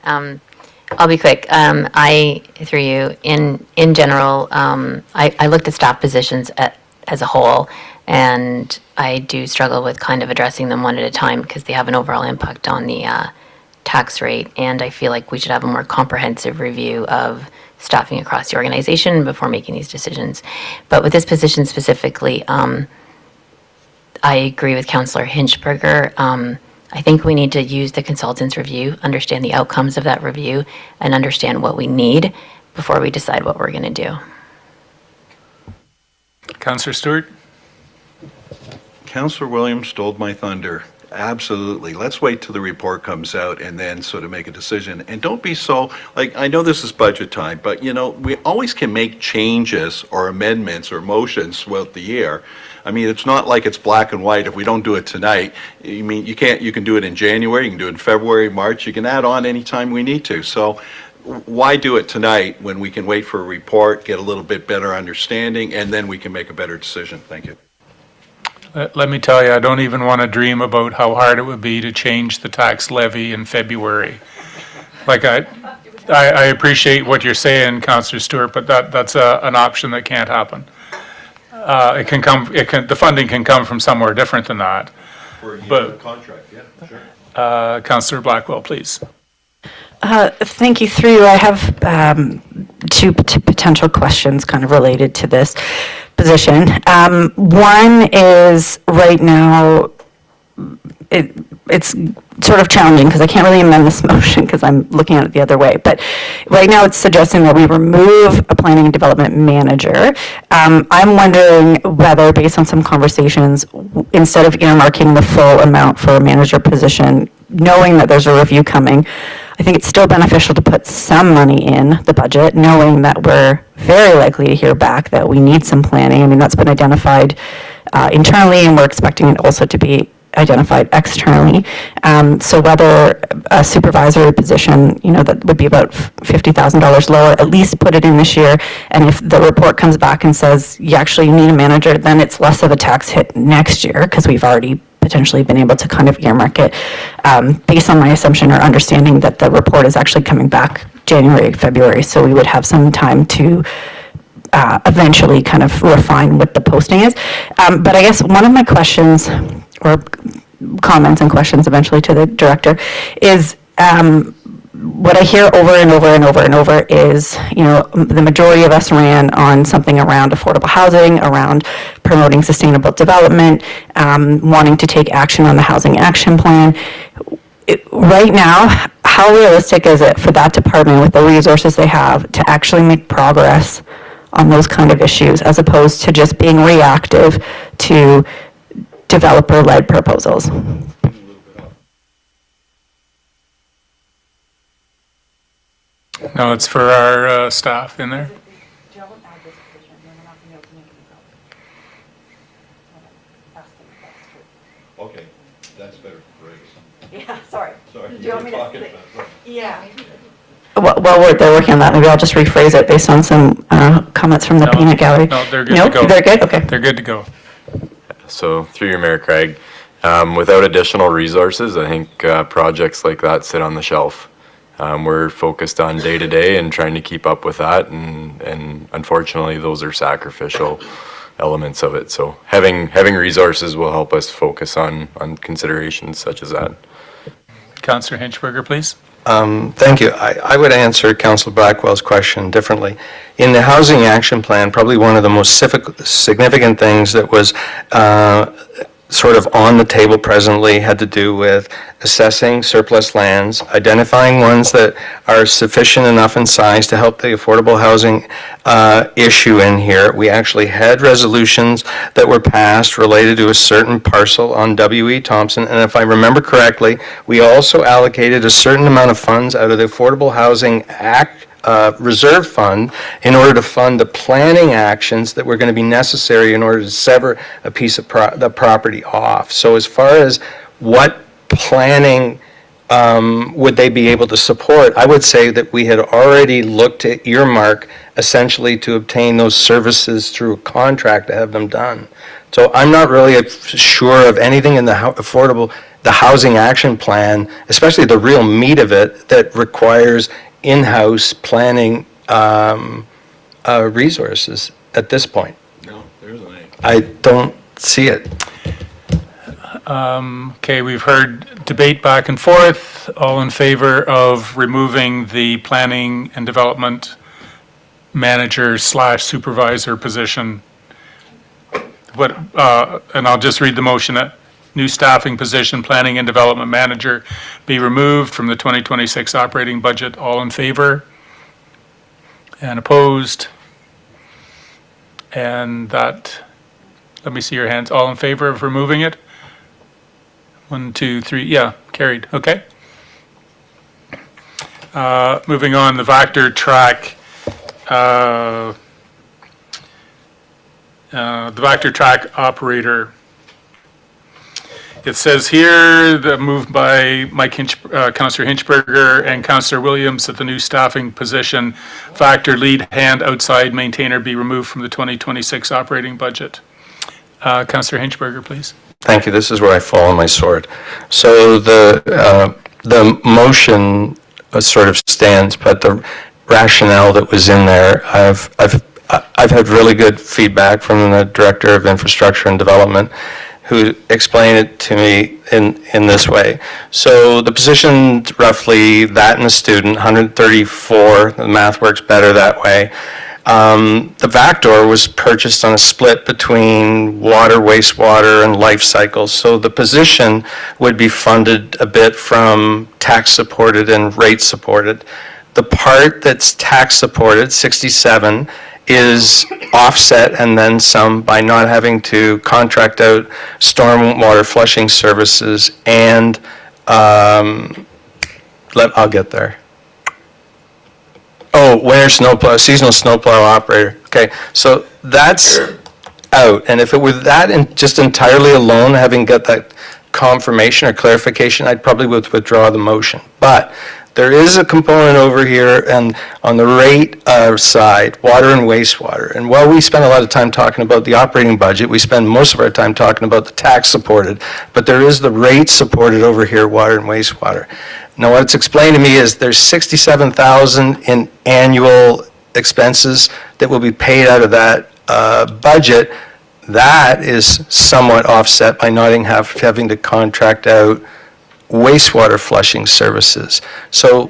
O: I'll be quick. Through you, in general, I looked at staff positions as a whole, and I do struggle with kind of addressing them one at a time because they have an overall impact on the tax rate, and I feel like we should have a more comprehensive review of staffing across the organization before making these decisions. But with this position specifically, I agree with Councillor Hinchberger. I think we need to use the consultant's review, understand the outcomes of that review, and understand what we need before we decide what we're going to do.
A: Councillor Stewart?
D: Councillor Williams stole my thunder. Absolutely. Let's wait till the report comes out and then sort of make a decision. And don't be so, like, I know this is budget time, but, you know, we always can make changes or amendments or motions throughout the year. I mean, it's not like it's black and white. If we don't do it tonight, I mean, you can do it in January, you can do it in February, March, you can add on anytime we need to. So why do it tonight when we can wait for a report, get a little bit better understanding, and then we can make a better decision? Thank you.
A: Let me tell you, I don't even want to dream about how hard it would be to change the tax levy in February. Like, I appreciate what you're saying, Councillor Stewart, but that's an option that can't happen. The funding can come from somewhere different than that.
F: For a year
A: But-
F: contract, yeah, sure.
A: Councillor Blackwell, please.
J: Thank you. Through you, I have two potential questions kind of related to this position. One is right now, it's sort of challenging because I can't really amend this motion because I'm looking at it the other way. But right now it's suggesting that we remove a planning and development manager. I'm wondering whether, based on some conversations, instead of earmarking the full amount for a manager position, knowing that there's a review coming, I think it's still beneficial to put some money in the budget, knowing that we're very likely to hear back that we need some planning. I mean, that's been identified internally, and we're expecting it also to be identified externally. So whether a supervisory position, you know, that would be about $50,000 lower, at least put it in this year. And if the report comes back and says you actually need a manager, then it's less of a tax hit next year because we've already potentially been able to kind of earmark it based on my assumption or understanding that the report is actually coming back January, February. So we would have some time to eventually kind of refine what the posting is. But I guess one of my questions or comments and questions eventually to the director is what I hear over and over and over and over is, you know, the majority of us ran on something around affordable housing, around promoting sustainable development, wanting to take action on the housing action plan. Right now, how realistic is it for that department with the resources they have to actually make progress on those kind of issues as opposed to just being reactive to developer-led proposals?
A: No, it's for our staff in there.
F: Okay, that's better for Greg.
J: Yeah, sorry.
F: Sorry.
J: Do you want me to
F: Talking
J: say-
F: about-
J: Yeah. Well, they're working on that. Maybe I'll just rephrase it based on some comments from the peanut gallery.
A: No, they're good
J: No?
A: to go.
J: They're good? Okay.
A: They're good to go.
M: So through your Mayor Craig, without additional resources, I think projects like that sit on the shelf. We're focused on day-to-day and trying to keep up with that, and unfortunately, those are sacrificial elements of it. So having resources will help us focus on considerations such as that.
A: Councillor Hinchberger, please.
C: Thank you. I would answer Councillor Blackwell's question differently. In the Housing Action Plan, probably one of the most significant things that was sort of on the table presently had to do with assessing surplus lands, identifying ones that are sufficient enough in size to help the affordable housing issue in here. We actually had resolutions that were passed related to a certain parcel on W.E. Thompson, and if I remember correctly, we also allocated a certain amount of funds out of the Affordable Housing Act reserve fund in order to fund the planning actions that were going to be necessary in order to sever a piece of the property off. So as far as what planning would they be able to support, I would say that we had already looked at earmark essentially to obtain those services through a contract to have them done. So I'm not really sure of anything in the housing action plan, especially the real meat of it, that requires in-house planning resources at this point.
D: No, there isn't any.
C: I don't see it.
A: Okay, we've heard debate back and forth. All in favor of removing the planning and development manager / supervisor position? And I'll just read the motion. New staffing position, planning and development manager, be removed from the 2026 operating budget. All in favor? And opposed? And that, let me see your hands. All in favor of removing it? 1, 2, 3, yeah, carried, okay. Moving on, the Vector Track, the Vector Track operator. It says here, the move by Councillor Hinchberger and Councillor Williams that the new staffing position, Vector lead hand outside maintainer, be removed from the 2026 operating budget. Councillor Hinchberger, please.
C: Thank you. This is where I fall on my sword. So the motion sort of stands, but the rationale that was in there, I've had really good feedback from the Director of Infrastructure and Development, who explained it to me in this way. So the position, roughly that and a student, 134, the math works better that way. The Vector was purchased on a split between water, wastewater, and life cycle. So the position would be funded a bit from tax supported and rate supported. The part that's tax supported, 67, is offset and then some by not having to contract out stormwater flushing services and I'll get there. Oh, winter snowplow, seasonal snowplow operator. Okay, so that's out. And if it were that just entirely alone, having got that confirmation or clarification, I'd probably withdraw the motion. But there is a component over here and on the rate side, water and wastewater. And while we spend a lot of time talking about the operating budget, we spend most of our time talking about the tax supported, but there is the rate supported over here, water and wastewater. Now, what's explained to me is there's $67,000 in annual expenses that will be paid out of that budget. That is somewhat offset by not having to contract out wastewater flushing services. So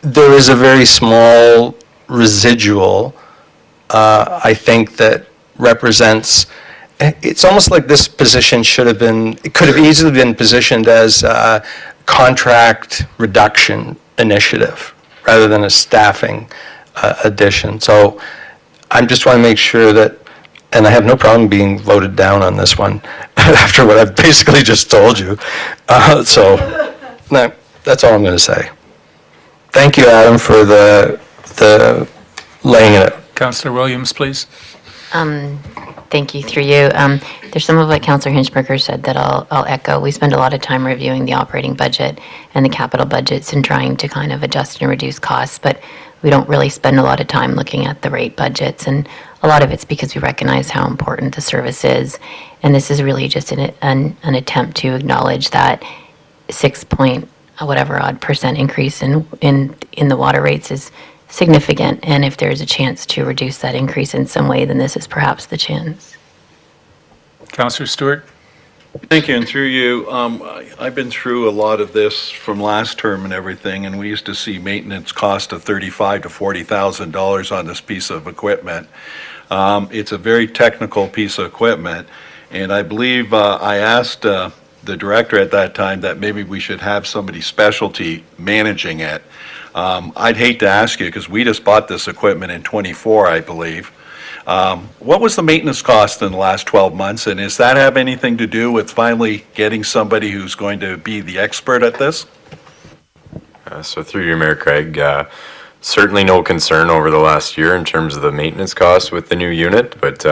C: there is a very small residual, I think, that represents, it's almost like this position it could have easily been positioned as a contract reduction initiative rather than a staffing addition. So I just want to make sure that, and I have no problem being voted down on this one after what I've basically just told you. So no, that's all I'm going to say. Thank you, Adam, for the laying it out.
A: Councillor Williams, please.
O: Thank you, through you. There's some of what Councillor Hinchberger said that I'll echo. We spend a lot of time reviewing the operating budget and the capital budgets and trying to kind of adjust and reduce costs, but we don't really spend a lot of time looking at the rate budgets, and a lot of it's because we recognize how important the service is, and this is really just an attempt to acknowledge that 6% increase in the water rates is significant, and if there's a chance to reduce that increase in some way, then this is perhaps the chance.
A: Councillor Stewart?
D: Thank you, and through you, I've been through a lot of this from last term and everything, and we used to see maintenance cost of $35,000 to $40,000 on this piece of equipment. It's a very technical piece of equipment, And I believe I asked the director at that time that maybe we should have somebody specialty managing it. I'd hate to ask you, because we just bought this equipment in '24, I believe. What was the maintenance cost in the last 12 months, and does that have anything to do with finally getting somebody who's going to be the expert at this?
M: So through you, Mayor Craig, certainly no concern over the last year in terms of the maintenance costs with the new unit, but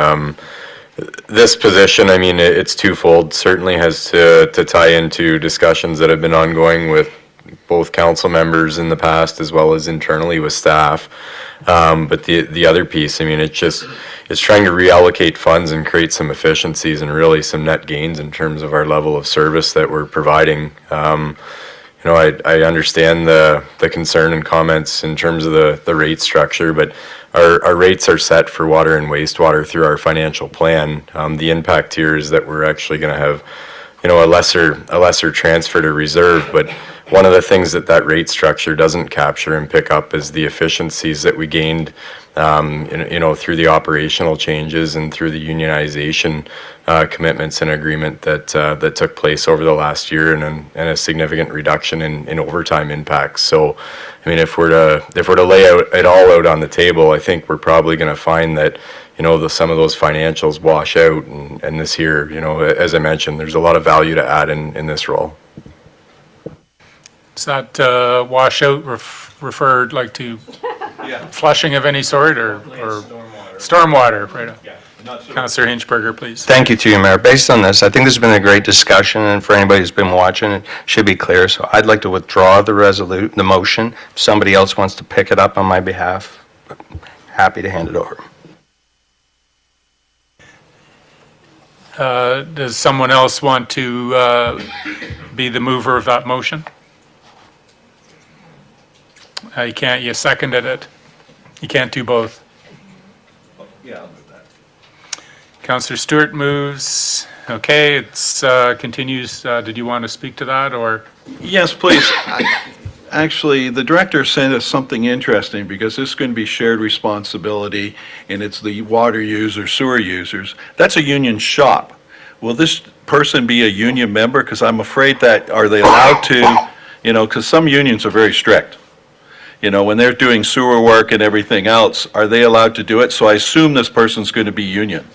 M: this position, I mean, it's twofold. Certainly has to tie into discussions that have been ongoing with both council members in the past as well as internally with staff. But the other piece, I mean, it's trying to reallocate funds and create some efficiencies and really some net gains in terms of our level of service that we're providing. You know, I understand the concern and comments in terms of the rate structure, but our rates are set for water and wastewater through our financial plan. The impact here is that we're actually going to have, you know, a lesser transfer to reserve, but one of the things that rate structure doesn't capture and pick up is the efficiencies that we gained, you know, through the operational changes and through the unionization commitments and agreement that took place over the last year, and a significant reduction in overtime impacts. So, I mean, if we're to lay it all out on the table, I think we're probably going to find that, you know, some of those financials wash out, and this year, you know, as I mentioned, there's a lot of value to add in this role.
A: Is that washout referred like to flushing of any sort, or stormwater? Right. Councillor Hinchberger, please.
C: Thank you to you, Mayor. Based on this, I think this has been a great discussion, and for anybody who's been watching, it should be clear. So I'd like to withdraw the motion. If somebody else wants to pick it up on my behalf, happy to hand it over.
A: Does someone else want to be the mover of that motion? You seconded it. You can't do both.
D: Yeah, I'll move that.
A: Councillor Stewart moves. Okay, it's continues. Did you want to speak to that, or?
D: Yes, please. Actually, the director sent us something interesting, because this is going to be shared responsibility, and it's the water users, sewer users. That's a union shop. Will this person be a union member? Because I'm afraid that, are they allowed to, you know, because some unions are very strict. You know, when they're doing sewer work and everything else, are they allowed to do it? So I assume this person's going to be union.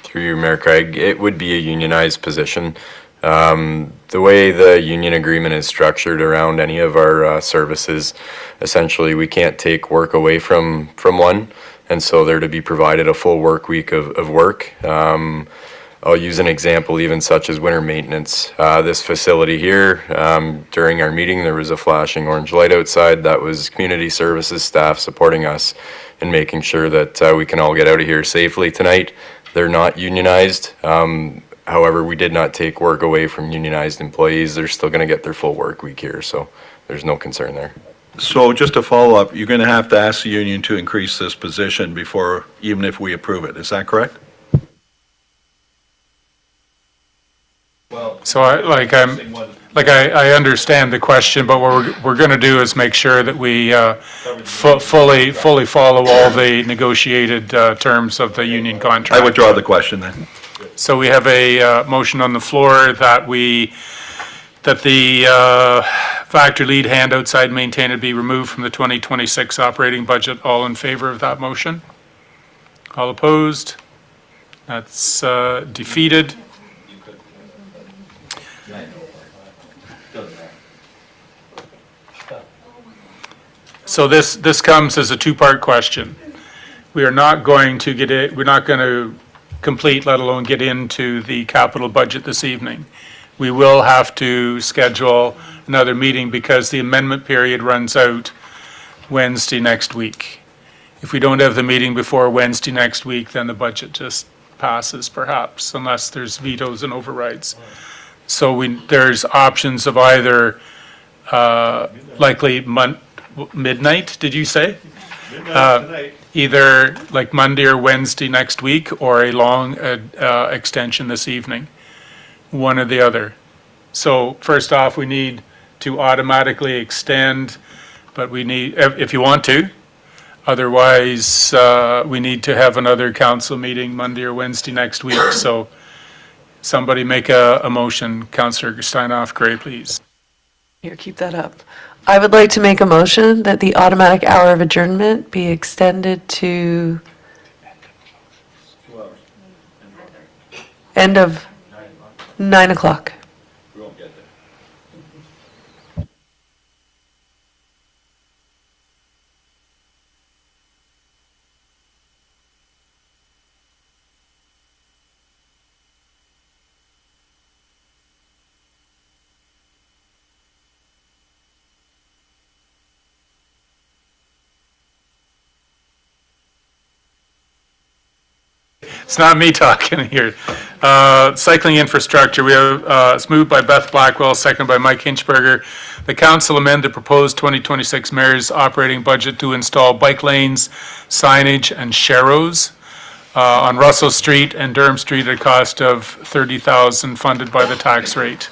M: Through you, Mayor Craig, it would be a unionized position. The way the union agreement is structured around any of our services, essentially we can't take work away from one, and so they're to be provided a full work week of work. I'll use an example even such as winter maintenance. This facility here, during our meeting, there was a flashing orange light outside. That was community services staff supporting us in making sure that we can all get out of here safely tonight. They're not unionized. However, we did not take work away from unionized employees. They're still going to get their full work week here, so there's no concern there.
D: So just to follow up, you're going to have to ask the union to increase this position before, even if we approve it. Is that correct?
A: So I understand the question, but what we're going to do is make sure that we fully follow all the negotiated terms of the union contract.
D: I withdraw the question then.
A: So we have a motion on the floor that the factor lead hand outside maintainer be removed from the 2026 operating budget. All in favor of that motion? All opposed? That's defeated. So this comes as a two-part question. We are not going to we're not going to complete, let alone get into the capital budget this evening. We will have to schedule another meeting because the amendment period runs out Wednesday next week. If we don't have the meeting before Wednesday next week, then the budget just passes perhaps, unless there's vetoes and overrides. So there's options of either likely midnight, did you say? Either like Monday or Wednesday next week, or a long extension this evening, one or the other. So first off, we need to automatically extend, but we need, if you want to, Otherwise, we need to have another council meeting Monday or Wednesday next week. So somebody make a motion. Councillor Steinoff Gray, please.
P: Here, keep that up. I would like to make a motion that the automatic hour of adjournment be extended to end of 9 o'clock.
F: We won't get there.
A: It's not me talking here. Cycling infrastructure, we have, it's moved by Beth Blackwell, seconded by Mike Hinchberger. The council amend the proposed 2026 mayor's operating budget to install bike lanes, signage, and sharrows on Russell Street and Durham Street at a cost of $30,000 funded by the tax rate.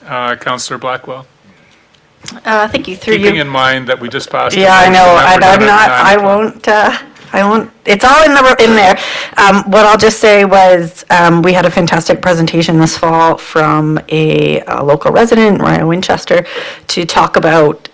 A: Councillor Blackwell.
J: Thank you. Through
A: Keeping
J: you.
A: in mind that we just passed. a
J: Yeah, I
A: motion
J: know,
A: that
J: and
A: we're
J: I'm
A: done
J: not,
A: at 9 o'clock.
J: I won't, it's all in there. What I'll just say was, we had a fantastic presentation this fall from a local resident, Ryan Winchester, to talk about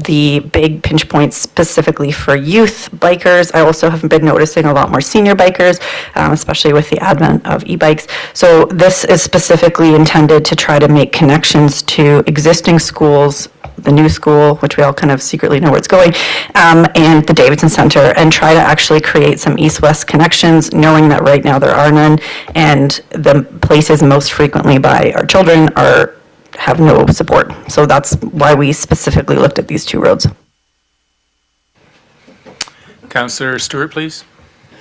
J: the big pinch points specifically for youth bikers. I also have been noticing a lot more senior bikers, especially with the advent of e-bikes. So this is specifically intended to try to make connections to existing schools, the new school, which we all kind of secretly know where it's going, and the Davidson Center, and try to actually create some east-west connections, knowing that right now there are none, and the places most frequently by our children have no support. So that's why we specifically looked at these two roads.
A: Councillor Stewart, please.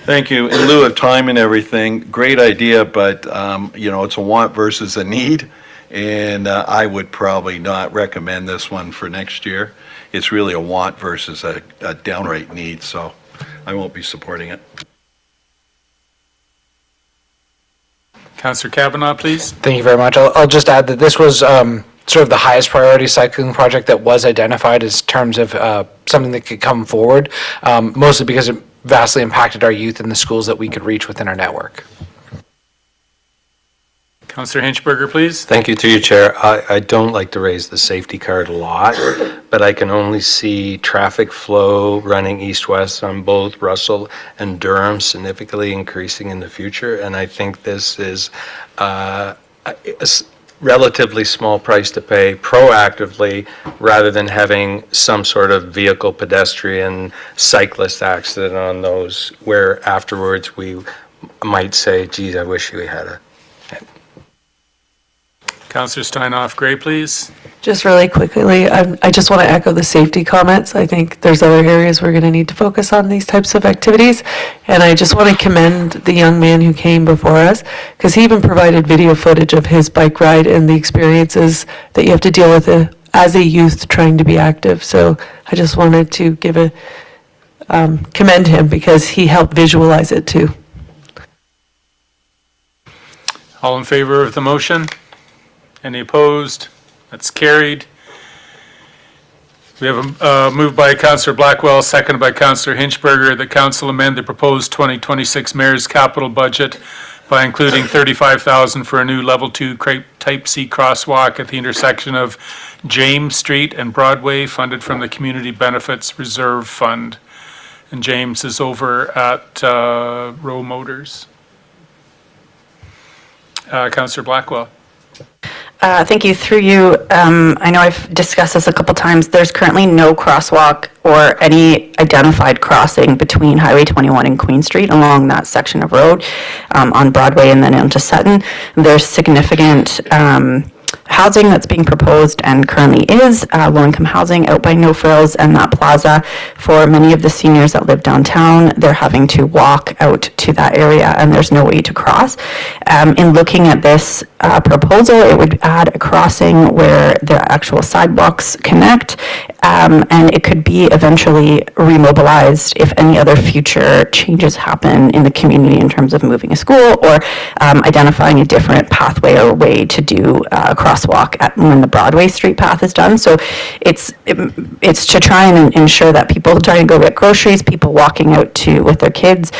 D: Thank you. In lieu of time and everything, great idea, but, it's a want versus a need. And I would probably not recommend this one for next year. It's really a want versus a downright need, so I won't be supporting it.
A: Councillor Kavanaugh, please.
H: Thank you very much. I'll just add that this was sort of the highest priority cycling project that was identified as terms of something that could come forward, mostly because it vastly impacted our youth and the schools that we could reach within our network.
A: Councillor Hinchberger, please.
C: Thank you, through you, Chair. I don't like to raise the safety card a lot, but I can only see traffic flow running east-west on both Russell and Durham significantly increasing in the future, and I think this is a relatively small price to pay proactively rather than having some sort of vehicle, pedestrian, cyclist accident on those where afterwards we might say, geez, I wish we had a.
A: Councillor Steinoff Gray, please.
P: Just really quickly, I just want to echo the safety comments. I think there's other areas we're going to need to focus on these types of activities. And I just want to commend the young man who came before us, because he even provided video footage of his bike ride and the experiences that you have to deal with as a youth trying to be active. So I just wanted to commend him because he helped visualize it too.
A: All in favor of the motion? Any opposed? That's carried. We have a move by Councillor Blackwell, seconded by Councillor Hinchberger, that council amend the proposed 2026 mayor's capital budget by including $35,000 for a new level 2 type C crosswalk at the intersection of James Street and Broadway, funded from the Community Benefits Reserve Fund. And James is over at Row Motors. Councillor Blackwell.
J: Thank you. Through you, I know I've discussed this a couple times. There's currently no crosswalk or any identified crossing between Highway 21 and Queen Street along that section of road on Broadway and then into Sutton. There's significant housing that's being proposed and currently is low-income housing out by No Frills and that plaza. For many of the seniors that live downtown, they're having to walk out to that area and there's no way to cross. In looking at this proposal, it would add a crossing where the actual sidewalks connect, and it could be eventually remobilized if any other future changes happen in the community in terms of moving a school or identifying a different pathway or way to do cross crosswalk when the Broadway Street path is done. So it's to try and ensure that people trying to go get groceries, people walking out with their kids,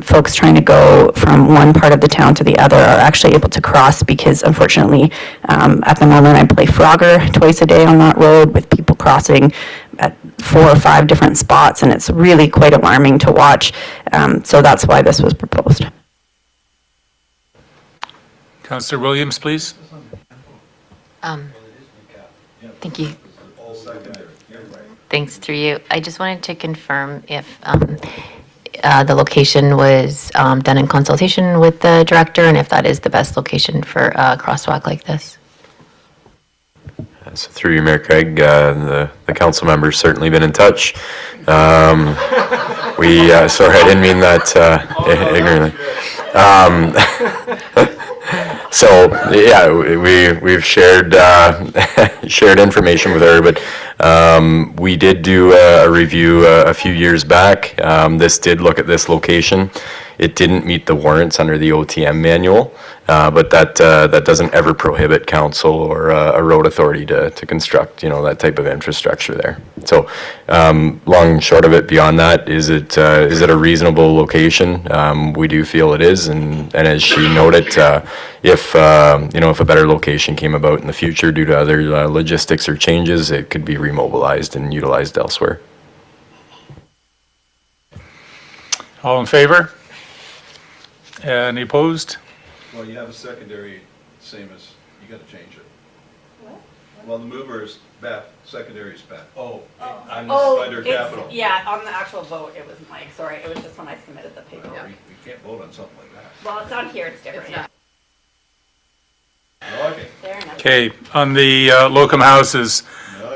J: folks trying to go from one part of the town to the other are actually able to cross, because unfortunately, at the moment, I play Frogger twice a day on that road with people crossing at 4 or 5 different spots, and it's really quite alarming to watch. So that's why this was proposed.
A: Councillor Williams, please.
O: Thank you. Thanks, through you. I just wanted to confirm if the location was done in consultation with the director, and if that is the best location for a crosswalk like this.
M: So through you, Mayor Craig, the council member's certainly been in touch. Sorry, I didn't mean that ignorantly. So, yeah, we've shared shared information with her, but we did do a review a few years back. This did look at this location. It didn't meet the warrants under the OTM manual, but that doesn't ever prohibit council or a road authority to construct, that type of infrastructure there. So, long and short of it, beyond that, is it a reasonable location? We do feel it is, and as she noted, if a better location came about in the future due to other logistics or changes, it could be remobilized and utilized elsewhere.
A: All in favor? Any opposed?
F: Well, you have a secondary, same as, you gotta change it. Well, the mover is Beth, secondary is Beth. Under capital.
N: Yeah, on the actual vote, it was Mike, sorry, it was just when I submitted the paper.
F: We can't vote on something like that.
N: Well, it's on here, it's different.
F: Okay.
N: Fair enough.
A: Okay, on the locum houses,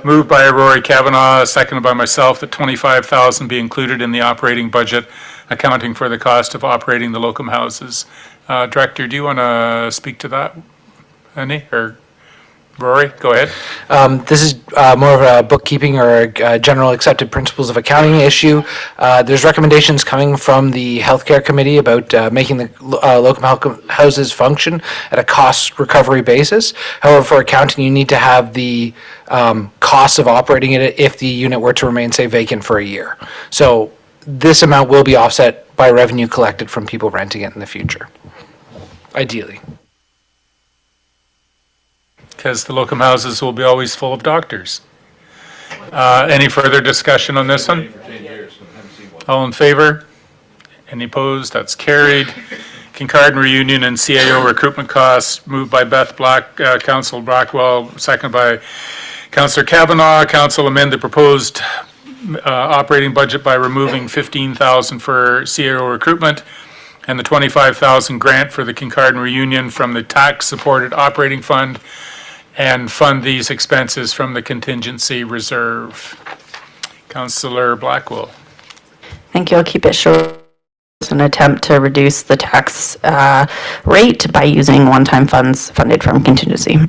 A: moved by Rory Kavanagh, seconded by myself, that $25,000 be included in the operating budget, accounting for the cost of operating the locum houses. Director, do you want to speak to that? Any, or Rory, go ahead.
H: This is more of a bookkeeping or a general accepted principles of accounting issue. There's recommendations coming from the Healthcare Committee about making the locum houses function at a cost recovery basis. However, for accounting, you need to have the costs of operating it if the unit were to remain, say, vacant for a year. So this amount will be offset by revenue collected from people renting it in the future, ideally.
A: Because the locum houses will be always full of doctors. Any further discussion on this one? All in favor? Any opposed? That's carried. Kincardine Reunion and CAO recruitment costs, moved by Beth Black, Councillor Blackwell, second by Councillor Kavanagh. Council amend the proposed operating budget by removing $15,000 for CAO recruitment and the $25,000 grant for the Kincardine Reunion from the tax-supported operating fund, and fund these expenses from the contingency reserve. Councillor Blackwell.
J: Thank you. I'll keep it short. It's an attempt to reduce the tax rate by using one-time funds funded from contingency.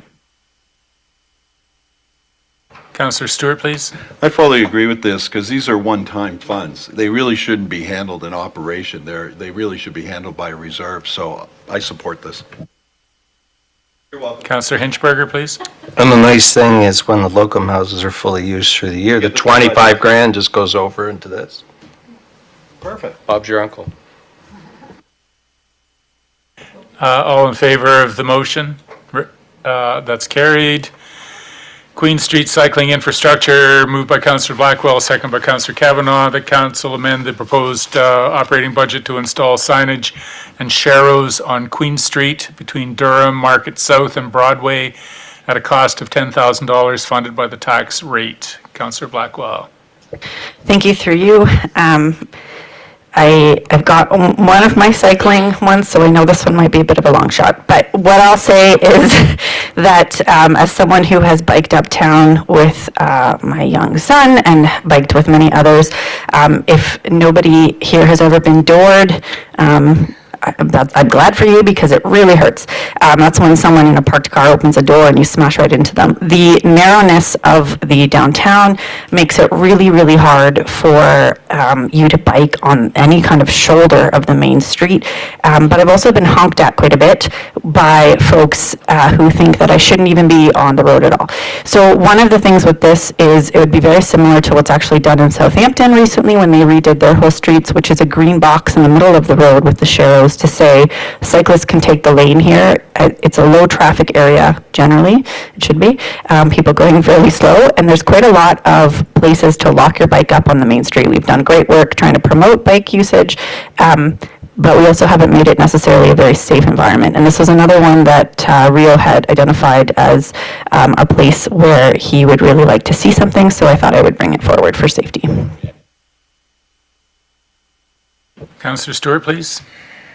A: Councillor Stewart, please.
D: I fully agree with this, because these are one-time funds. They really shouldn't be handled in operation. They really should be handled by a reserve, so I support this.
F: You're welcome.
A: Councillor Hinchberger, please.
C: And the nice thing is when the locum houses are fully used through the year, the 25 grand just goes over into this.
F: Perfect.
C: Bob's your uncle.
A: All in favor of the motion? That's carried. Queen Street Cycling Infrastructure, moved by Councillor Blackwell, second by Councillor Kavanagh. The council amend the proposed operating budget to install signage and sharrows on Queen Street between Durham, Market South, and Broadway at a cost of $10,000 funded by the tax rate. Councillor Blackwell.
J: Thank you, through you. I've got one of my cycling ones, so I know this one might be a bit of a long shot. But what I'll say is that as someone who has biked uptown with my young son and biked with many others, if nobody here has ever been doored, I'm glad for you because it really hurts. That's when someone in a parked car opens a door and you smash right into them. The narrowness of the downtown makes it really, really hard for you to bike on any kind of shoulder of the main street. But I've also been honked at quite a bit by folks who think that I shouldn't even be on the road at all. So one of the things with this is it would be very similar to what's actually done in Southampton recently when they redid their whole streets, which is a green box in the middle of the road with the sharrows to say cyclists can take the lane here. It's a low traffic area generally, it should be. People going fairly slow, and there's quite a lot of places to lock your bike up on the main street. We've done great work trying to promote bike usage, but we also haven't made it necessarily a very safe environment. And this was another one that Rio had identified as a place where he would really like to see something, so I thought I would bring it forward for safety.
A: Councillor Stewart, please.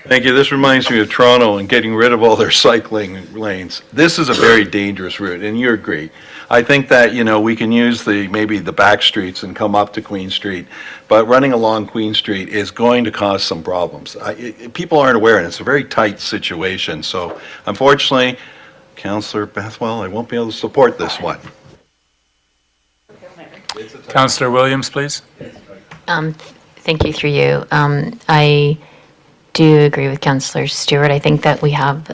D: Thank you. This reminds me of Toronto and getting rid of all their cycling lanes. This is a very dangerous route, and you agree. I think that, we can use maybe the back streets and come up to Queen Street, but running along Queen Street is going to cause some problems. People aren't aware, and it's a very tight situation. So unfortunately, Councillor Bethwell, I won't be able to support this one.
A: Councillor Williams, please.
O: Thank you, through you. I do agree with Councillor Stewart. I think that we have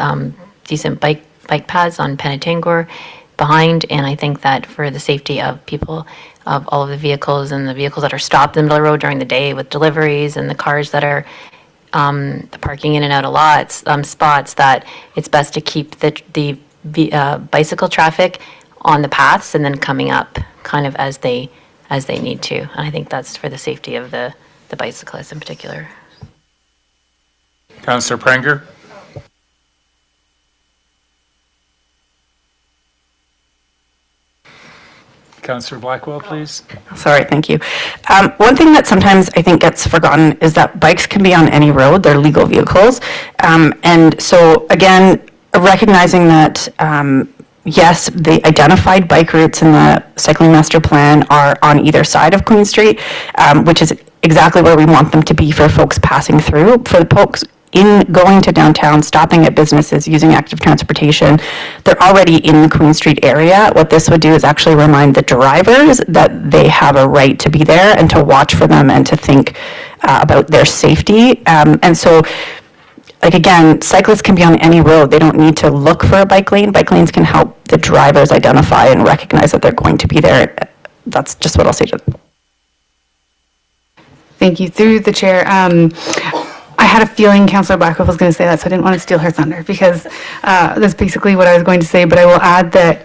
O: decent bike paths on Penetanguar behind, and I think that for the safety of people, of all of the vehicles and the vehicles that are stopped in the middle of the road during the day with deliveries and the cars that are the parking in and out of lots, spots, that it's best to keep the bicycle traffic on the paths and then coming up kind of as they need to. And I think that's for the safety of the bicyclists in particular.
A: Councillor Pranger. Councillor Blackwell, please.
J: Sorry, thank you. One thing that sometimes I think gets forgotten is that bikes can be on any road. They're legal vehicles. And so, again, recognizing that, yes, the identified bike routes in the cycling master plan are on either side of Queen Street, which is exactly where we want them to be for folks passing through. For the folks in going to downtown, stopping at businesses, using active transportation, they're already in the Queen Street area. What this would do is actually remind the drivers that they have a right to be there and to watch for them and to think about their safety. And so, like, again, cyclists can be on any road. They don't need to look for a bike lane. Bike lanes can help the drivers identify and recognize that they're going to be there. That's just what I'll say to them.
E: Thank you. Through the chair, I had a feeling Councillor Blackwell was going to say that, so I didn't want to steal her thunder, because that's basically what I was going to say. But I will add that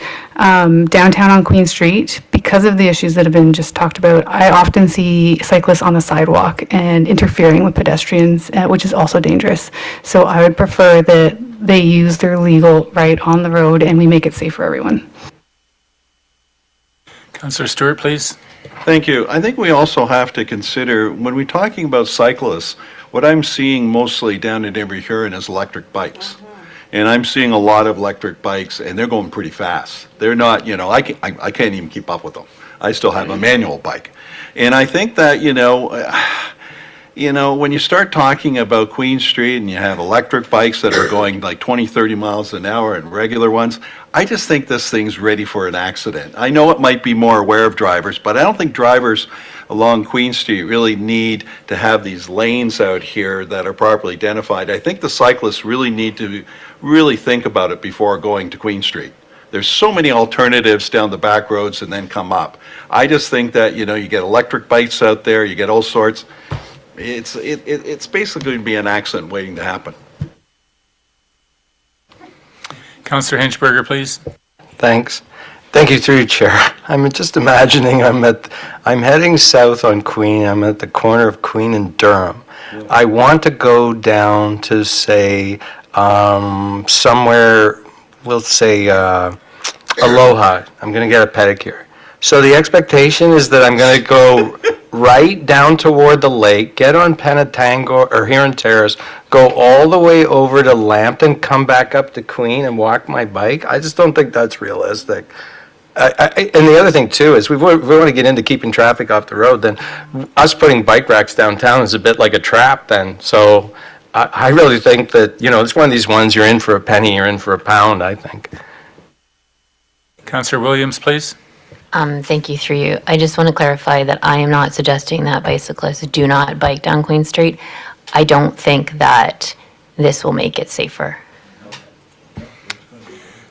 E: downtown on Queen Street, because of the issues that have been just talked about, I often see cyclists on the sidewalk and interfering with pedestrians, which is also dangerous. So I would prefer that they use their legal right on the road and we make it safe for everyone.
A: Councillor Stewart, please.
D: Thank you. I think we also have to consider, when we're talking about cyclists, what I'm seeing mostly down in Inverhuron is electric bikes. And I'm seeing a lot of electric bikes, and they're going pretty fast. They're not, I can't even keep up with them. I still have a manual bike. And I think that, when you start talking about Queen Street and you have electric bikes that are going like 20, 30 miles an hour and regular ones, I just think this thing's ready for an accident. I know it might be more aware of drivers, but I don't think drivers along Queen Street really need to have these lanes out here that are properly identified. I think the cyclists really need to really think about it before going to Queen Street. There's so many alternatives down the back roads and then come up. I just think that, you get electric bikes out there, you get all sorts. It's basically going to be an accident waiting to happen.
A: Councillor Hinchberger, please.
C: Thanks. Thank you, through you, Chair. I'm just imagining I'm heading south on Queen. I'm at the corner of Queen and Durham. I want to go down to, say, somewhere, we'll say, Aloha. I'm going to get a pedicure. So the expectation is that I'm going to go right down toward the lake, get on Penetanguar or Huron Terrace, go all the way over to Lambton, come back up to Queen and walk my bike. I just don't think that's realistic. And the other thing too is, if we want to get into keeping traffic off the road, then us putting bike racks downtown is a bit like a trap then. So I really think that, it's one of these ones, you're in for a penny, you're in for a pound, I think.
A: Councillor Williams, please.
O: Thank you, through you. I just want to clarify that I am not suggesting that bicyclists do not bike down Queen Street. I don't think that this will make it safer.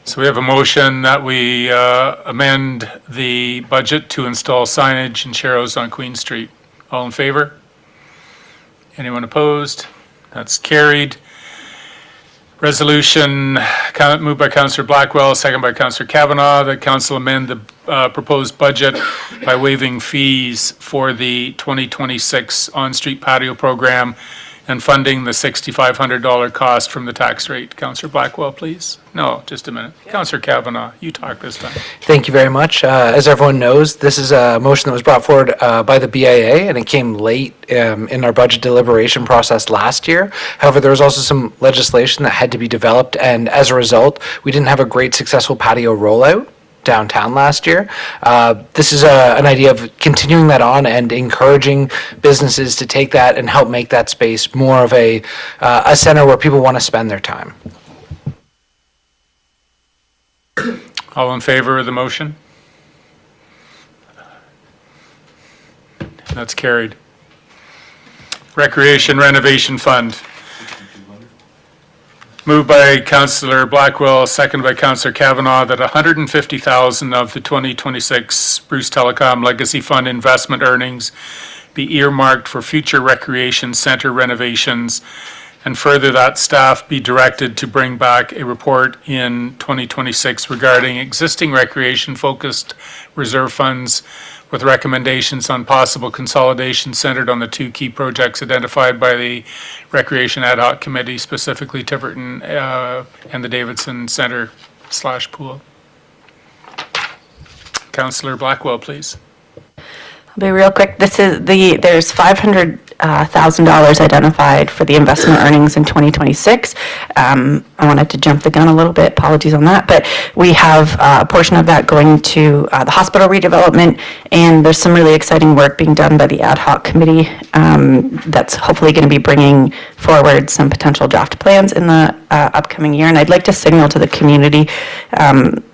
A: So we have a motion that we amend the budget to install signage and sharrows on Queen Street. All in favor? Anyone opposed? That's carried. Resolution moved by Councillor Blackwell, second by Councillor Kavanaugh, that council amend the proposed budget by waiving fees for the 2026 on-street patio program and funding the $6,500 cost from the tax rate. Councillor Blackwell, please. No, just a minute. Councillor Kavanaugh, you talk this time.
H: Thank you very much. As everyone knows, this is a motion that was brought forward by the BIA, and it came late in our budget deliberation process last year. However, there was also some legislation that had to be developed, and as a result, we didn't have a great successful patio rollout downtown last year. This is an idea of continuing that on and encouraging businesses to take that and help make that space more of a center where people want to spend their time.
A: All in favor of the motion? That's carried. Recreation Renovation Fund. Moved by Councillor Blackwell, seconded by Councillor Kavanaugh, that $150,000 of the 2026 Bruce Telecom Legacy Fund investment earnings be earmarked for future recreation center renovations, and further that staff be directed to bring back a report in 2026 regarding existing recreation-focused reserve funds with recommendations on possible consolidation centered on the two key projects identified by the Recreation Ad Hoc Committee, specifically Tiverton and the Davidson Center / pool. Councillor Blackwell, please.
J: I'll be real quick. There's $500,000 identified for the investment earnings in 2026. I wanted to jump the gun a little bit, apologies on that, but we have a portion of that going to the hospital redevelopment, and there's some really exciting work being done by the ad hoc committee that's hopefully going to be bringing forward some potential draft plans in the upcoming year. And I'd like to signal to the community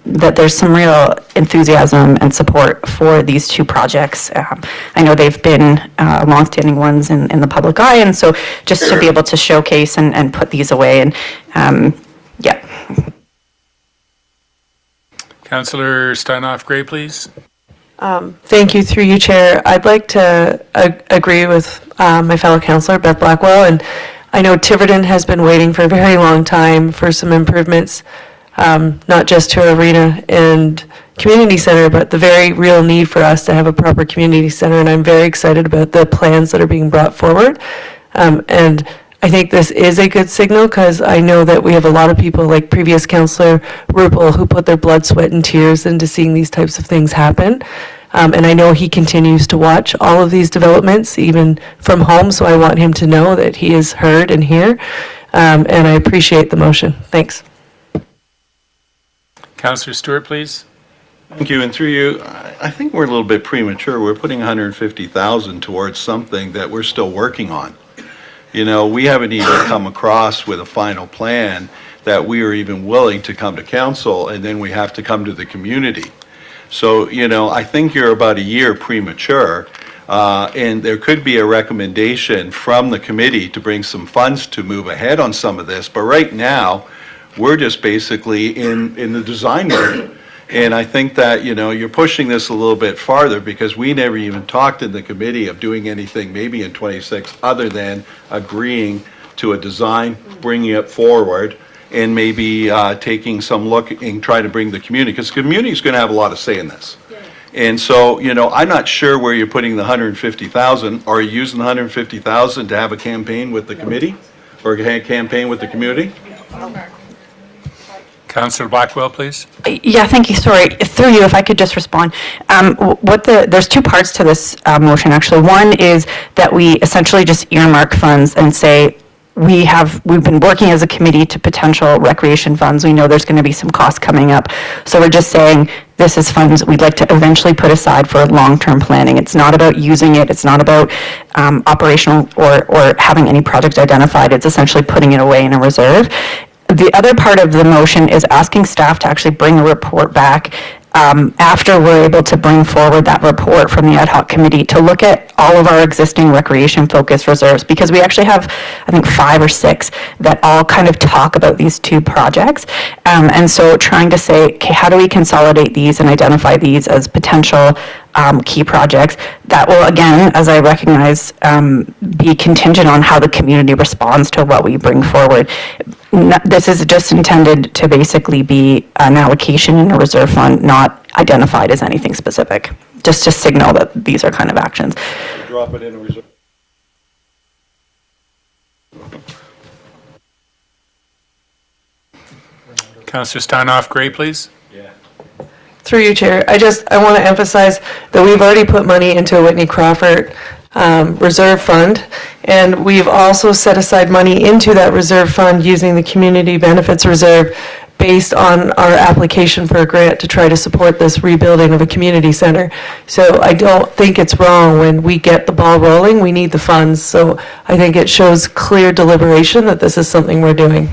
J: that there's some real enthusiasm and support for these two projects. I know they've been longstanding ones in the public eye, and so just to be able to showcase and put these away, and yeah.
A: Councillor Steinhoff-Gray, please.
P: Thank you, through you, Chair. I'd like to agree with my fellow councillor, Beth Blackwell, and I know Tiverton has been waiting for a very long time for some improvements, not just to our arena and community center, but the very real need for us to have a proper community center, and I'm very excited about the plans that are being brought forward. And I think this is a good signal, because I know that we have a lot of people, like previous Councillor Rupel, who put their blood, sweat, and tears into seeing these types of things happen. And I know he continues to watch all of these developments, even from home, so I want him to know that he is heard and here. And I appreciate the motion. Thanks.
A: Councillor Stewart, please.
D: Thank you, and through you, I think we're a little bit premature. We're putting $150,000 towards something that we're still working on. You know, we haven't even come across with a final plan that we are even willing to come to council, and then we have to come to the community. So, you know, I think you're about a year premature, and there could be a recommendation from the committee to bring some funds to move ahead on some of this, but right now, we're just basically in the design mode. And I think that, you know, you're pushing this a little bit farther, because we never even talked in the committee of doing anything maybe in 26 other than agreeing to a design, bringing it forward, and maybe taking some look and try to bring the community, because the community is going to have a lot of say in this. And so, you know, I'm not sure where you're putting the $150,000. Are you using the $150,000 to have a campaign with the committee, or a campaign with the community?
A: Councillor Blackwell, please.
J: Yeah, thank you. Sorry, through you, if I could just respond. There's two parts to this motion, actually. One is that we essentially just earmark funds and say, we've been working as a committee to potential recreation funds. We know there's going to be some costs coming up. So we're just saying, this is funds we'd like to eventually put aside for long-term planning. It's not about using it. It's not about operational or having any project identified. It's essentially putting it away in a reserve. The other part of the motion is asking staff to actually bring a report back after we're able to bring forward that report from the ad hoc committee to look at all of our existing recreation-focused reserves, because we actually have, I think, 5 or 6 that all kind of talk about these 2 projects. And so trying to say, okay, how do we consolidate these and identify these as potential key projects that will, again, as I recognize, be contingent on how the community responds to what we bring forward. This is just intended to basically be an allocation in a reserve fund, not identified as anything specific, just to signal that these are kind of actions.
F: Drop it in a reserve.
A: Councillor Steinhoff Gray, please.
P: Through you, Chair, I want to emphasize that we've already put money into a Whitney Crawford reserve fund, and we've also set aside money into that reserve fund using the community benefits reserve based on our application for a grant to try to support this rebuilding of a community center. So I don't think it's wrong when we get the ball rolling, we need the funds. So I think it shows clear deliberation that this is something we're doing.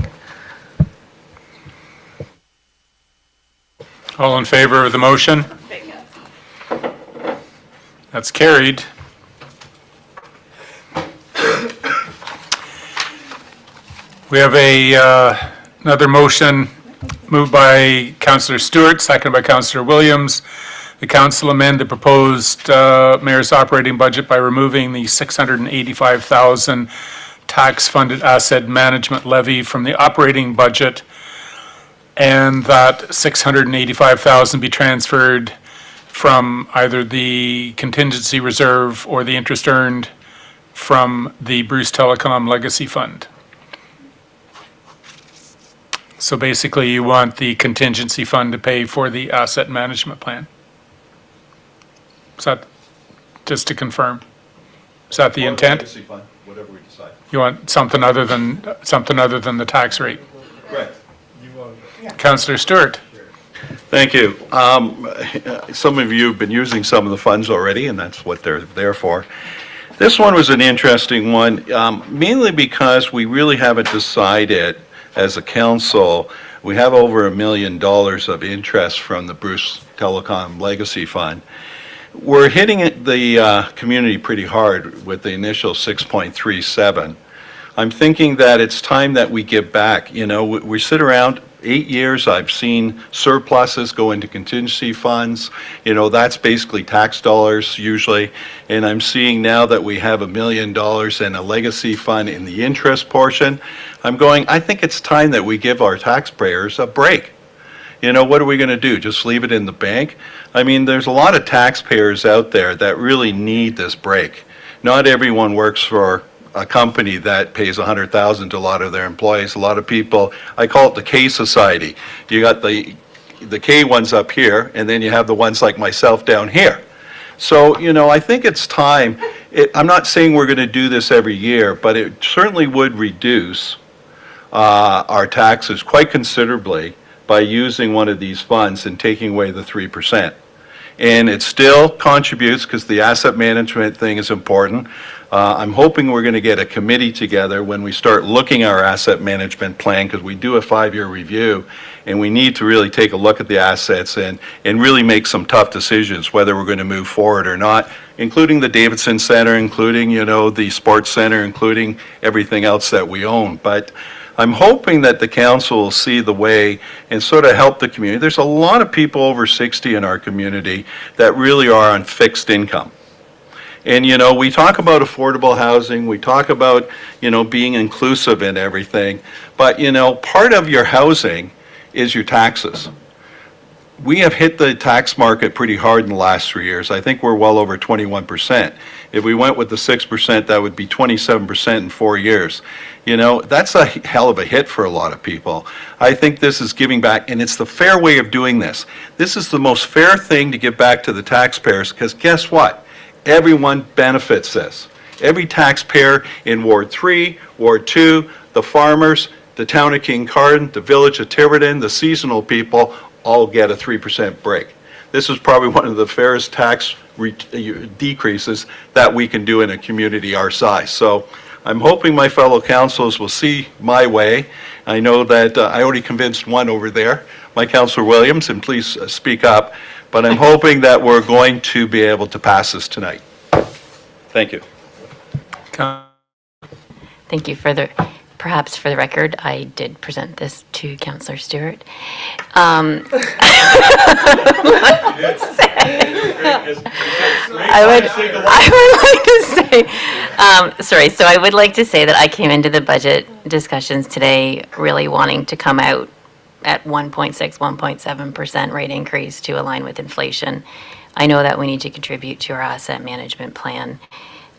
A: All in favor of the motion? That's carried. We have another motion moved by Councillor Stewart, seconded by Councillor Williams. The council amend the proposed mayor's operating budget by removing the $685,000 tax-funded asset management levy from the operating budget, and that $685,000 be transferred from either the contingency reserve or the interest earned from the Bruce Telecom Legacy Fund. So basically, you want the contingency fund to pay for the asset management plan. Is that, just to confirm, is that the intent?
F: Legacy fund, whatever we decide.
A: You want something other than the tax rate?
F: Correct.
A: Councillor Stewart.
D: Thank you. Some of you have been using some of the funds already, and that's what they're there for. This one was an interesting one, mainly because we really haven't decided as a council. We have over $1 million of interest from the Bruce Telecom Legacy Fund. We're hitting the community pretty hard with the initial 6.37. I'm thinking that it's time that we give back. You know, we sit around 8 years, I've seen surpluses go into contingency funds. You know, that's basically tax dollars usually. And I'm seeing now that we have $1 million in a legacy fund in the interest portion. I'm going, I think it's time that we give our taxpayers a break. You know, what are we going to do? Just leave it in the bank? I mean, there's a lot of taxpayers out there that really need this break. Not everyone works for a company that pays $100,000 to a lot of their employees. A lot of people, I call it the K Society. You got the K ones up here, and then you have the ones like myself down here. So, you know, I think it's time. I'm not saying we're going to do this every year, but it certainly would reduce our taxes quite considerably by using one of these funds and taking away the 3%. And it still contributes, because the asset management thing is important. I'm hoping we're going to get a committee together when we start looking at our asset management plan, because we do a 5-year review, and we need to really take a look at the assets and really make some tough decisions whether we're going to move forward or not, including the Davidson Center, including, you know, the Sports Center, including everything else that we own. But I'm hoping that the council will see the way and sort of help the community. There's a lot of people over 60 in our community that really are on fixed income. And, you know, we talk about affordable housing, we talk about, you know, being inclusive in everything, but, you know, part of your housing is your taxes. We have hit the tax market pretty hard in the last 3 years. I think we're well over 21%. If we went with the 6%, that would be 27% in 4 years. You know, that's a hell of a hit for a lot of people. I think this is giving back, and it's the fair way of doing this. This is the most fair thing to give back to the taxpayers, because guess what? Everyone benefits this. Every taxpayer in Ward 3, Ward 2, the farmers, the town of Kincardine, the village of Tiverton, the seasonal people, all get a 3% break. This is probably one of the fairest tax decreases that we can do in a community our size. So I'm hoping my fellow councilors will see my way. I know that I already convinced one over there, my Councillor Williams, and please speak up, but I'm hoping that we're going to be able to pass this tonight. Thank you.
O: Thank you. Perhaps for the record, I did present this to Councillor Stewart. I would like to say that I came into the budget discussions today really wanting to come out at 1.6, 1.7% rate increase to align with inflation. I know that we need to contribute to our asset management plan,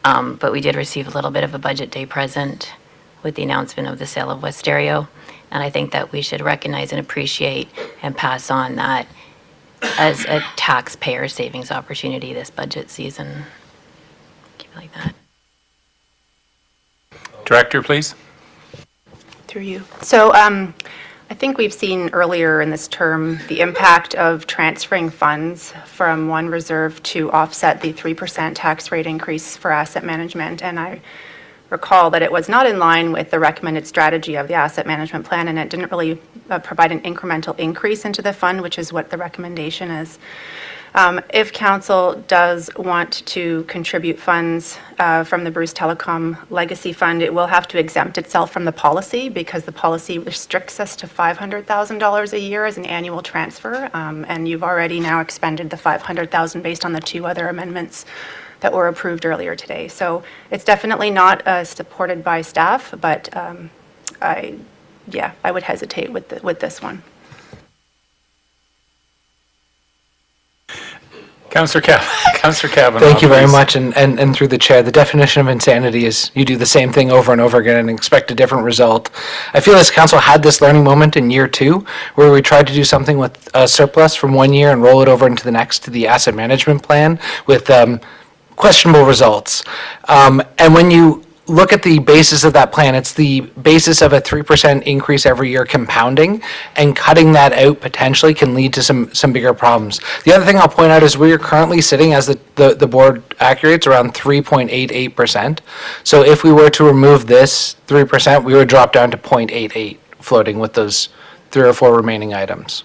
O: but we did receive a little bit of a budget day present with the announcement of the sale of Westerio, and I think that we should recognize and appreciate and pass on that as a taxpayer savings opportunity this budget season. Keep it like that.
A: Director, please.
G: Through you. So I think we've seen earlier in this term the impact of transferring funds from one reserve to offset the 3% tax rate increase for asset management. And I recall that it was not in line with the recommended strategy of the asset management plan, and it didn't really provide an incremental increase into the fund, which is what the recommendation is. If council does want to contribute funds from the Bruce Telecom Legacy Fund, it will have to exempt itself from the policy because the policy restricts us to $500,000 a year as an annual transfer, and you've already now expended the $500,000 based on the two other amendments that were approved earlier today. So it's definitely not supported by staff, but I would hesitate with this one.
A: Councillor Kavanaugh.
H: Thank you very
A: please.
H: much, and through the chair, the definition of insanity is you do the same thing over and over again and expect a different result. I feel this council had this learning moment in year 2, where we tried to do something with a surplus from one year and roll it over into the next to the asset management plan with questionable results. And when you look at the basis of that plan, it's the basis of a 3% increase every year compounding, and cutting that out potentially can lead to some bigger problems. The other thing I'll point out is we are currently sitting, as the board accurates, around 3.88%. So if we were to remove this 3%, we would drop down to 0.88, floating with those 3 or 4 remaining items.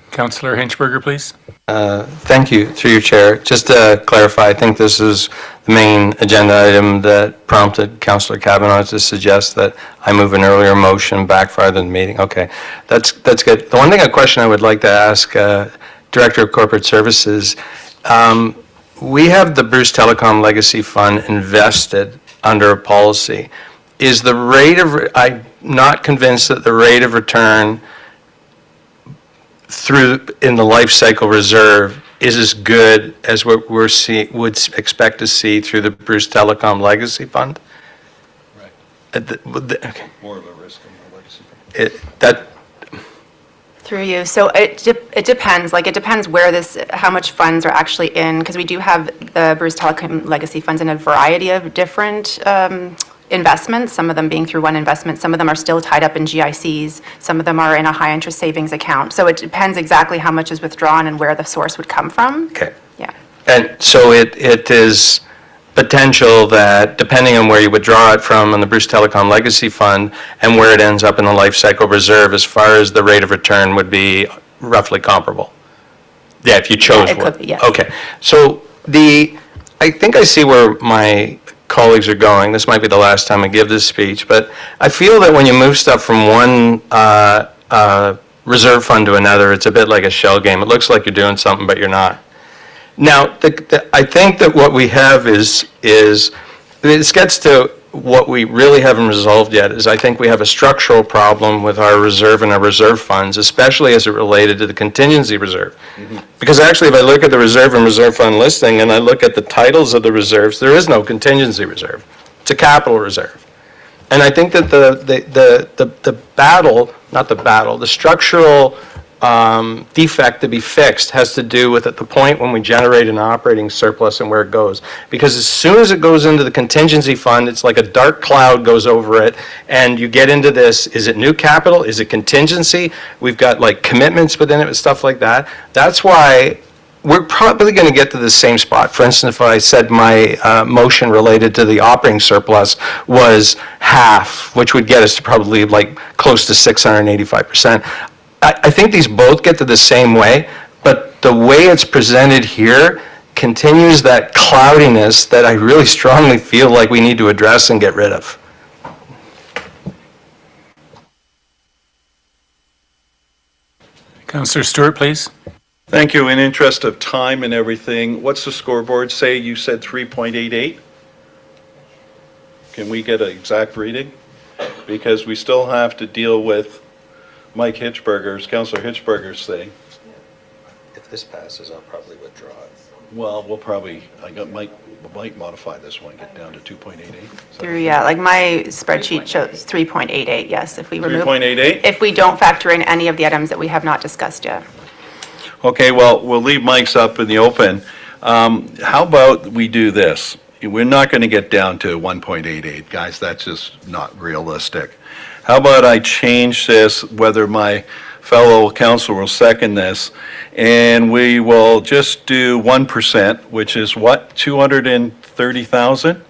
A: Councillor Hinchberger, please.
C: Thank you, through your chair. Just to clarify, I think this is the main agenda item that prompted Councillor Kavanaugh to suggest that I move an earlier motion back farther in the meeting. Okay, that's good. The one thing, a question I would like to ask Director of Corporate Services, we have the Bruce Telecom Legacy Fund invested under a policy. Is the rate of, I'm not convinced that the rate of return in the life cycle reserve is as good as what would expect to see through the Bruce Telecom Legacy Fund?
F: Right.
C: Okay.
F: More of a risk in the legacy.
G: Through you. So it depends. Like, it depends where how much funds are actually in, because we do have the Bruce Telecom Legacy Funds in a variety of different investments, some of them being through one investment, some of them are still tied up in GICs, some of them are in a high interest savings account. So it depends exactly how much is withdrawn and where the source would come from.
C: Okay.
G: Yeah.
C: And so it is potential that, depending on where you withdraw it from in the Bruce Telecom Legacy Fund and where it ends up in the life cycle reserve, as far as the rate of return would be roughly comparable. Yeah, if you chose
G: it
C: one.
G: could be, yes.
C: Okay. So I think I see where my colleagues are going. This might be the last time I give this speech, but I feel that when you move stuff from one reserve fund to another, it's a bit like a shell game. It looks like you're doing something, but you're not. Now, I think that what we have is this gets to what we really haven't resolved yet, is I think we have a structural problem with our reserve and our reserve funds, especially as it related to the contingency reserve. Mm-hmm. Because actually, if I look at the reserve and reserve fund listing and I look at the titles of the reserves, there is no contingency reserve. It's a capital reserve. And I think that the structural defect to be fixed has to do with at the point when we generate an operating surplus and where it goes. Because as soon as it goes into the contingency fund, it's like a dark cloud goes over it, and you get into this, is it new capital, is it contingency? We've got like commitments within it and stuff like that. That's why we're probably going to get to the same spot. For instance, if I said my motion related to the operating surplus was half, which would get us to probably like close to 685%. I think these both get to the same way, but the way it's presented here continues that cloudiness that I really strongly feel like we need to address and get rid of.
A: Councillor Stewart, please.
D: Thank you. In interest of time and everything, what's the scoreboard say? You said 3.88? Can we get an exact reading? Because we still have to deal with Mike Hitchberger's, Councillor Hitchberger's thing.
C: If this passes, I'll probably withdraw it.
D: Well, we'll probably, might modify this one, get down to 2.88.
G: Yeah, like my spreadsheet shows 3.88, yes, if we remove.
D: 3.88?
G: If we don't factor in any of the items that we have not discussed yet.
D: Okay, well, we'll leave Mike's up in the open. How about we do this? We're not going to get down to 1.88, guys, that's just not realistic. How about I change this, whether my fellow council will second this, and we will just do 1%, which is what, 230,000?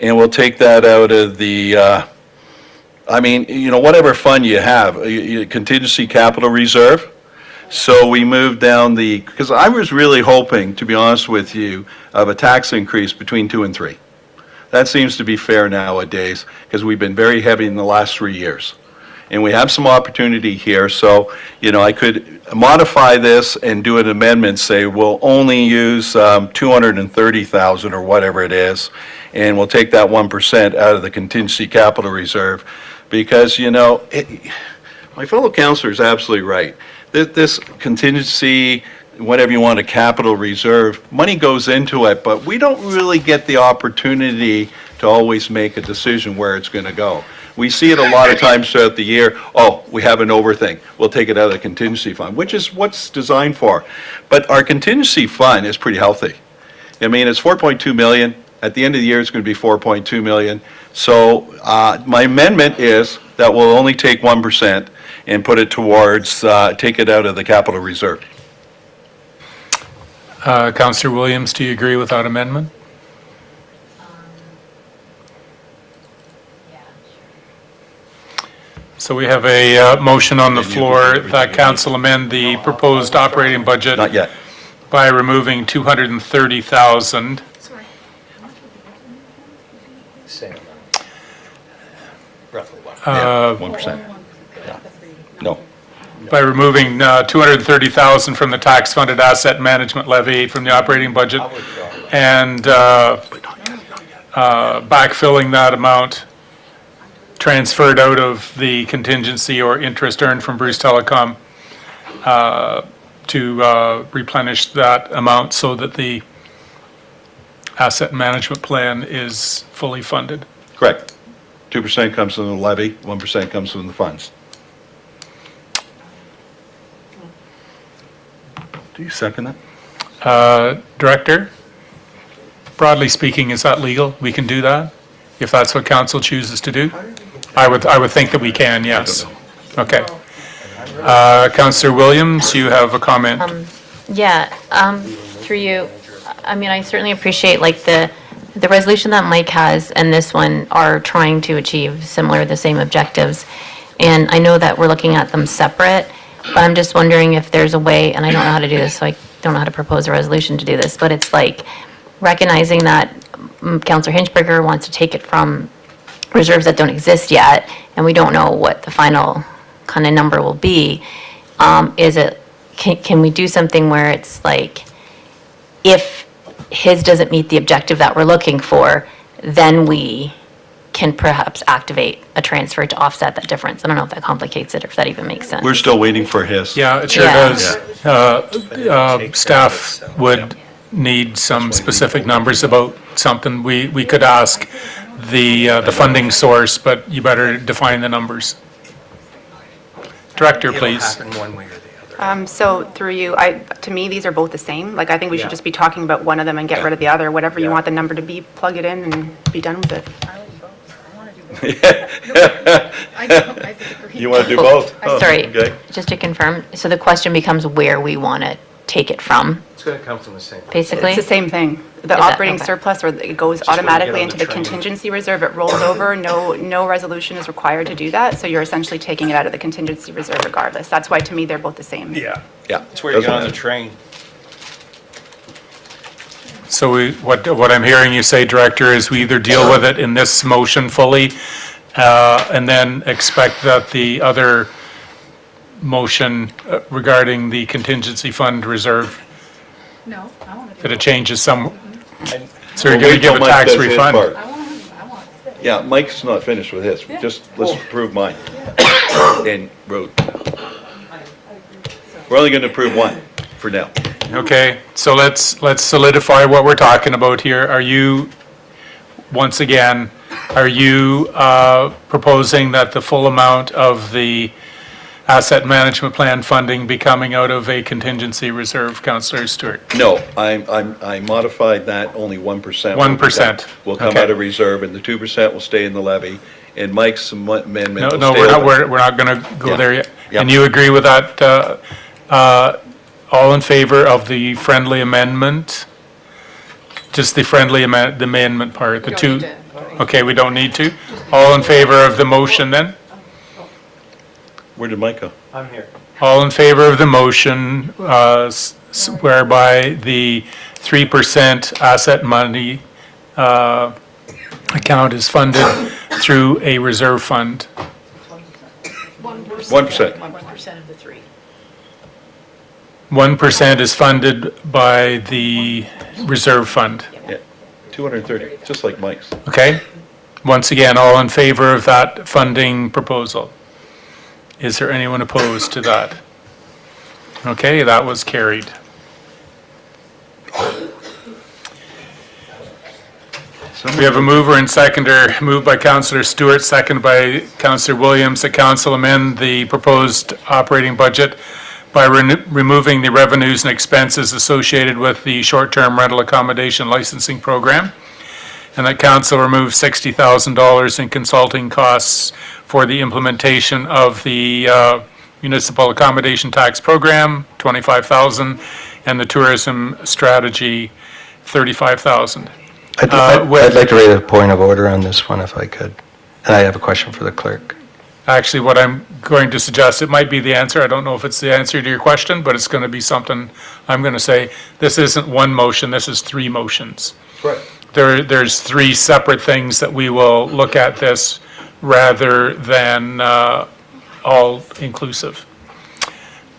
D: And we'll take that out of the, whatever fund you have, contingency capital reserve. So we moved down because I was really hoping, to be honest with you, of a tax increase between 2 and 3. That seems to be fair nowadays, because we've been very heavy in the last 3 years. And we have some opportunity here, so, I could modify this and do an amendment, say we'll only use 230,000 or whatever it is, and we'll take that 1% out of the contingency capital reserve, because, my fellow councilor is absolutely right. This contingency, whatever you want, a capital reserve, money goes into it, but we don't really get the opportunity to always make a decision where it's going to go. We see it a lot of times throughout the year, we have an overthink, we'll take it out of the contingency fund, which is what's designed for. But our contingency fund is pretty healthy. I mean, it's 4.2 million. At the end of the year, it's going to be 4.2 million. So my amendment is that we'll only take 1% and put it towards, take it out of the capital reserve.
A: Councillor Williams, do you agree with that amendment? So we have a motion on the floor that council amend the proposed operating budget.
D: Not yet.
A: By removing 230,000.
C: Same amount. Roughly what?
D: 1%. No.
A: By removing 230,000 from the tax-funded asset management levy from the operating budget and backfilling that amount transferred out of the contingency or interest earned from Bruce Telecom to replenish that amount so that the asset management plan is fully funded.
D: Correct. 2% comes from the levy, 1% comes from the funds. Do you second that?
A: Director, broadly speaking, is that legal? We can do that? If that's what council chooses to do? I would think that we can, yes. Okay. Councillor Williams, you have a comment.
O: Through you, I certainly appreciate the resolution that Mike has and this one are trying to achieve the same objectives. And I know that we're looking at them separate, but I'm just wondering if there's a way, and I don't know how to do this, so I don't know how to propose a resolution to do this, but it's recognizing that Councillor Hinchberger wants to take it from reserves that don't exist yet, and we don't know what the final kind of number will be. Can we do something where it's if his doesn't meet the objective that we're looking for, then we can perhaps activate a transfer to offset that difference? I don't know if that complicates it or if that even makes sense.
D: We're still waiting for his.
A: Yeah, it sure does. Staff would need some specific numbers about something. We could ask the funding source, but you better define the numbers. Director, please.
C: It'll happen one way or the other.
G: So through you, to me, these are both the same. Like, I think we should just be talking about one of them and get rid of the other. Whatever you want the number to be, plug it in and be done with it.
D: You want to do both? Oh,
O: Sorry,
D: okay.
O: just to confirm, so the question becomes where we want to take it from,
C: It's going to come from the same.
O: basically?
G: It's the same thing. The
O: that-
G: operating
O: okay.
G: surplus, or it goes
C: when you get
G: automatically
C: on
G: into
C: the
G: the
C: train.
G: contingency reserve, it rolls over, no resolution is required to do that, so you're essentially taking it out of the contingency reserve regardless. That's why, to me, they're both the same.
C: Yeah.
D: Yeah.
C: It's where you get on the train.
A: So what I'm hearing you say, Director, is we either deal with it in this motion fully, and then expect that the other motion regarding the contingency fund reserve,
E: No, I want to
A: that it changes some, so
D: Well,
A: you're going to
D: wait till
A: give a
D: Mike
A: tax
D: does his
A: refund?
D: part. Yeah, Mike's not finished with his. Just, let's approve mine. And road. We're only going to approve one for now.
A: Okay, so let's solidify what we're talking about here. Are you, once again, are you proposing that the full amount of the asset management plan funding be coming out of a contingency reserve, Councillor Stewart?
D: No, I modified that, only 1%.
A: 1%.
D: Will come
A: Okay.
D: out of reserve, and the 2% will stay in the levy, and Mike's amendment will stay.
A: No, we're not,
D: open.
A: we're not going to go
D: Yeah.
A: there yet.
D: Yeah.
A: And you agree with that? All in favor of the friendly amendment? Just the friendly the amendment part, the two? Okay, we don't need to? All in favor of the motion then?
D: Where did Mike go?
C: I'm here.
A: All in favor of the motion whereby the 3% asset money account is funded through a reserve fund?
D: 1%.
B: 1% of the 3.
A: 1% is funded by the reserve fund,
D: Yeah, 230, just like Mike's.
A: okay? Once again, all in favor of that funding proposal? Is there anyone opposed to that? Okay, that was carried. We have a mover and seconder, moved by Councillor Stewart, seconded by Councillor Williams, that council amend the proposed operating budget by removing the revenues and expenses associated with the short-term rental accommodation licensing program, and that council remove $60,000 in consulting costs for the implementation of the municipal accommodation tax program, $25,000, and the tourism strategy, $35,000.
C: I'd like to raise a point of order on this one if I could. And I have a question for the clerk.
A: Actually, what I'm going to suggest, it might be the answer, I don't know if it's the answer to your question, but it's going to be something I'm going to say. This isn't one motion, this is 3 motions.
D: Right.
A: There's 3 separate things that we will look at this rather than all inclusive.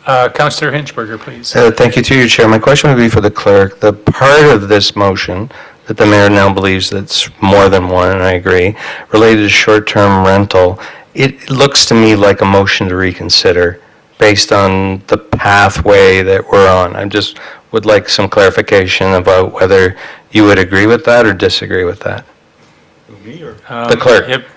A: Councillor Hinchberger, please.
C: Thank you through your chair. My question would be for the clerk. The part of this motion that the mayor now believes that's more than one, and I agree, related to short-term rental, it looks to me like a motion to reconsider based on the pathway that we're on. I just would like some clarification about whether you would agree with that or disagree with that.
D: Me or?
C: The clerk.
A: Yep.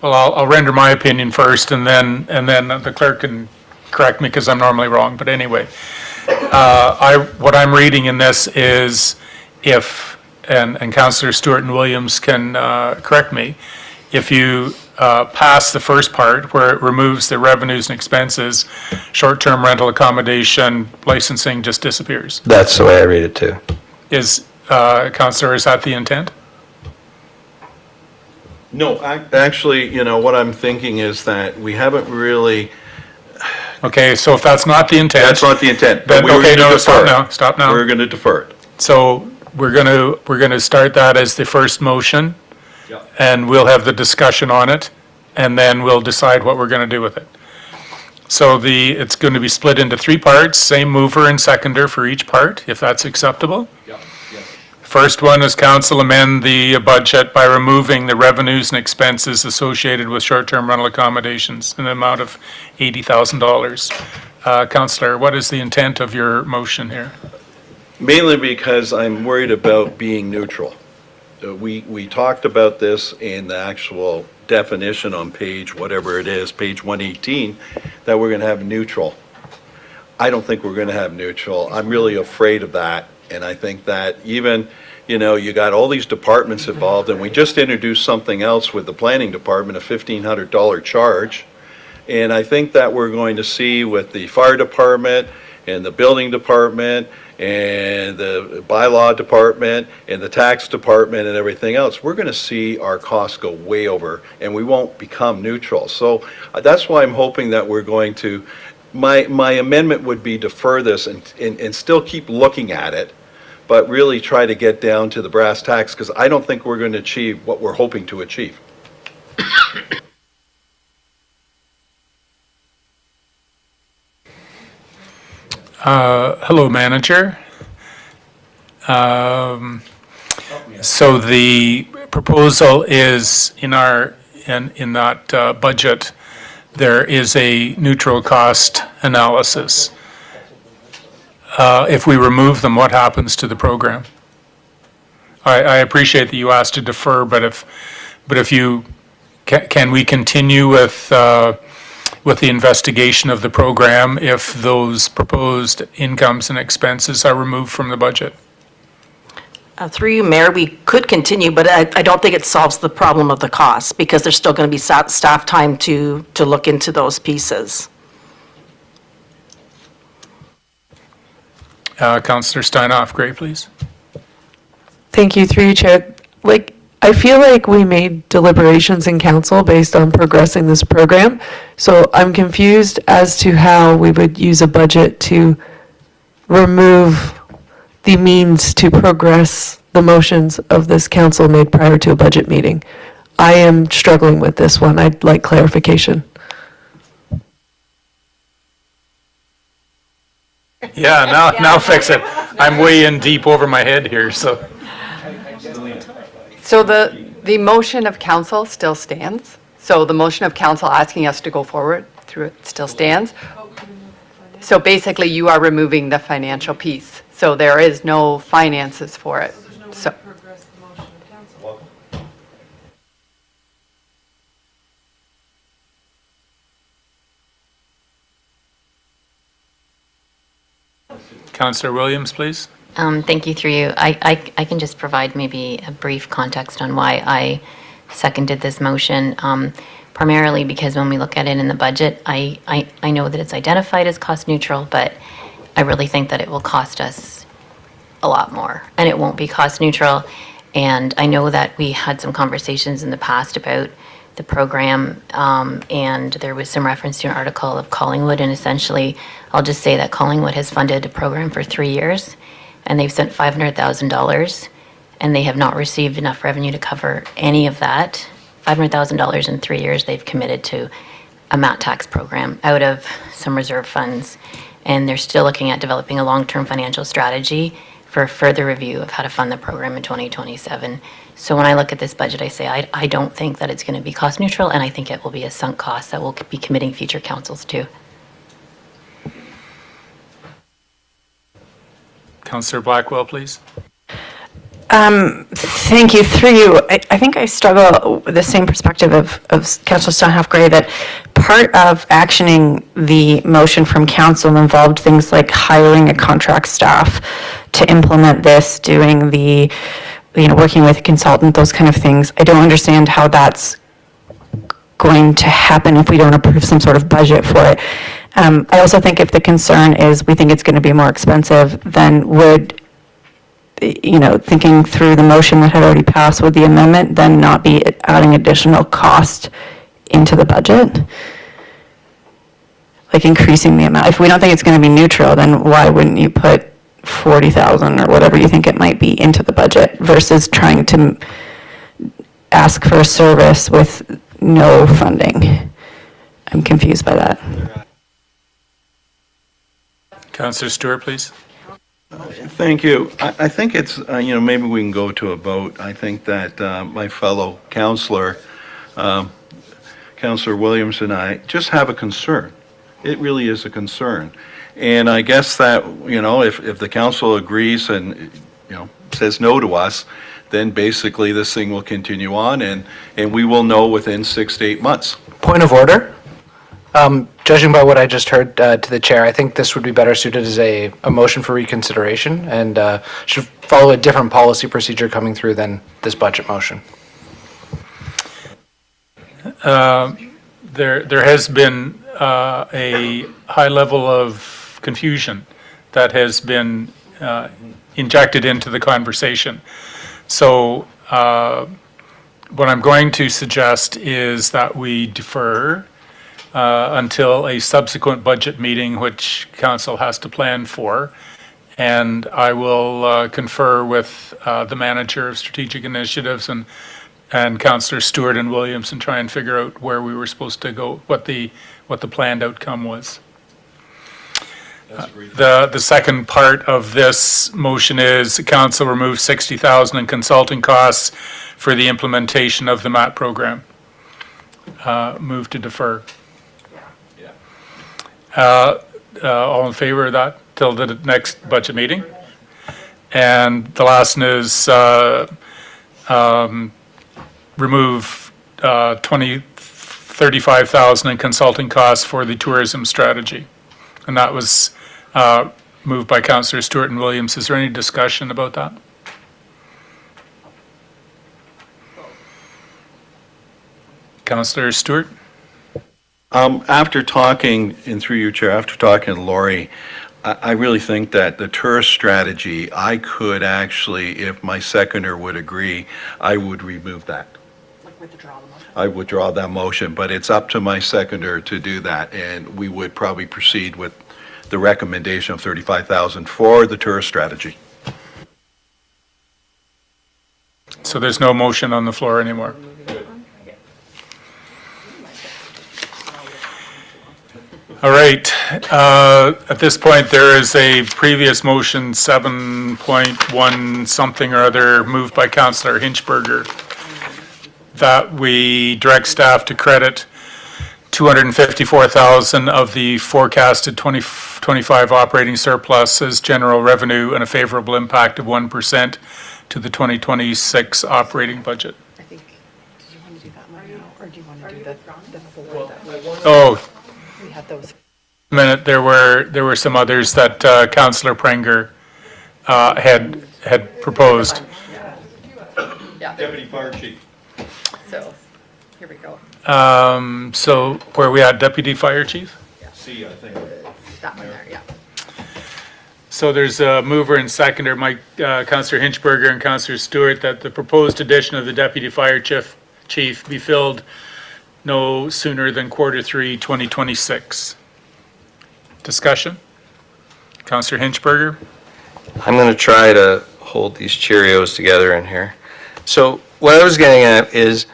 A: Well, I'll render my opinion first, and then the clerk can correct me because I'm normally wrong, but anyway. What I'm reading in this is if, and Councillor Stewart and Williams can correct me, if you pass the first part where it removes the revenues and expenses, short-term rental accommodation licensing just disappears.
C: That's the way I read it too.
A: Councillor, is that the intent?
D: No, actually, you know, what I'm thinking is that we haven't really,
A: Okay, so if that's not the intent.
D: that's not the intent.
A: Then,
D: but we were
A: okay,
D: gonna
A: no, stop
D: defer it.
A: now, stop now.
D: We're going to defer it.
A: So we're going to start that as the first motion.
D: Yeah.
A: And we'll have the discussion on it, and then we'll decide what we're going to do with it. So it's going to be split into 3 parts, same mover and seconder for each part, if that's acceptable.
D: Yeah, yeah.
A: First one is council amend the budget by removing the revenues and expenses associated with short-term rental accommodations in the amount of $80,000. Councillor, what is the intent of your motion here?
D: Mainly because I'm worried about being neutral. We talked about this in the actual definition on page, whatever it is, page 118, that we're going to have neutral. I don't think we're going to have neutral. I'm really afraid of that. And I think that even, you got all these departments involved, and we just introduced something else with the planning department, a $1,500 charge. And I think that we're going to see with the fire department and the building department and the bylaw department and the tax department and everything else, we're going to see our costs go way over, and we won't become neutral. So that's why I'm hoping that we're going to, my amendment would be defer this and still keep looking at it, but really try to get down to the brass tacks, because I don't think we're going to achieve what we're hoping to achieve.
A: Hello, manager. So the proposal is in that budget, there is a neutral cost analysis. If we remove them, what happens to the program? I appreciate that you asked to defer, but if you, can we continue with the investigation of the program if those proposed incomes and expenses are removed from the budget?
N: Through you, Mayor, we could continue, but I don't think it solves the problem of the costs, because there's still going to be staff time to look into those pieces.
A: Councillor Steinhoff, Gray, please.
P: Thank you, through you, Chair. I feel like we made deliberations in council based on progressing this program, so I'm confused as to how we would use a budget to remove the means to progress the motions of this council made prior to a budget meeting. I am struggling with this one. I'd like clarification.
A: Yeah, now fix it. I'm way in deep over my head here, so.
R: So the motion of council still stands? So the motion of council asking us to go forward through it still stands? So basically, you are removing the financial piece. So there is no finances for it. So.
A: Councillor Williams, please.
O: Thank you, through you. I can just provide maybe a brief context on why I seconded this motion. Primarily because when we look at it in the budget, I know that it's identified as cost neutral, but I really think that it will cost us a lot more, and it won't be cost neutral. And I know that we had some conversations in the past about the program, and there was some reference to an article of Collingwood, and essentially, I'll just say that Collingwood has funded a program for 3 years, and they've spent $500,000, and they have not received enough revenue to cover any of that. $500,000 in 3 years they've committed to a MAT tax program out of some reserve funds, and they're still looking at developing a long-term financial strategy for further review of how to fund the program in 2027. So when I look at this budget, I say I don't think that it's going to be cost neutral, and I think it will be a sunk cost that we'll be committing future councils to.
A: Councillor Blackwell, please.
J: Thank you. Through you, I think I struggle with the same perspective of Councillor Steinhoff-Gray, that part of actioning the motion from council involved things like hiring a contract staff to implement this, doing the, working with a consultant, those kind of things. I don't understand how that's going to happen if we don't approve some sort of budget for it. I also think if the concern is we think it's going to be more expensive, then would, thinking through the motion that had already passed, would the amendment then not be adding additional cost into the budget? Like increasing the amount. If we don't think it's going to be neutral, then why wouldn't you put 40,000 or whatever you think it might be into the budget versus trying to ask for a service with no funding? I'm confused by that.
A: Councillor Stewart, please.
D: Thank you. I think it's, maybe we can go to a vote. I think that my fellow councillor, Councillor Williams and I just have a concern. It really is a concern. And I guess that, if the council agrees and, says no to us, then basically this thing will continue on, and we will know within 6 to 8 months.
H: Point of order. Judging by what I just heard to the chair, I think this would be better suited as a motion for reconsideration and should follow a different policy procedure coming through than this budget motion.
A: There has been a high level of confusion that has been injected into the conversation. So what I'm going to suggest is that we defer until a subsequent budget meeting, which council has to plan for. And I will confer with the manager of strategic initiatives and Councillor Stewart and Williams and try and figure out where we were supposed to go, what the planned outcome was. The second part of this motion is the council remove $60,000 in consulting costs for the implementation of the MAT program. Move to defer. All in favor of that till the next budget meeting? And the last one is remove $35,000 in consulting costs for the tourism strategy. And that was moved by Councillor Stewart and Williams. Is there any discussion about that? Councillor Stewart?
D: After talking, and through you, Chair, after talking to Lori, I really think that the tourist strategy, I could actually, if my seconder would agree, I would remove that. I withdraw that motion, but it's up to my seconder to do that, and we would probably proceed with the recommendation of $35,000 for the tourist strategy.
A: So there's no motion on the floor anymore. All right, at this point, there is a previous motion, 7.1 something or other, moved by Councillor Hinchberger, that we direct staff to credit $254,000 of the forecasted 2025 operating surplus as general revenue and a favorable impact of 1% to the 2026 operating budget.
R: I think, did you want to do that one now, or do you want to do the four that
A: Oh,
R: we had those?
A: minute, there were some others that Councillor Prenger had proposed.
R: Yeah,
F: Deputy Fire Chief.
R: so, here we go.
A: So where are we at, Deputy Fire Chief?
F: C, I think.
R: That one there, yeah.
A: So there's a mover and seconder, Councillor Hinchberger and Councillor Stewart, that the proposed addition of the Deputy Fire Chief be filled no sooner than Q3 2026. Discussion? Councillor Hinchberger?
C: I'm going to try to hold these Cheerios together in here. So what I was getting at is,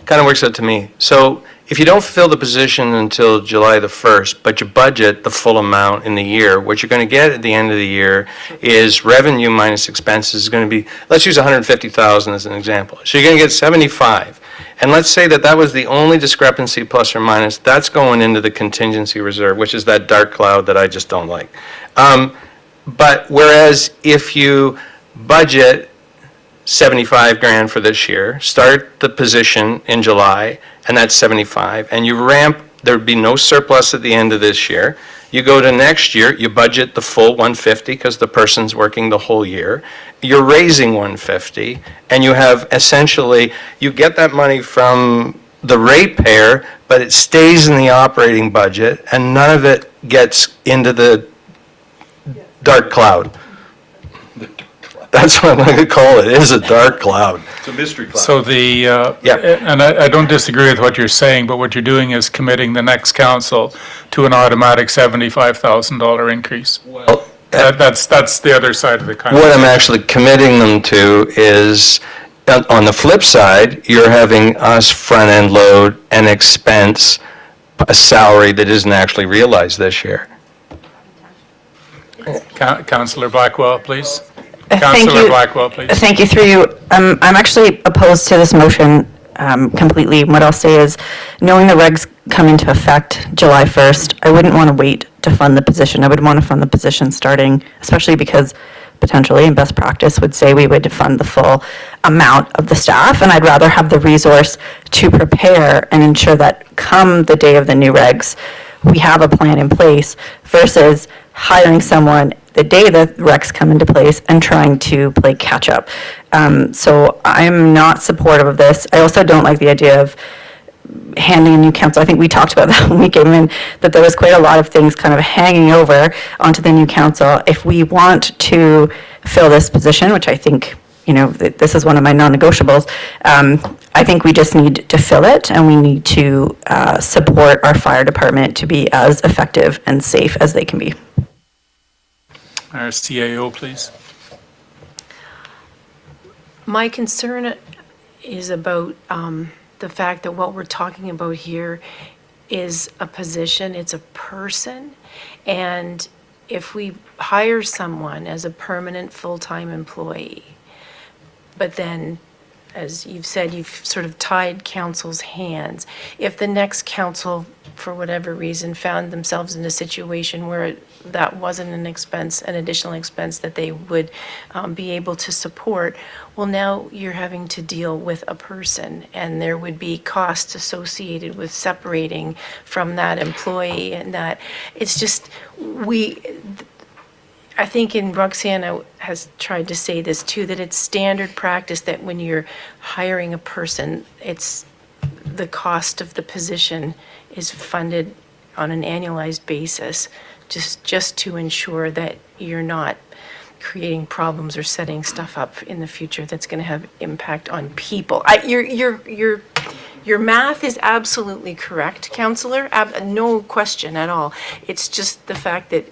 C: kind of works out to me. So if you don't fill the position until July the 1st, but you budget the full amount in the year, what you're going to get at the end of the year is revenue minus expenses is going to be, let's use $150,000 as an example. So you're going to get 75. And let's say that that was the only discrepancy, plus or minus, that's going into the contingency reserve, which is that dark cloud that I just don't like. But whereas if you budget 75 grand for this year, start the position in July, and that's 75, and you ramp, there'd be no surplus at the end of this year. You go to next year, you budget the full 150 because the person's working the whole year. You're raising 150, and you have essentially, you get that money from the ratepayer, but it stays in the operating budget, and none of it gets into the dark cloud. That's what I'm going to call it. It is a dark cloud.
F: It's a mystery cloud.
A: So the, and I don't disagree with what you're saying, but what you're doing is committing the next council to an automatic $75,000 increase.
C: Well,
A: That's the other side of the coin.
C: what I'm actually committing them to is, on the flip side, you're having us front-end load and expense a salary that isn't actually realized this year.
A: Councillor Blackwell, please.
J: Thank
A: Councillor
J: you.
A: Blackwell, please.
J: Thank you, through you. I'm actually opposed to this motion completely. What I'll say is, knowing the regs come into effect July 1st, I wouldn't want to wait to fund the position. I would want to fund the position starting, especially because potentially, and best practice would say we would fund the full amount of the staff, and I'd rather have the resource to prepare and ensure that come the day of the new regs, we have a plan in place versus hiring someone the day the regs come into place and trying to play catch up. So I'm not supportive of this. I also don't like the idea of handing a new council. I think we talked about that when we came in, that there was quite a lot of things kind of hanging over onto the new council. If we want to fill this position, which I think, this is one of my non-negotiables, I think we just need to fill it, and we need to support our fire department to be as effective and safe as they can be.
A: Our CAO, please.
B: My concern is about the fact that what we're talking about here is a position, it's a person, and if we hire someone as a permanent full-time employee, but then, as you've said, you've sort of tied council's hands. If the next council, for whatever reason, found themselves in a situation where that wasn't an additional expense that they would be able to support, well, now you're having to deal with a person, and there would be costs associated with separating from that employee, and that it's just, I think, and Roxanna has tried to say this too, that it's standard practice that when you're hiring a person, it's the cost of the position is funded on an annualized basis, just to ensure that you're not creating problems or setting stuff up in the future that's going to have impact on people. Your math is absolutely correct, Councillor, no question at all. It's just the fact that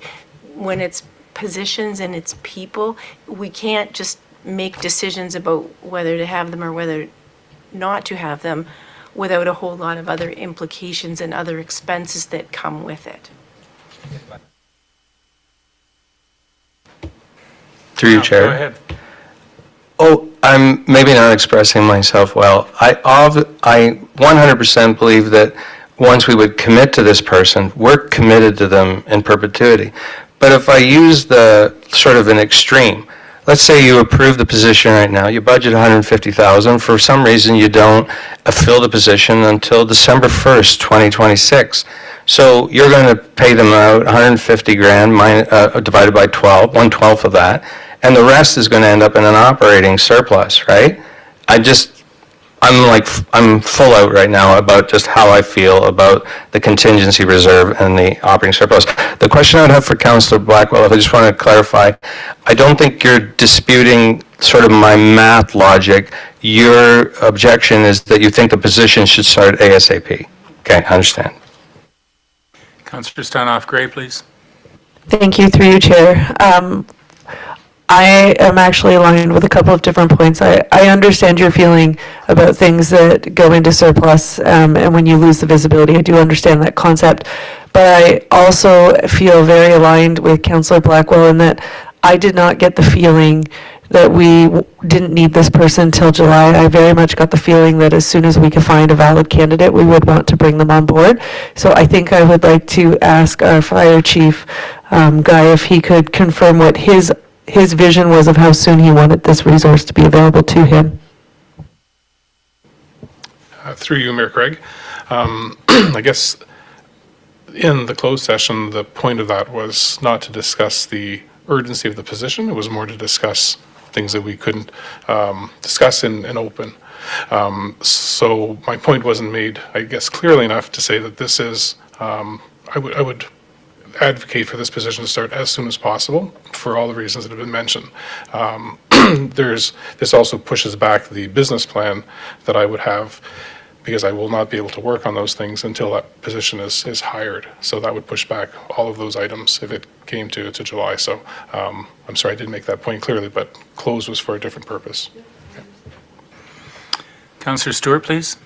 B: when it's positions and it's people, we can't just make decisions about whether to have them or whether not to have them without a whole lot of other implications and other expenses that come with it.
C: Through you, Chair.
A: Go ahead.
C: Oh, I'm maybe not expressing myself well. I 100% believe that once we would commit to this person, we're committed to them in perpetuity. But if I use the sort of an extreme, let's say you approve the position right now, you budget $150,000, for some reason you don't fill the position until December 1st, 2026. So you're going to pay them out $150,000 divided by 12, 1/12 of that, and the rest is going to end up in an operating surplus, right? I'm full out right now about just how I feel about the contingency reserve and the operating surplus. The question I would have for Councillor Blackwell, if I just want to clarify, I don't think you're disputing sort of my math logic. Your objection is that you think the position should start ASAP. Okay, I understand.
A: Councillor Stanoff-Gray, please.
P: Thank you, through you, Chair. I am actually aligned with a couple of different points. I understand your feeling about things that go into surplus, and when you lose the visibility, I do understand that concept. But I also feel very aligned with Councillor Blackwell in that I did not get the feeling that we didn't need this person till July. I very much got the feeling that as soon as we could find a valid candidate, we would want to bring them on board. So I think I would like to ask our fire chief, Guy, if he could confirm what his vision was of how soon he wanted this resource to be available to him.
L: Through you, Mayor Craig. I guess in the closed session, the point of that was not to discuss the urgency of the position. It was more to discuss things that we couldn't discuss in open. So my point wasn't made, I guess, clearly enough to say that this is, I would advocate for this position to start as soon as possible for all the reasons that have been mentioned. This also pushes back the business plan that I would have, because I will not be able to work on those things until that position is hired. So that would push back all of those items if it came to July. So I'm sorry I didn't make that point clearly, but close was for a different purpose. Okay.
A: Councillor Stewart, please.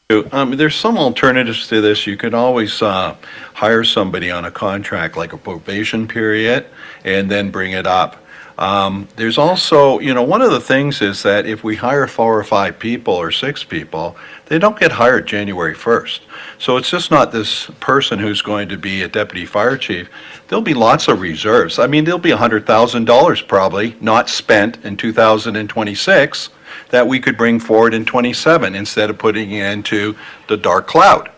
D: There's some alternatives to this. You could always hire somebody on a contract, like a probation period, and then bring it up. There's also, one of the things is that if we hire 4 or 5 people or 6 people, they don't get hired January 1st. So it's just not this person who's going to be a deputy fire chief. There'll be lots of reserves. I mean, there'll be $100,000 probably not spent in 2026 that we could bring forward in 27 instead of putting it into the dark cloud.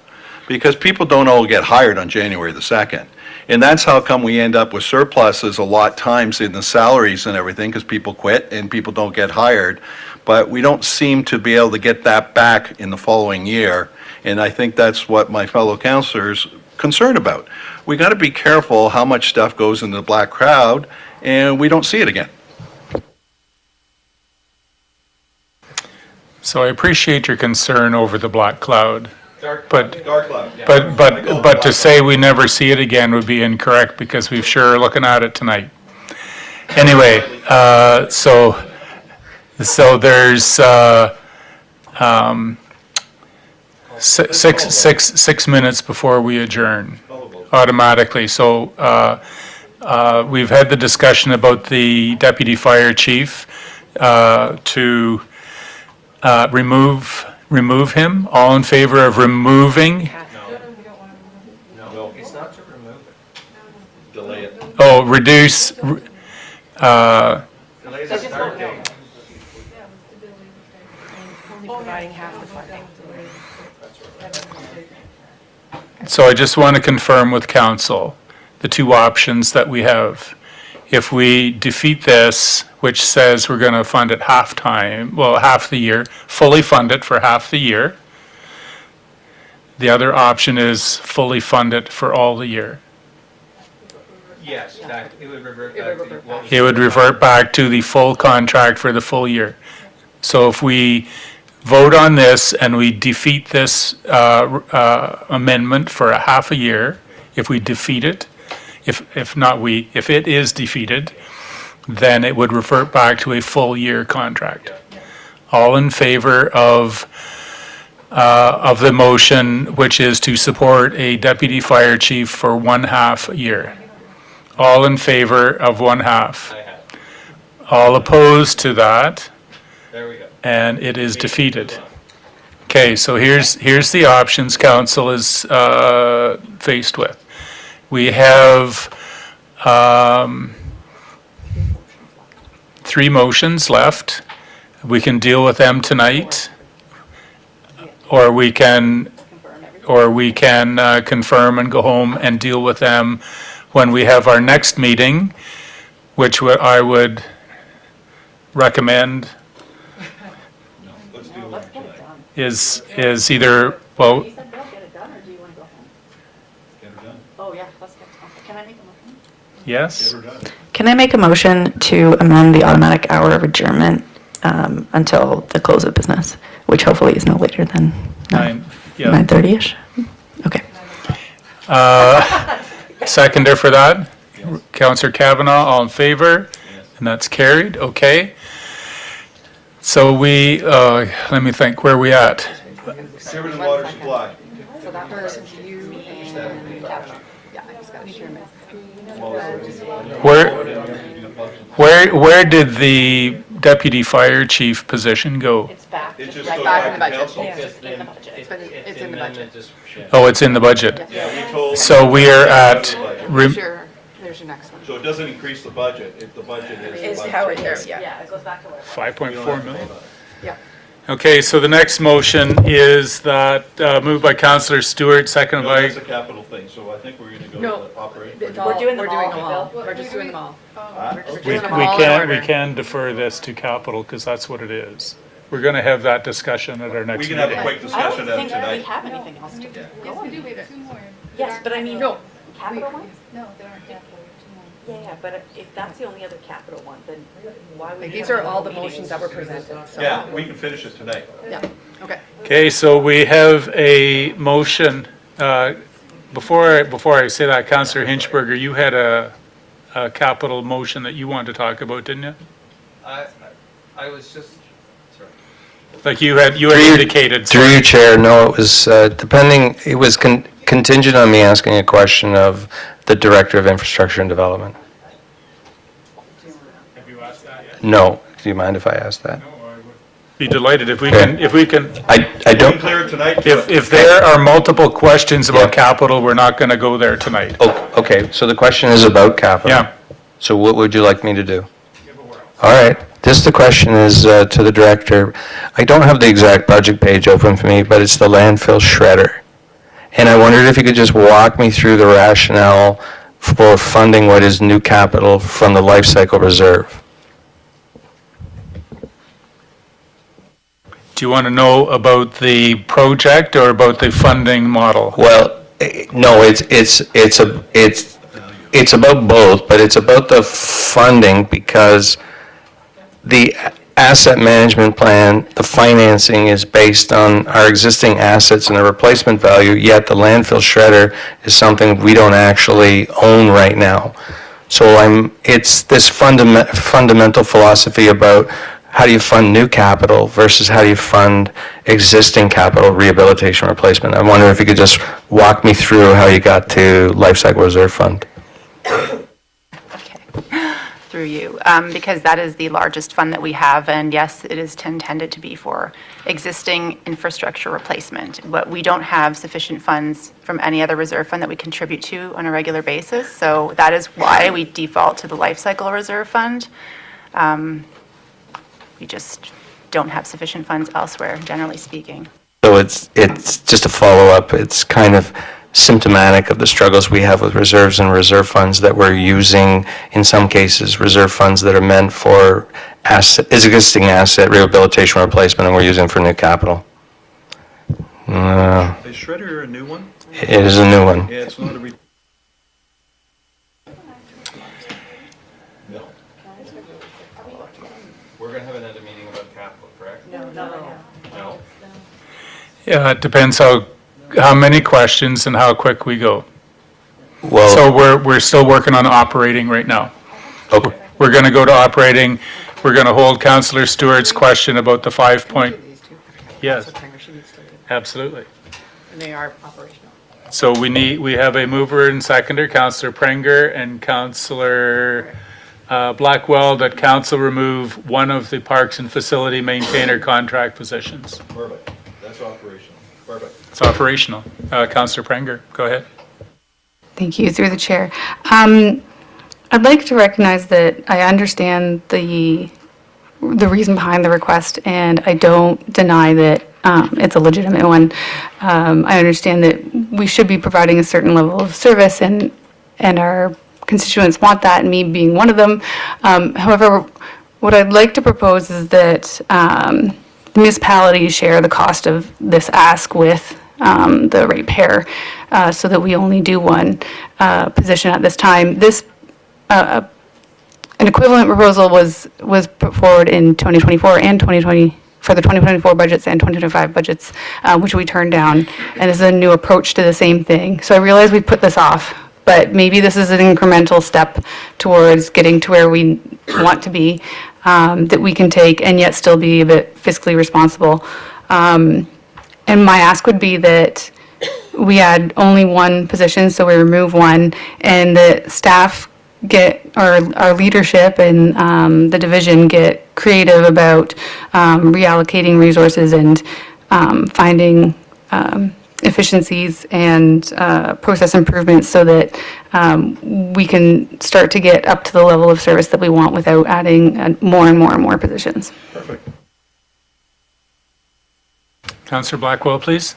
D: Because people don't all get hired on January the 2nd. And that's how come we end up with surpluses a lot times in the salaries and everything, because people quit and people don't get hired. But we don't seem to be able to get that back in the following year. And I think that's what my fellow councilors concerned about. We got to be careful how much stuff goes in the black crowd and we don't see it again.
A: So I appreciate your concern over the black cloud. But
F: Dark cloud.
A: But to say we never see it again would be incorrect, because we've sure are looking at it tonight. Anyway, so there's 6 minutes before we adjourn automatically. So we've had the discussion about the deputy fire chief to remove him. All in favor of removing?
F: No, it's not to remove it. Delay it.
A: Oh, reduce,
F: Delay the start date.
B: Providing half the funding.
A: so I just want to confirm with council the 2 options that we have. If we defeat this, which says we're going to fund it half the year, fully fund it for half the year. The other option is fully fund it for all the year.
K: Yes, it would revert back to.
A: It would revert back to the full contract for the full year. So if we vote on this and we defeat this amendment for a half a year, if we defeat it, if it is defeated, then it would revert back to a full year contract. All in favor of the motion, which is to support a deputy fire chief for 1/2 a year. All in favor of 1/2. All opposed to that,
K: There we go.
A: and it is defeated. Okay, so here's the options council is faced with. We have 3 motions left. We can deal with them tonight, or we can confirm and go home and deal with them when we have our next meeting, which I would recommend
F: Let's do it tonight.
A: is either, well,
J: You said don't get it done, or do you want to go home?
F: Get her done.
J: Oh, yeah, let's get, can I make a motion?
A: yes?
F: Get her done.
J: Can I make a motion to amend the automatic hour of adjournment until the close of business, which hopefully is no later than 9:30ish? Okay.
A: Seconder for that? Counselor Kavanaugh, all in favor? And that's carried, okay. So we, let me think, where are we at?
F: Sewer and water supply.
R: So that person's you and capital. Yeah, I just got to share
A: Where did the deputy fire chief position go?
R: It's back.
F: It just
R: Right
F: goes
R: back
F: back
R: in the
F: to
R: budget.
F: council.
R: It's in the budget.
A: Oh, it's in the budget.
F: Yeah, we told.
A: So we are at,
R: There's your next one.
F: So it doesn't increase the budget, if the budget is.
R: Is
F: the
R: how
F: budget.
R: it is, yeah. It goes back to where.
A: 5.4 million.
R: Yeah.
A: Okay, so the next motion is that, moved by Counselor Stewart, seconded
F: No,
A: by,
F: that's a capital thing, so I think we're gonna go
R: No.
F: to the operating.
R: We're doing them all. We're just doing them all.
A: we can defer this to capital, because that's what it is. We're going to have that discussion at our
F: We
A: next
F: can have a
A: meeting.
F: quick discussion of it tonight.
J: have anything else to do.
S: Yes, we do, we have 2 more.
J: Yes, but I mean,
R: No.
J: capital ones?
S: No, there aren't capital, we have 2 more.
J: Yeah, but if that's the only other capital one, then why would
R: Like,
J: you
R: these
J: have
R: are all the
J: meetings?
R: motions that were presented, so.
F: Yeah, we can finish it tonight.
R: Yeah, okay.
A: Okay, so we have a motion. Before I say that, Counselor Hinchberger, you had a capital motion that you wanted to talk about, didn't you?
K: I was just,
A: Like you had indicated.
C: Through you, Chair, no, it was it was contingent on me asking a question of the Director of Infrastructure and Development.
F: Have you
C: No. Do you mind if I ask that?
A: Be delighted if we
C: Okay.
A: can,
C: I don't.
F: Clear it tonight?
A: if there are multiple questions about capital, we're not going to go there tonight.
C: Oh, okay, so the question is about capital.
A: Yeah.
C: So what would you like me to do? All right, the question is to the director. I don't have the exact budget page open for me, but it's the landfill shredder. And I wondered if you could just walk me through the rationale for funding what is new capital from the life cycle reserve.
A: Do you want to know about the project or about the funding model?
C: Well, no, it's about both, but it's about the funding because the asset management plan, the financing is based on our existing assets and the replacement value, yet the landfill shredder is something we don't actually own right now. So it's this fundamental philosophy about how do you fund new capital versus how do you fund existing capital, rehabilitation, replacement. I wonder if you could just walk me through how you got to Life Cycle Reserve Fund.
G: Through you, because that is the largest fund that we have, and yes, it is intended to be for existing infrastructure replacement. But we don't have sufficient funds from any other reserve fund that we contribute to on a regular basis, so that is why we default to the Life Cycle Reserve Fund. We just don't have sufficient funds elsewhere, generally speaking.
C: So it's just a follow-up. It's kind of symptomatic of the struggles we have with reserves and reserve funds that we're using, in some cases, reserve funds that are meant for existing asset rehabilitation replacement, and we're using for new capital.
F: Is shredder a new one?
C: It is a new one.
F: Yeah, it's not a. No. We're going to have another meeting about capital, correct? No.
A: Yeah, it depends how many questions and how quick we go.
C: Well,
A: So we're still working on operating right now.
C: okay.
A: We're going to go to operating. We're going to hold Councillor Stewart's question about the 5 point. Yes, absolutely.
R: And they are operational.
A: So we have a mover and seconder, Councillor Prenger and Councillor Blackwell, that council remove one of the parks and facility maintainer contract positions.
F: Perfect. That's operational. Perfect.
A: It's operational. Councillor Prenger, go ahead.
E: Thank you, through the chair. I'd like to recognize that I understand the reason behind the request, and I don't deny that it's a legitimate one. I understand that we should be providing a certain level of service, and our constituents want that, and me being one of them. However, what I'd like to propose is that the municipalities share the cost of this ask with the ratepayer, so that we only do one position at this time. An equivalent proposal was put forward in 2024 and 2020 for the 2024 budgets and 2025 budgets, which we turned down, and this is a new approach to the same thing. So I realize we put this off, but maybe this is an incremental step towards getting to where we want to be, that we can take and yet still be a bit fiscally responsible. And my ask would be that we add only one position, so we remove one, and the staff get, our leadership and the division get creative about reallocating resources and finding efficiencies and process improvements so that we can start to get up to the level of service that we want without adding more and more and more positions.
F: Perfect.
A: Councillor Blackwell, please.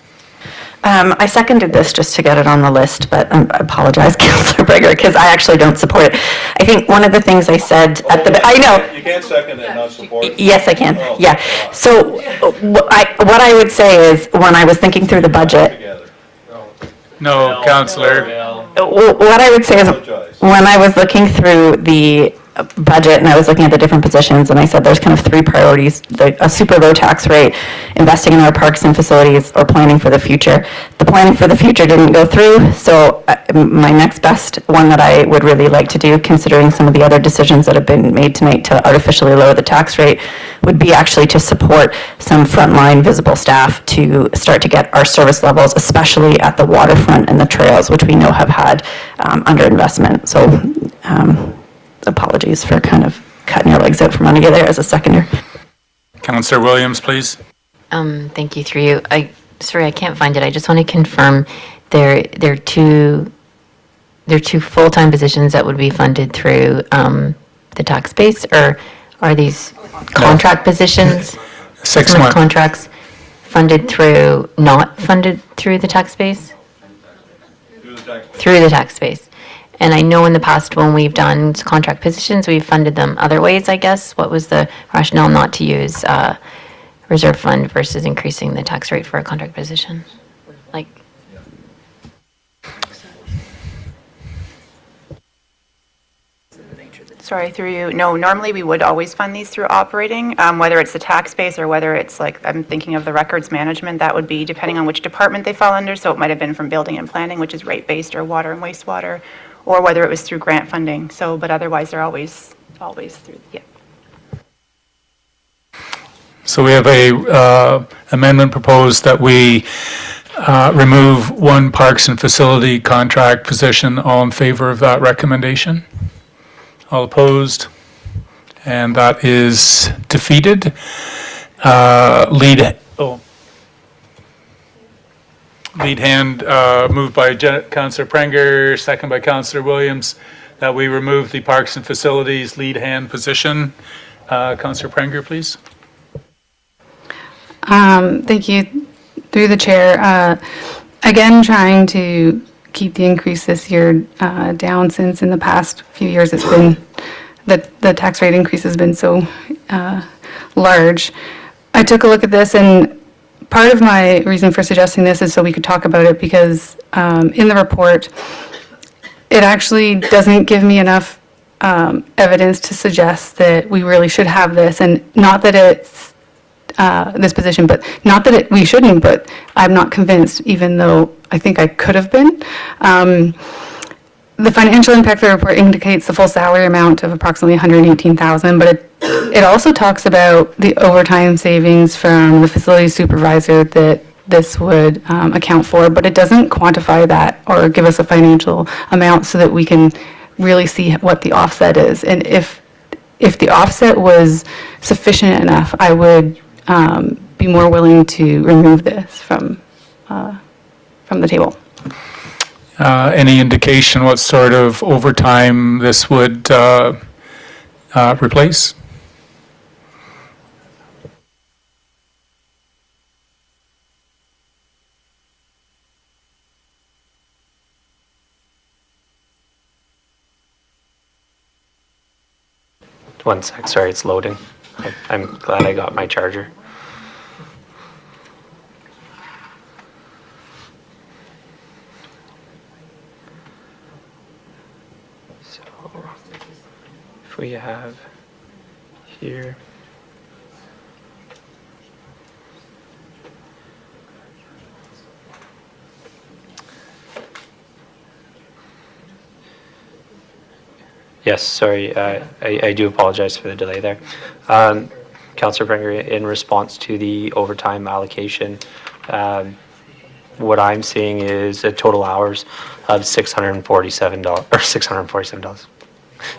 J: I seconded this just to get it on the list, but I apologize, Councillor Breger, because I actually don't support it. I think one of the things I said at the, I know.
F: You can't second and not support it?
J: Yes, I can,
F: Oh,
J: yeah. So what I would say is, when I was thinking through the budget,
F: Together.
A: No, Councillor.
J: what I would say is, when I was looking through the budget and I was looking at the different positions, and I said there's kind of three priorities: a super low tax rate, investing in our parks and facilities, or planning for the future. The planning for the future didn't go through, so my next best one that I would really like to do, considering some of the other decisions that have been made tonight to artificially lower the tax rate, would be actually to support some frontline visible staff to start to get our service levels, especially at the waterfront and the trails, which we know have had underinvestment. So apologies for kind of cutting your legs out from under you there as a seconder.
A: Councillor Williams, please.
O: Thank you, through you. Sorry, I can't find it. I just want to confirm there are two full-time positions that would be funded through the tax base, or are these contract positions?
A: 6
O: Some of the
A: month.
O: contracts not funded through the tax base? Through the tax base. And I know in the past when we've done contract positions, we've funded them other ways, I guess. What was the rationale not to use reserve fund versus increasing the tax rate for a contract position? Like,
G: Sorry, through you. No, normally we would always fund these through operating, whether it's the tax base or whether it's like, I'm thinking of the records management, that would be depending on which department they fall under. So it might have been from building and planning, which is rate-based, or water and wastewater, or whether it was through grant funding. So, but otherwise they're always through, yeah.
A: So we have a amendment proposed that we remove one Parks and Facility contract position. All in favor of that recommendation? All opposed? And that is defeated. Lead hand moved by Councillor Prenger, second by Councillor Williams, that we remove the Parks and Facilities lead hand position. Councillor Prenger, please.
E: Thank you. Through the chair, again, trying to keep the increase this year down, since in the past few years it's been, the tax rate increase has been so large. I took a look at this, and part of my reason for suggesting this is so we could talk about it, because in the report, it actually doesn't give me enough evidence to suggest that we really should have this, and not that it's this position, but not that we shouldn't, but I'm not convinced, even though I think I could have been. The financial impact of the report indicates the full salary amount of approximately $118,000, but it also talks about the overtime savings from the facility supervisor that this would account for, but it doesn't quantify that or give us a financial amount so that we can really see what the offset is. And if the offset was sufficient enough, I would be more willing to remove this from the table.
A: Any indication what sort of overtime this would replace?
K: One sec, sorry, it's loading. I'm glad I got my charger. So, if we have here, yes, sorry, I do apologize for the delay there. Councillor Prenger, in response to the overtime allocation, what I'm seeing is a total hours of $647, or $647,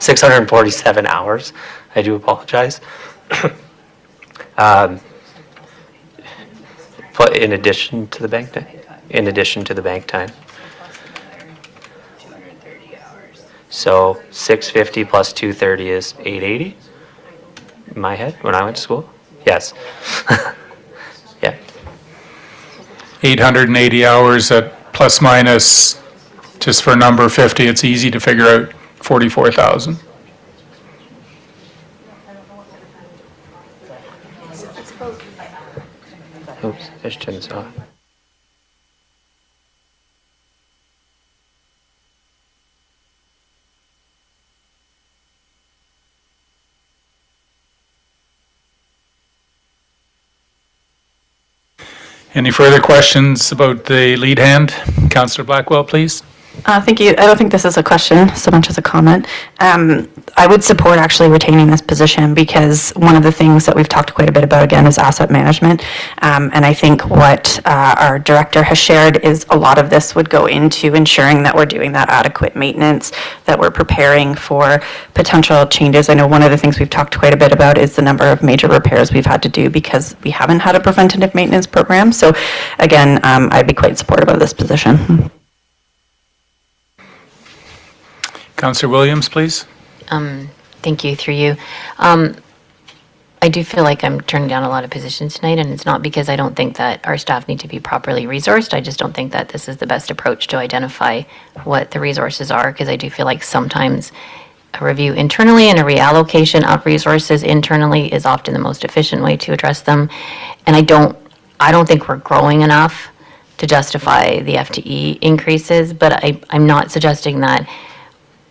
K: 647 hours. I do apologize. But in addition to the bank time? In addition to the bank time. So 650 plus 230 is 880? In my head, when I went to school? Yes. Yeah.
A: 880 hours at plus minus, just for number 50, it's easy to figure out 44,000.
K: Oops, I just turned this off.
A: Any further questions about the lead hand? Councillor Blackwell, please.
J: Thank you. I don't think this is a question so much as a comment. I would support actually retaining this position because one of the things that we've talked quite a bit about again is asset management. And I think what our director has shared is a lot of this would go into ensuring that we're doing that adequate maintenance, that we're preparing for potential changes. I know one of the things we've talked quite a bit about is the number of major repairs we've had to do because we haven't had a preventative maintenance program. So again, I'd be quite supportive of this position.
A: Councillor Williams, please.
O: Thank you, through you. I do feel like I'm turning down a lot of positions tonight, and it's not because I don't think that our staff need to be properly resourced. I just don't think that this is the best approach to identify what the resources are, because I do feel like sometimes a review internally and a reallocation of resources internally is often the most efficient way to address them. And I don't think we're growing enough to justify the FTE increases, but I'm not suggesting that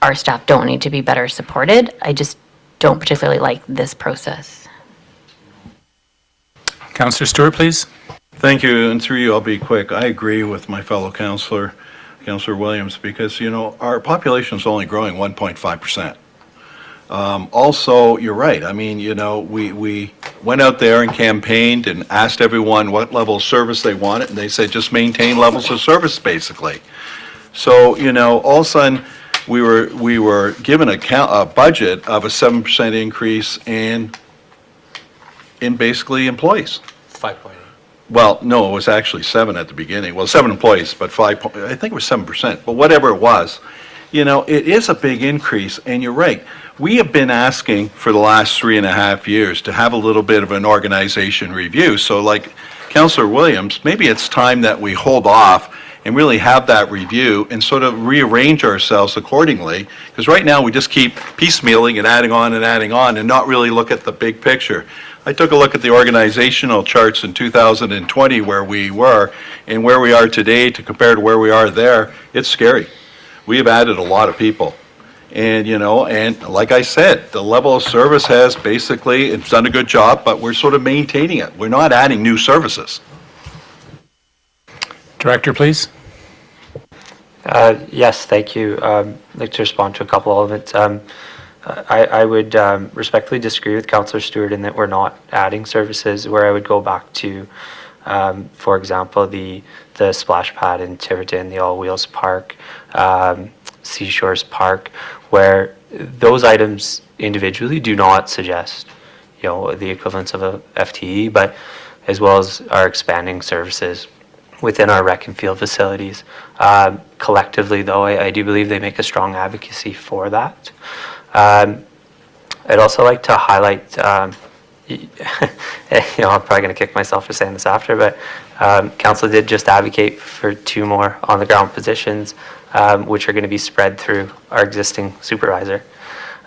O: our staff don't need to be better supported. I just don't particularly like this process.
A: Councillor Stewart, please.
D: Thank you, and through you, I'll be quick. I agree with my fellow councillor, Councillor Williams, because, you know, our population is only growing 1.5%. Also, you're right. I mean, you know, we went out there and campaigned and asked everyone what level of service they wanted, and they said just maintain levels of service, basically. So, you know, all of a sudden, we were given a budget of a 7% increase in basically employees.
H: 5.8.
D: Well, no, it was actually 7 at the beginning. Well, 7 employees, but I think it was 7%. But whatever it was, you know, it is a big increase. And you're right. We have been asking for the last 3.5 years to have a little bit of an organization review. So like Councillor Williams, maybe it's time that we hold off and really have that review and sort of rearrange ourselves accordingly. Because right now we just keep piecemealing and adding on and not really look at the big picture. I took a look at the organizational charts in 2020 where we were and where we are today to compare to where we are there. It's scary. We have added a lot of people. And, you know, and like I said, the level of service has basically, it's done a good job, but we're sort of maintaining it. We're not adding new services.
A: Director, please.
K: Yes, thank you. I'd like to respond to a couple elements. I would respectfully disagree with Councillor Stewart in that we're not adding services, where I would go back to, for example, the splash pad in Tiverton, the All Wheels Park, Seashores Park, where those items individually do not suggest, you know, the equivalence of a FTE, but as well as our expanding services within our rec and field facilities. Collectively, though, I do believe they make a strong advocacy for that. I'd also like to highlight, you know, I'm probably going to kick myself for saying this after, but Council did just advocate for 2 more on-the-ground positions, which are going to be spread through our existing supervisor.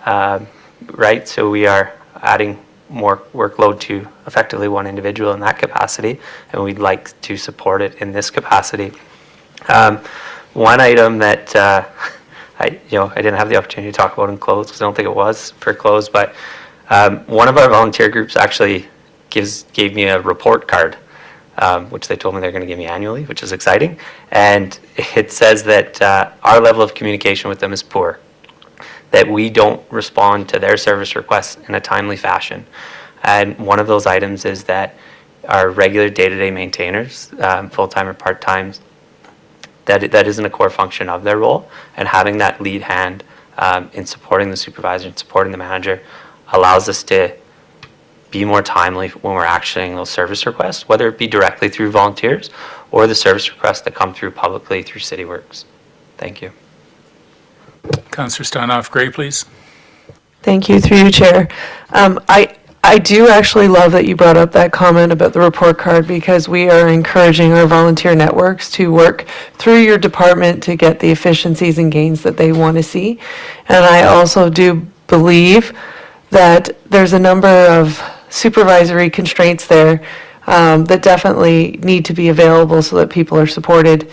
K: Right, so we are adding more workload to effectively 1 individual in that capacity, and we'd like to support it in this capacity. One item that I didn't have the opportunity to talk about in closed because I don't think it was for closed, but one of our volunteer groups actually gave me a report card, which they told me they're going to give me annually, which is exciting. And it says that our level of communication with them is poor, that we don't respond to their service requests in a timely fashion. And one of those items is that our regular day-to-day maintainers, full-time or part-time, that isn't a core function of their role, and having that lead hand in supporting the supervisor and supporting the manager allows us to be more timely when we're actioning those service requests, whether it be directly through volunteers or the service requests that come through publicly through CityWorks. Thank you.
A: Councillor Stanoff-Gray, please.
P: Thank you, through you, Chair. I do actually love that you brought up that comment about the report card, because we are encouraging our volunteer networks to work through your department to get the efficiencies and gains that they want to see. And I also do believe that there's a number of supervisory constraints there that definitely need to be available so that people are supported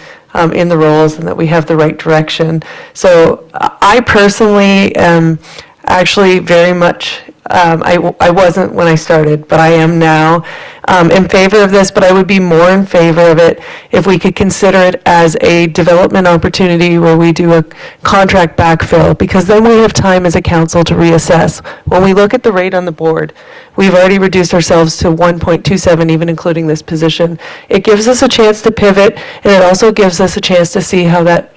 P: in the roles and that we have the right direction. So I personally am actually very much I wasn't when I started, but I am now in favor of this, but I would be more in favor of it if we could consider it as a development opportunity where we do a contract backfill, because then we have time as a council to reassess. When we look at the rate on the board, we've already reduced ourselves to 1.27, even including this position. It gives us a chance to pivot, and it also gives us a chance to see how that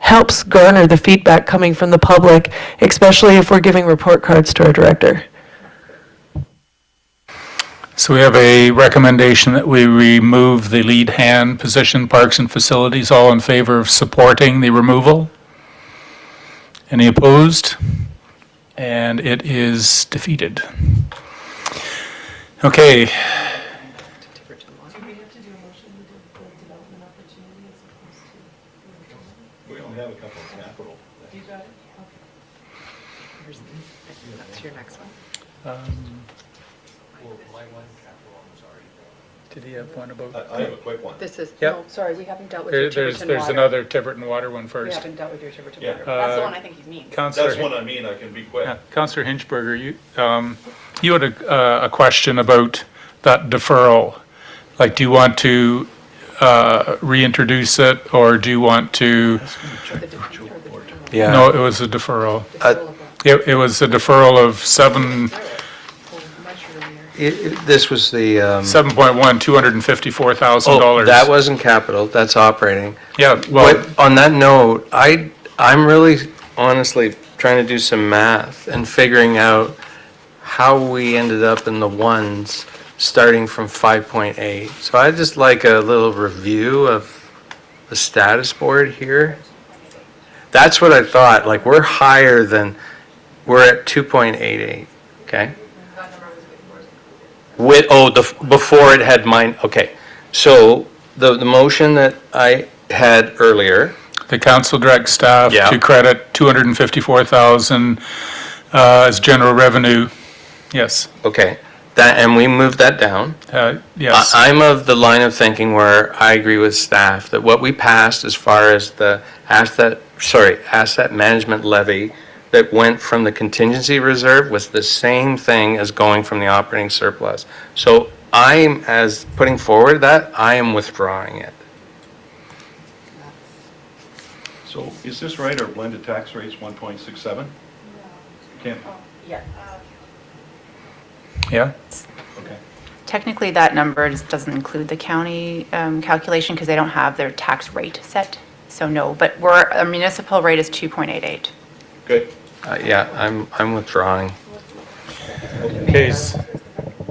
P: helps garner the feedback coming from the public, especially if we're giving report cards to our director.
A: So we have a recommendation that we remove the lead hand position, Parks and Facilities. All in favor of supporting the removal? Any opposed? And it is defeated. Okay.
F: We don't have a couple of capital.
R: That's your next one.
A: Did he have one about?
F: I have a quick one.
R: This is,
A: Yep.
R: no, sorry, we haven't dealt with your Tiverton
A: There's
R: water.
A: another Tiverton Water one
R: We
A: first.
R: haven't dealt with your Tiverton
F: Yeah.
R: water.
G: That's the one I think he means.
A: Councillor.
F: That's what I mean, I can be quick.
A: Councillor Hinchberger, you had a question about that deferral. Like, do you want to reintroduce it, or do you want to?
C: Yeah.
A: No, it was a deferral. It was a deferral of
C: This was the,
A: $7.1, $254,000.
C: that wasn't capital, that's operating.
A: Yeah, well,
C: On that note, I'm really honestly trying to do some math and figuring out how we ended up in the ones starting from 5.8. So I'd just like a little review of the status board here. That's what I thought, like, we're higher than, we're at 2.88, okay? Before it had mine, okay. So the motion that I had earlier,
A: the council directs staff
C: Yeah.
A: to credit $254,000 as general revenue. Yes,
C: okay, and we moved that down.
A: yes.
C: I'm of the line of thinking where I agree with staff that what we passed as far as the asset management levy that went from the contingency reserve was the same thing as going from the operating surplus. So as putting forward that, I am withdrawing it.
F: So is this right, our blended tax rate's 1.67? Can't,
G: Yeah.
A: Yeah?
F: okay.
G: Technically, that number doesn't include the county calculation because they don't have their tax rate set. So no, but our municipal rate is 2.88.
F: Good.
C: Yeah, I'm withdrawing.
A: Okay,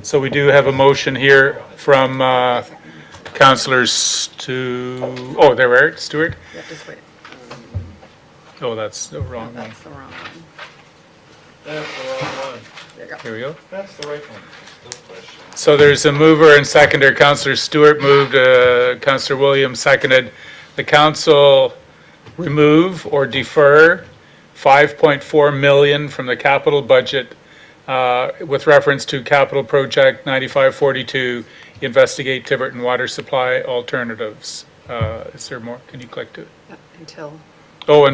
A: so we do have a motion here from councillors oh, there we are, Stuart?
R: Yeah, just wait.
A: Oh, that's the wrong one.
R: That's the wrong one.
F: That's the wrong one.
R: There you go.
A: Here we go.
F: That's the right one. No question.
A: So there's a mover and seconder. Councillor Stewart moved, Councillor Williams seconded. The council remove or defer 5.4 million from the capital budget with reference to capital project 9542, investigate Tiverton water supply alternatives. Is there more? Can you click to it?
R: Yeah, until,
A: Oh,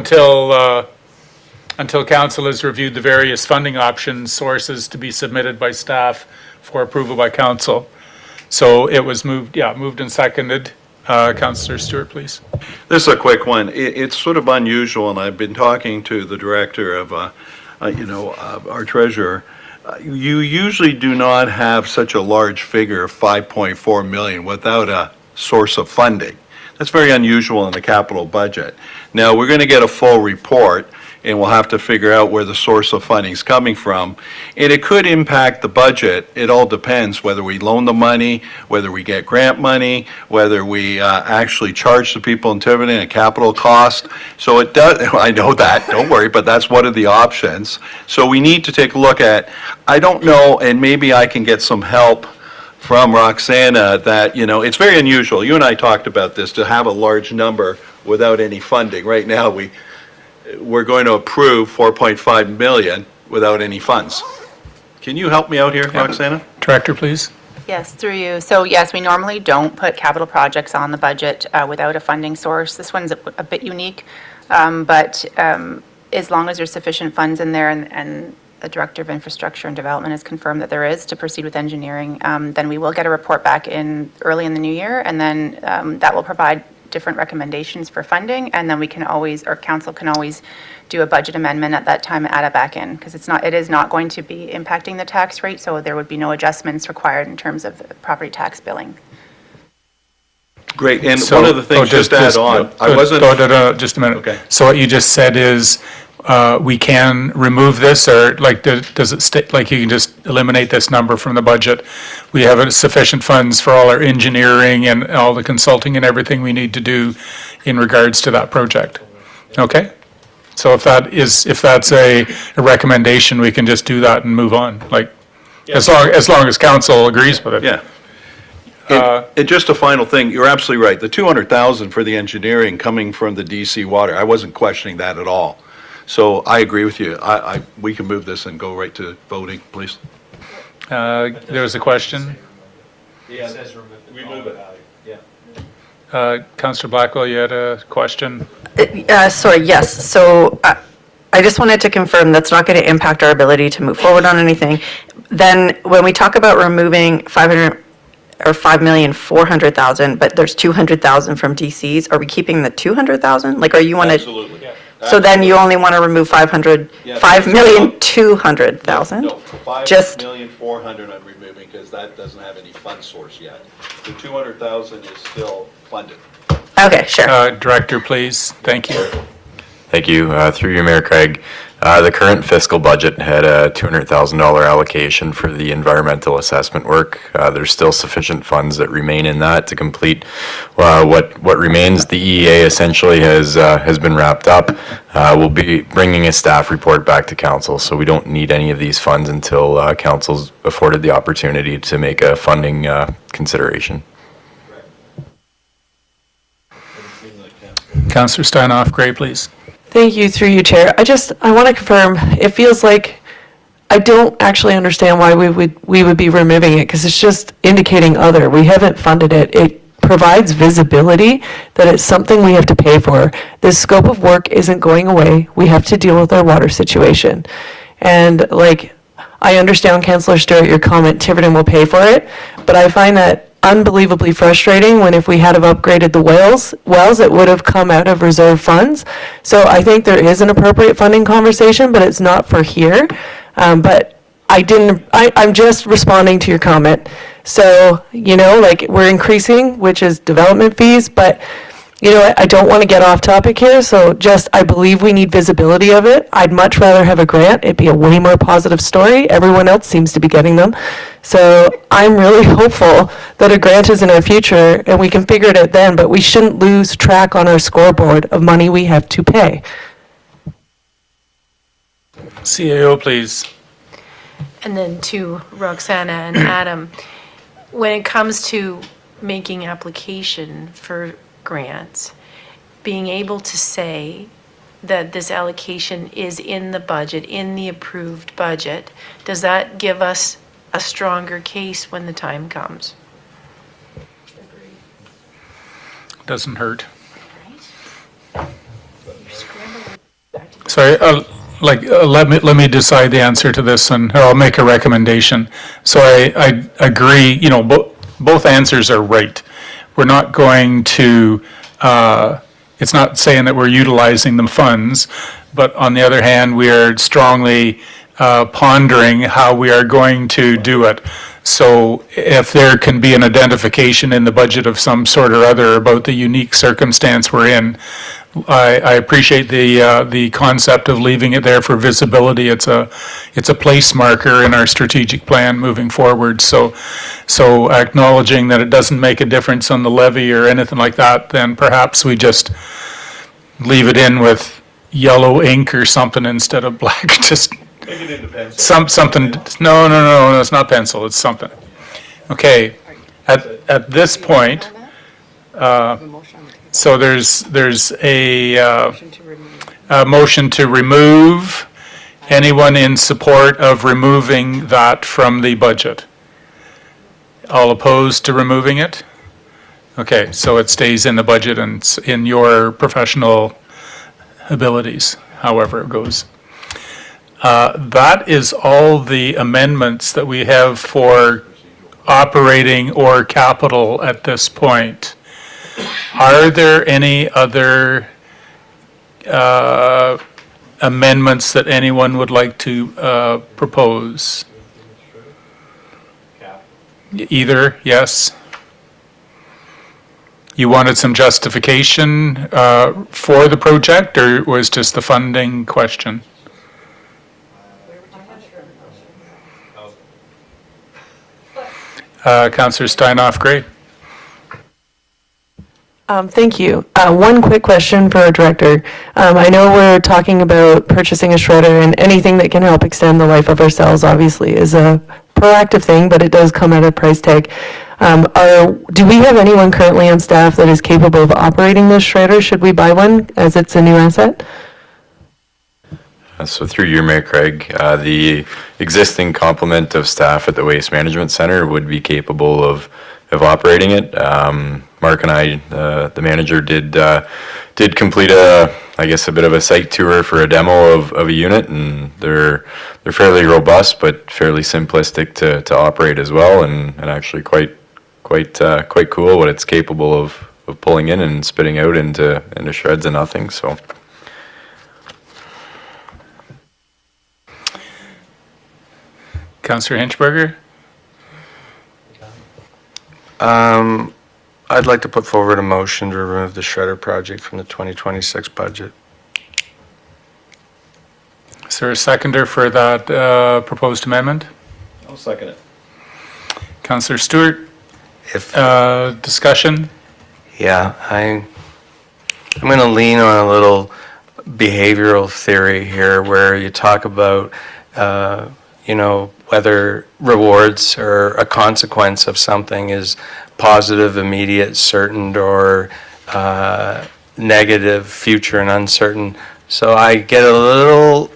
A: until council has reviewed the various funding options, sources to be submitted by staff for approval by council. So it was moved and seconded. Councillor Stewart, please.
D: This is a quick one. It's sort of unusual, and I've been talking to the director of, our treasurer. You usually do not have such a large figure of 5.4 million without a source of funding. That's very unusual in the capital budget. Now, we're going to get a full report, and we'll have to figure out where the source of funding is coming from. And it could impact the budget. It all depends whether we loan the money, whether we get grant money, whether we actually charge the people in Tiverton a capital cost. So it does, I know that, don't worry, but that's one of the options. So we need to take a look at, I don't know, and maybe I can get some help from Roxana that, it's very unusual. You and I talked about this, to have a large number without any funding. Right now, we're going to approve 4.5 million without any funds. Can you help me out here, Roxana?
A: Director, please.
G: Yes, through you. So yes, we normally don't put capital projects on the budget without a funding source. This one's a bit unique, but as long as there's sufficient funds in there and the Director of Infrastructure and Development has confirmed that there is to proceed with engineering, then we will get a report back early in the new year, and then that will provide different recommendations for funding, and then we can always, or council can always do a budget amendment at that time and add it back in, because it is not going to be impacting the tax rate, so there would be no adjustments required in terms of property tax billing.
D: Great, and
A: So-
D: one of the things, just to add on, I wasn't.
A: Just a minute.
D: Okay.
A: So what you just said is, we can remove this, or like, does it state, like you can just eliminate this number from the budget? We have sufficient funds for all our engineering and all the consulting and everything we need to do in regards to that project. Okay? So if that's a recommendation, we can just do that and move on, like, as long as council agrees with it.
D: Yeah. And just a final thing, you're absolutely right. The 200,000 for the engineering coming from the DC Water, I wasn't questioning that at all. So I agree with you. We can move this and go right to voting, please.
A: There was a question.
F: Yeah, remove it. Yeah.
A: Councillor Blackwell, you had a question?
J: Sorry, yes. So I just wanted to confirm that's not going to impact our ability to move forward on anything. Then when we talk about removing 5,400,000, but there's 200,000 from DCs, are we keeping the 200,000? Like, are you want to?
F: Absolutely.
J: So then you only want to remove 5,200,000?
D: No,
J: Just-
D: 5,400,000 I'm removing because that doesn't have any fund source yet. The 200,000 is still funded.
J: Okay, sure.
A: Director, please. Thank you.
M: Thank you. Through you, Mayor Craig. The current fiscal budget had a $200,000 allocation for the environmental assessment work. There's still sufficient funds that remain in that to complete what remains. The EEA essentially has been wrapped up. We'll be bringing a staff report back to council, so we don't need any of these funds until council's afforded the opportunity to make a funding consideration.
A: Councillor Steinoff, Gray, please.
P: Thank you, through you, Chair. I want to confirm, it feels like I don't actually understand why we would be removing it, because it's just indicating other. We haven't funded it. It provides visibility that it's something we have to pay for. This scope of work isn't going away. We have to deal with our water situation. And like, I understand, Councillor Stewart, your comment, Tiverton will pay for it, but I find that unbelievably frustrating when if we had have upgraded the wells, it would have come out of reserve funds. So I think there is an appropriate funding conversation, but it's not for here. But I'm just responding to your comment. So, like, we're increasing, which is development fees, but I don't want to get off topic here, so I believe we need visibility of it. I'd much rather have a grant. It'd be a way more positive story. Everyone else seems to be getting them. So I'm really hopeful that a grant is in our future and we can figure it out then, but we shouldn't lose track on our scoreboard of money we have to pay.
A: CAO, please.
B: And then to Roxana and Adam, when it comes to making application for grants, being able to say that this allocation is in the budget, in the approved budget, does that give us a stronger case when the time comes?
A: Doesn't hurt. Sorry, let me decide the answer to this, and I'll make a recommendation. So I agree, both answers are right. We're not going to, it's not saying that we're utilizing the funds, but on the other hand, we are strongly pondering how we are going to do it. So if there can be an identification in the budget of some sort or other about the unique circumstance we're in, I appreciate the concept of leaving it there for visibility. It's a place marker in our strategic plan moving forward. So acknowledging that it doesn't make a difference on the levy or anything like that, then perhaps we just leave it in with yellow ink or something instead of black. Just
F: Make it into pencil.
A: something. No, it's not pencil. It's something. Okay. At this point. So there's a motion to remove. Anyone in support of removing that from the budget? All opposed to removing it? Okay, so it stays in the budget and it's in your professional abilities, however it goes. That is all the amendments that we have for operating or capital at this point. Are there any other amendments that anyone would like to propose? Either, yes? You wanted some justification for the project, or was just the funding question? Councillor Steinhoff, great.
P: Thank you. One quick question for our director. I know we're talking about purchasing a shredder, and anything that can help extend the life of our cells obviously is a proactive thing, but it does come at a price tag. Do we have anyone currently on staff that is capable of operating this shredder? Should we buy one as it's a new asset?
M: So through you, Mayor Craig, the existing complement of staff at the Waste Management Center would be capable of operating it. Mark and I, the manager, did complete a bit of a site tour for a demo of a unit, and they're fairly robust but fairly simplistic to operate as well, and actually quite cool what it's capable of pulling in and spitting out into shreds and nothing. So.
A: Councillor Hinchberger?
C: I'd like to put forward a motion to remove the shredder project from the 2026 budget.
A: Is there a seconder for that proposed amendment?
F: I'll second it.
A: Councillor Stewart?
C: If
A: discussion?
C: Yeah, I'm going to lean on a little behavioral theory here where you talk about, whether rewards are a consequence of something is positive, immediate, certain, or negative, future, and uncertain. So I get a little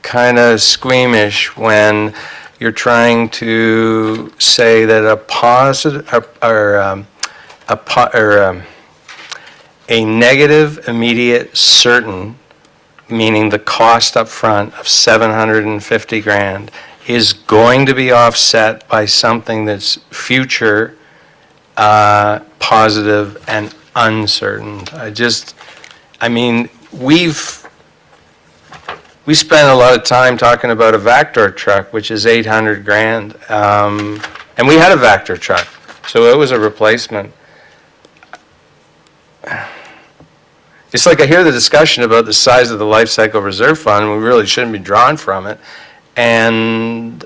C: kind of squeamish when you're trying to say that a positive a negative, immediate, certain, meaning the cost up front of $750,000 is going to be offset by something that's future, positive, and uncertain. We spent a lot of time talking about a Vactor truck, which is $800,000, and we had a Vactor truck, so it was a replacement. It's like I hear the discussion about the size of the life cycle reserve fund, and we really shouldn't be drawing from it. And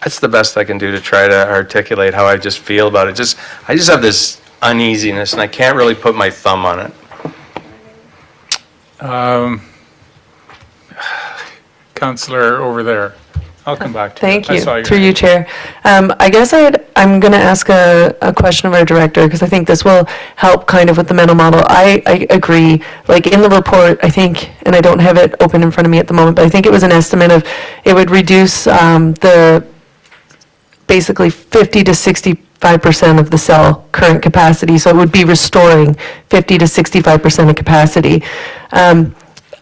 C: that's the best I can do to try to articulate how I just feel about it. I just have this uneasiness, and I can't really put my thumb on it.
A: Councillor over there. I'll come back to
P: Thank
A: you.
P: you.
A: I saw your
P: Through you,
A: hand.
P: Chair. I guess I'm going to ask a question of our director, because I think this will help kind of with the mental model. I agree. Like in the report, I think, and I don't have it open in front of me at the moment, but I think it was an estimate of, it would reduce the basically 50 to 65% of the cell current capacity. So it would be restoring 50 to 65% of capacity.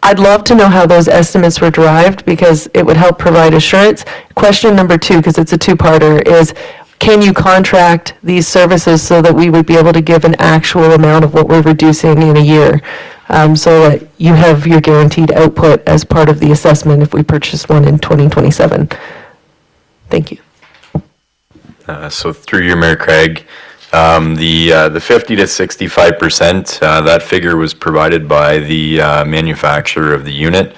P: I'd love to know how those estimates were derived, because it would help provide assurance. Question number 2, because it's a two-parter, is can you contract these services so that we would be able to give an actual amount of what we're reducing in a year? So that you have your guaranteed output as part of the assessment if we purchase one in 2027. Thank you.
M: So through you, Mayor Craig, the 50 to 65%, that figure was provided by the manufacturer of the unit.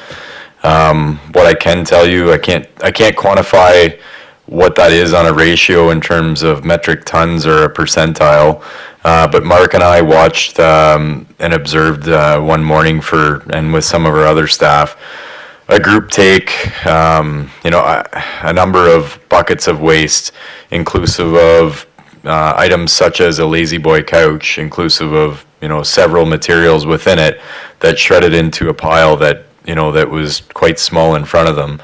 M: What I can tell you, I can't quantify what that is on a ratio in terms of metric tons or a percentile. But Mark and I watched and observed one morning and with some of our other staff, a group take, a number of buckets of waste, inclusive of items such as a Lazy Boy couch, inclusive of, several materials within it, that shredded into a pile that was quite small in front of them.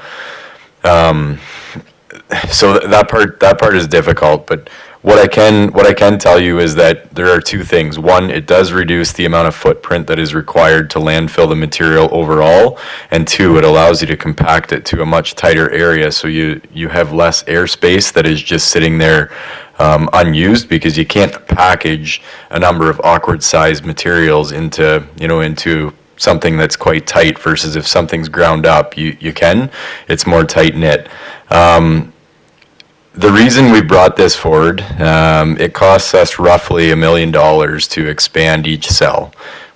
M: So that part is difficult, but What I can tell you is that there are two things. One, it does reduce the amount of footprint that is required to landfill the material overall. And two, it allows you to compact it to a much tighter area, so you have less airspace that is just sitting there unused, because you can't package a number of awkward sized materials into something that's quite tight, versus if something's ground up, you can. It's more tight knit. The reason we brought this forward, it costs us roughly $1 million to expand each cell.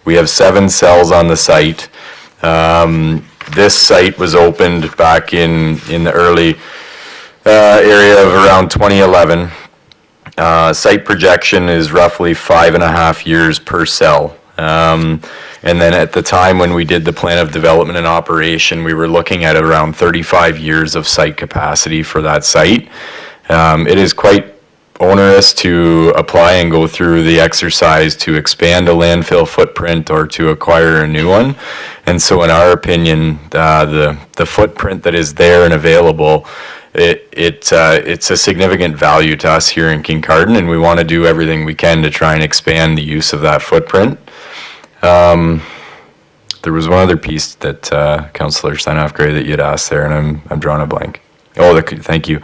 M: We have 7 cells on the site. This site was opened back in the early area of around 2011. Site projection is roughly 5.5 years per cell. And then at the time when we did the plan of development and operation, we were looking at around 35 years of site capacity for that site. It is quite onerous to apply and go through the exercise to expand a landfill footprint or to acquire a new one. And so in our opinion, the footprint that is there and available, it's a significant value to us here in Kincardine, and we want to do everything we can to try and expand the use of that footprint. There was one other piece that Councillor Steinhoff-Gray that you'd asked there, and I'm drawing a blank. Oh, thank you.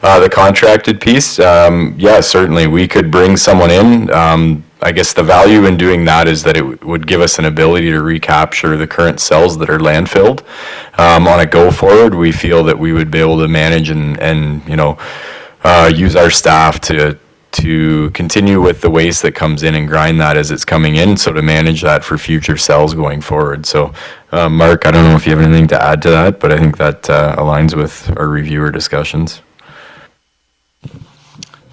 M: The contracted piece, yeah, certainly we could bring someone in. I guess the value in doing that is that it would give us an ability to recapture the current cells that are landfilled. On a go forward, we feel that we would be able to manage and use our staff to continue with the waste that comes in and grind that as it's coming in, so to manage that for future cells going forward. So, Mark, I don't know if you have anything to add to that, but I think that aligns with our reviewer discussions.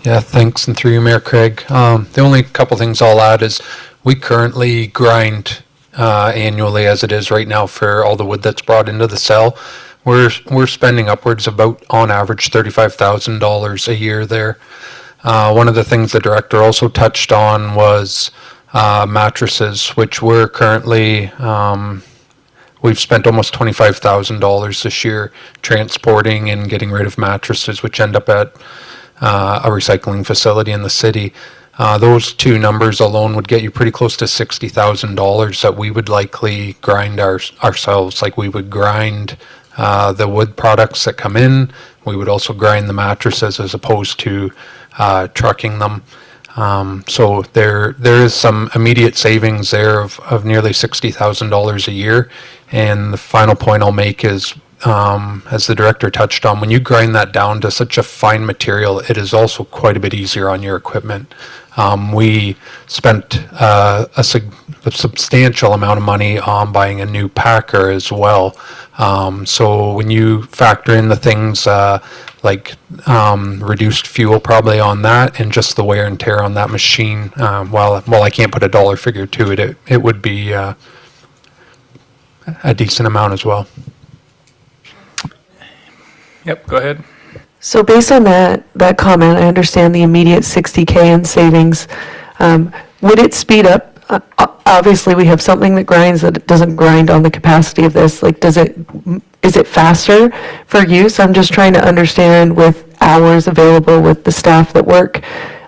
H: Yeah, thanks, and through you, Mayor Craig. The only couple things I'll add is we currently grind annually, as it is right now, for all the wood that's brought into the cell. We're spending upwards of about, on average, $35,000 a year there. One of the things the director also touched on was mattresses, which we're currently, we've spent almost $25,000 this year transporting and getting rid of mattresses, which end up at a recycling facility in the city. Those two numbers alone would get you pretty close to $60,000 that we would likely grind ourselves. Like, we would grind the wood products that come in. We would also grind the mattresses as opposed to trucking them. So there is some immediate savings there of nearly $60,000 a year. And the final point I'll make is, as the director touched on, when you grind that down to such a fine material, it is also quite a bit easier on your equipment. We spent a substantial amount of money on buying a new packer as well. So when you factor in the things like reduced fuel probably on that, and just the wear and tear on that machine, while I can't put a dollar figure to it, it would be a decent amount as well.
A: Yep, go ahead.
P: So based on that comment, I understand the immediate $60K in savings. Would it speed up? Obviously, we have something that grinds that doesn't grind on the capacity of this. Like, is it faster for use? I'm just trying to understand, with hours available with the staff that work,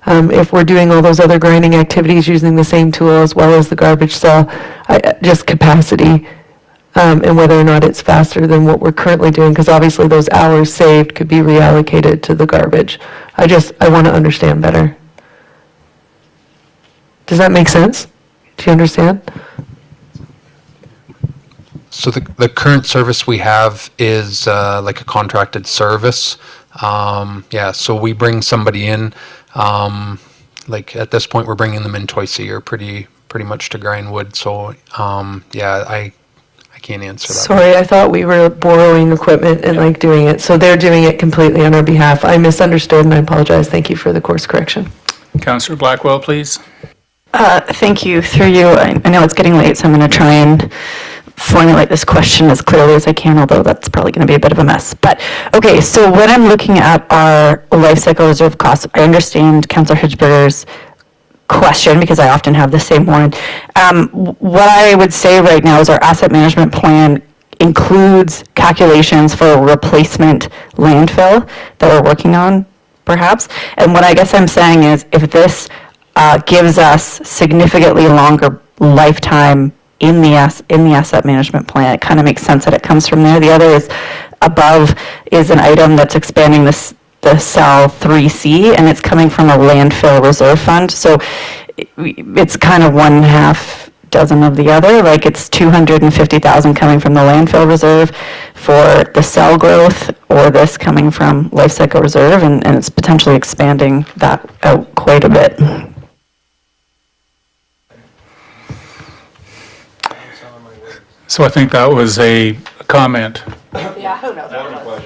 P: if we're doing all those other grinding activities using the same tool as well as the garbage cell, just capacity. And whether or not it's faster than what we're currently doing, because obviously those hours saved could be reallocated to the garbage. I want to understand better. Does that make sense? Do you understand?
H: So the current service we have is like a contracted service. So we bring somebody in. Like at this point, we're bringing them in twice a year, pretty much to grind wood. So I can't answer that.
P: Sorry, I thought we were borrowing equipment and doing it. So they're doing it completely on our behalf. I misunderstood and I apologize. Thank you for the course correction.
A: Councillor Blackwell, please.
J: Thank you. Through you, I know it's getting late, so I'm going to try and formulate this question as clearly as I can, although that's probably going to be a bit of a mess. But, okay, so when I'm looking at our life cycle reserve costs, I understand Councillor Hitchberger's question, because I often have the same one. What I would say right now is our asset management plan includes calculations for a replacement landfill that we're working on. perhaps. And what I guess I'm saying is, if this gives us significantly longer lifetime in the asset management plan, it kind of makes sense that it comes from there. The other is, above is an item that's expanding the cell 3C, and it's coming from a landfill reserve fund. So it's kind of 1.5 dozen of the other, like it's 250,000 coming from the landfill reserve for the cell growth, or this coming from life cycle reserve, and it's potentially expanding that out quite a bit.
A: So I think that was a comment.
N: Yeah, who knows?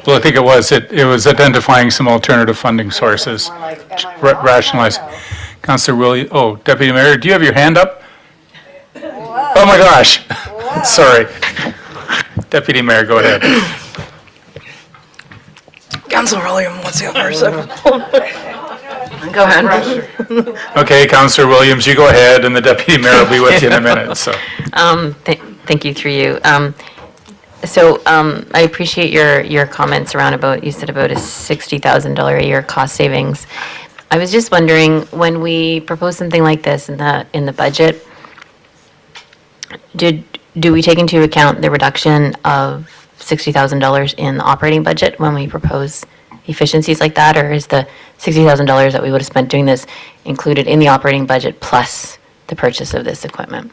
A: Well, I think it was identifying some alternative funding sources. Rationalize. Councillor Deputy Mayor, do you have your hand up? Oh my gosh. Sorry. Deputy Mayor, go ahead.
I: Councillor William, what's the other?
O: Go ahead.
A: Okay, Councillor Williams, you go ahead, and the Deputy Mayor will be with you in a minute, so.
O: Thank you, through you. So I appreciate your comments around you said about a $60,000 a year cost savings. I was just wondering, when we propose something like this in the budget, do we take into account the reduction of $60,000 in the operating budget when we propose efficiencies like that, or is the $60,000 that we would have spent doing this included in the operating budget plus the purchase of this equipment?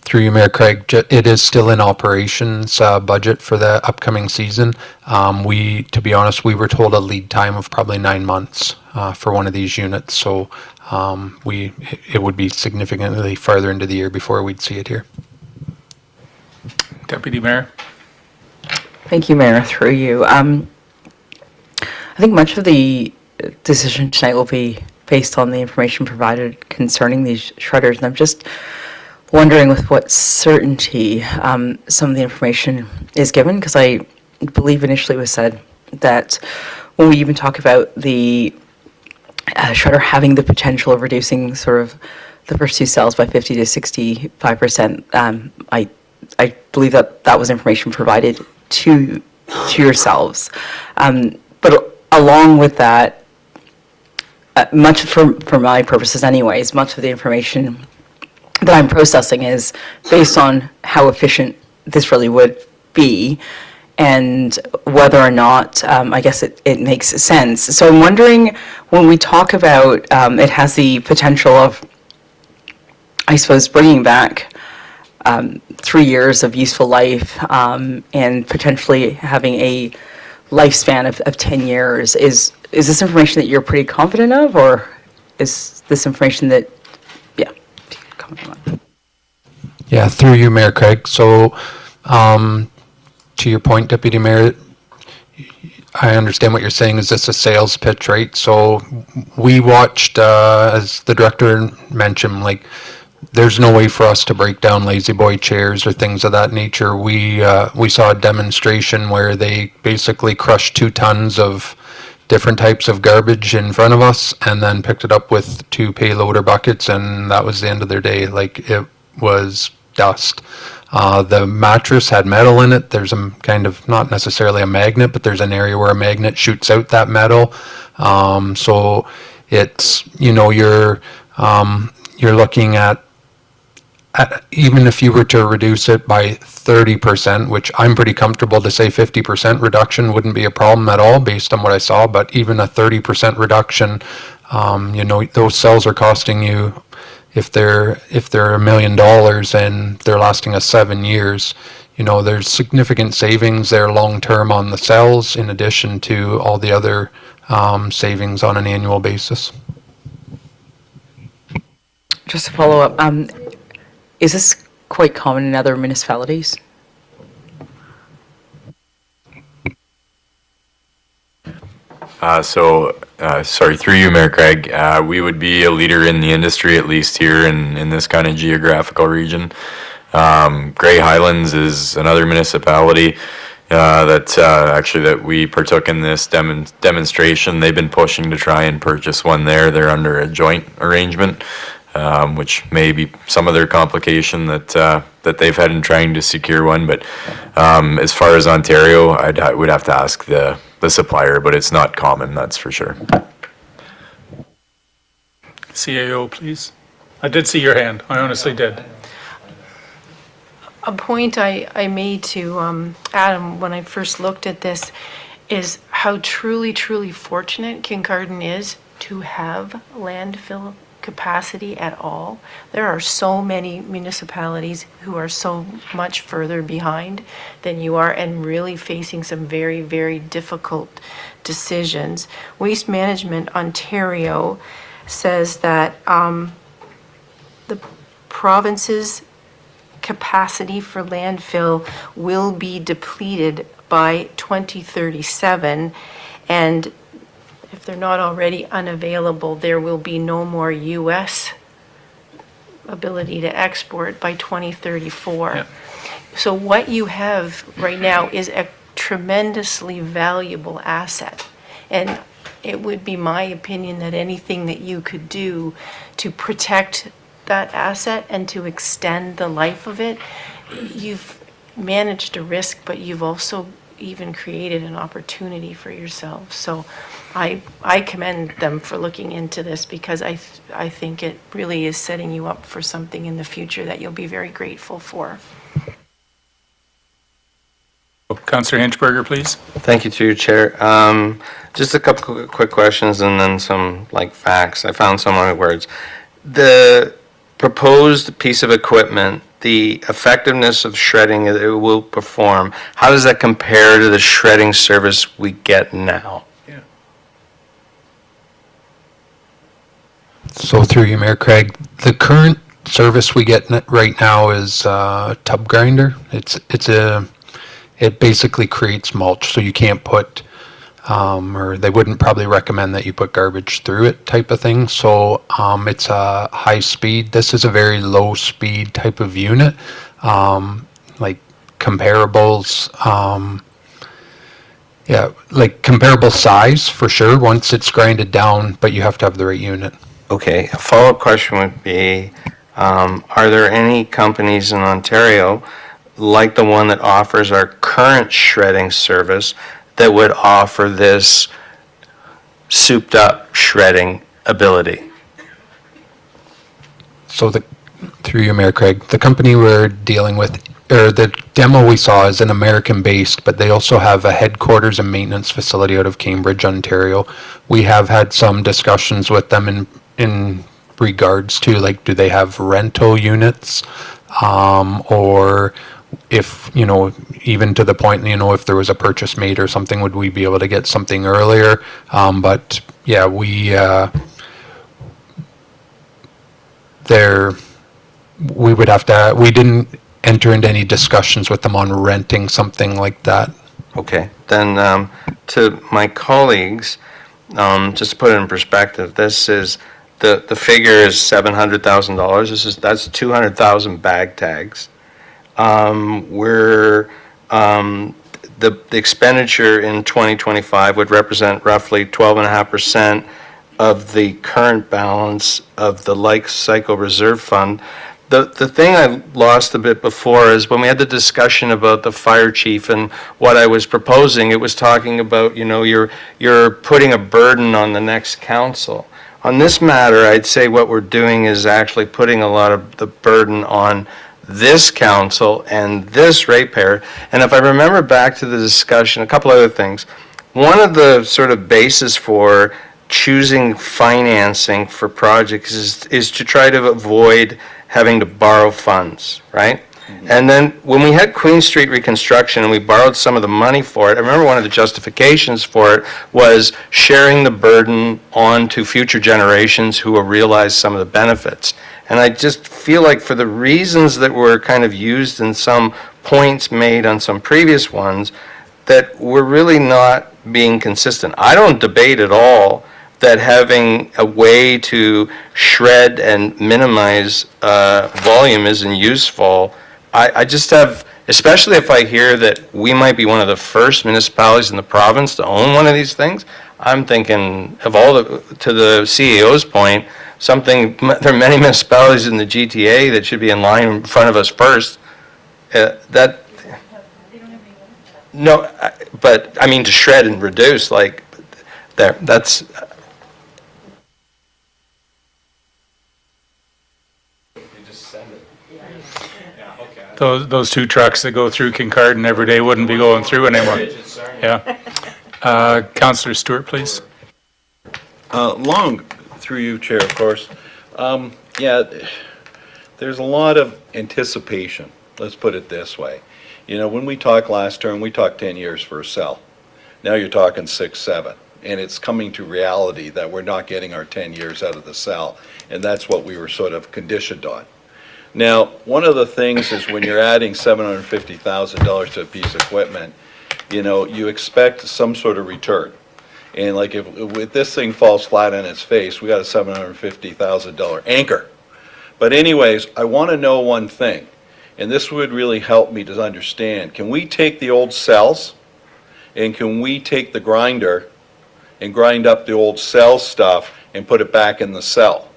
T: Through you, Mayor Craig, it is still in operations budget for the upcoming season. To be honest, we were told a lead time of probably 9 months for one of these units, so it would be significantly farther into the year before we'd see it here.
A: Deputy Mayor?
I: Thank you, Mayor, through you. I think much of the decision tonight will be based on the information provided concerning these shredders, and I'm just wondering with what certainty some of the information is given, because I believe initially it was said that when we even talk about the shredder having the potential of reducing sort of the first two cells by 50 to 65%, I believe that was information provided to yourselves. But along with that, much for my purposes anyways, much of the information that I'm processing is based on how efficient this really would be and whether or not, I guess it makes sense. So I'm wondering, when we talk about it has the potential of, I suppose, bringing back 3 years of useful life and potentially having a lifespan of 10 years, is this information that you're pretty confident of, or is this information that,
T: Yeah, through you, Mayor Craig. So, to your point, Deputy Mayor, I understand what you're saying. Is this a sales pitch, right? So we watched, as the director mentioned, like, there's no way for us to break down lazy boy chairs or things of that nature. We saw a demonstration where they basically crushed 2 tons of different types of garbage in front of us and then picked it up with 2 payloader buckets, and that was the end of their day. Like, it was dust. The mattress had metal in it. There's a kind of, not necessarily a magnet, but there's an area where a magnet shoots out that metal. So it's, you're looking at, even if you were to reduce it by 30%, which I'm pretty comfortable to say 50% reduction wouldn't be a problem at all based on what I saw, but even a 30% reduction, those cells are costing you, if they're $1 million and they're lasting us 7 years, there's significant savings there long-term on the cells, in addition to all the other savings on an annual basis.
I: Just to follow up, is this quite common in other municipalities?
M: Sorry, through you, Mayor Craig, we would be a leader in the industry, at least here in this kind of geographical region. Grey Highlands is another municipality that we partook in this demonstration. They've been pushing to try and purchase one there. They're under a joint arrangement. which may be some of their complication that they've had in trying to secure one. But as far as Ontario, I would have to ask the supplier, but it's not common, that's for sure.
A: CAO, please. I did see your hand. I honestly did.
B: A point I made to Adam when I first looked at this is how truly, truly fortunate Kincardine is to have landfill capacity at all. There are so many municipalities who are so much further behind than you are and really facing some very, very difficult decisions. Waste Management Ontario says that the province's capacity for landfill will be depleted by 2037, and if they're not already unavailable, there will be no more U.S. ability to export by 2034.
A: Yeah.
B: So what you have right now is a tremendously valuable asset. And it would be my opinion that anything that you could do to protect that asset and to extend the life of it, you've managed a risk, but you've also even created an opportunity for yourself. So I commend them for looking into this, because I think it really is setting you up for something in the future that you'll be very grateful for.
A: Councillor Hinchberger, please.
C: Thank you, through your chair. Just a couple quick questions and then some facts. I found some of my words. The proposed piece of equipment, the effectiveness of shredding it will perform, how does that compare to the shredding service we get now?
T: So through you, Mayor Craig, the current service we get right now is tub grinder. It basically creates mulch, so you can't put, or they wouldn't probably recommend that you put garbage through it type of thing. So it's a high speed. This is a very low speed type of unit, like comparables. Like comparable size for sure once it's grinded down, but you have to have the right unit.
C: Okay, a follow-up question would be, are there any companies in Ontario like the one that offers our current shredding service that would offer this souped up shredding ability?
T: So through you, Mayor Craig, the company we're dealing with, or the demo we saw, is an American-based, but they also have a headquarters and maintenance facility out of Cambridge, Ontario. We have had some discussions with them in regards to, like, do they have rental units, or if, even to the point, if there was a purchase made or something, would we be able to get something earlier? But yeah, we would have to, we didn't enter into any discussions with them on renting something like that.
C: Okay, then to my colleagues, just to put it in perspective, this is, the figure is $700,000. That's 200,000 bag tags. The expenditure in 2025 would represent roughly 12.5% of the current balance of the life cycle reserve fund. The thing I lost a bit before is when we had the discussion about the fire chief and what I was proposing, it was talking about, you're putting a burden on the next council. On this matter, I'd say what we're doing is actually putting a lot of the burden on this council and this ratepayer. And if I remember back to the discussion, a couple other things. One of the sort of bases for choosing financing for projects is to try to avoid having to borrow funds, right? And then when we had Queen Street reconstruction and we borrowed some of the money for it, I remember one of the justifications for it was sharing the burden on to future generations who will realize some of the benefits. And I just feel like for the reasons that were kind of used in some points made on some previous ones, that we're really not being consistent. I don't debate at all that having a way to shred and minimize volume isn't useful. I just have, especially if I hear that we might be one of the first municipalities in the province to own one of these things, I'm thinking of to the CEO's point, something, there are many municipalities in the GTA that should be in line in front of us first. No, but I mean to shred and reduce, like, there, that's,
A: Those two trucks that go through Kincardine every day wouldn't be going through anymore. Yeah. Councillor Stewart, please.
D: Long, through you, Chair, of course. Yeah, there's a lot of anticipation, let's put it this way. You know, when we talked last term, we talked 10 years for a cell. Now you're talking 6, 7. And it's coming to reality that we're not getting our 10 years out of the cell. And that's what we were sort of conditioned on. Now, one of the things is when you're adding $750,000 to a piece of equipment, you know, you expect some sort of return. And like if this thing falls flat on its face, we got a $750,000 anchor. But anyways, I want to know one thing, and this would really help me to understand. Can we take the old cells and can we take the grinder and grind up the old cell stuff and put it back in the cell?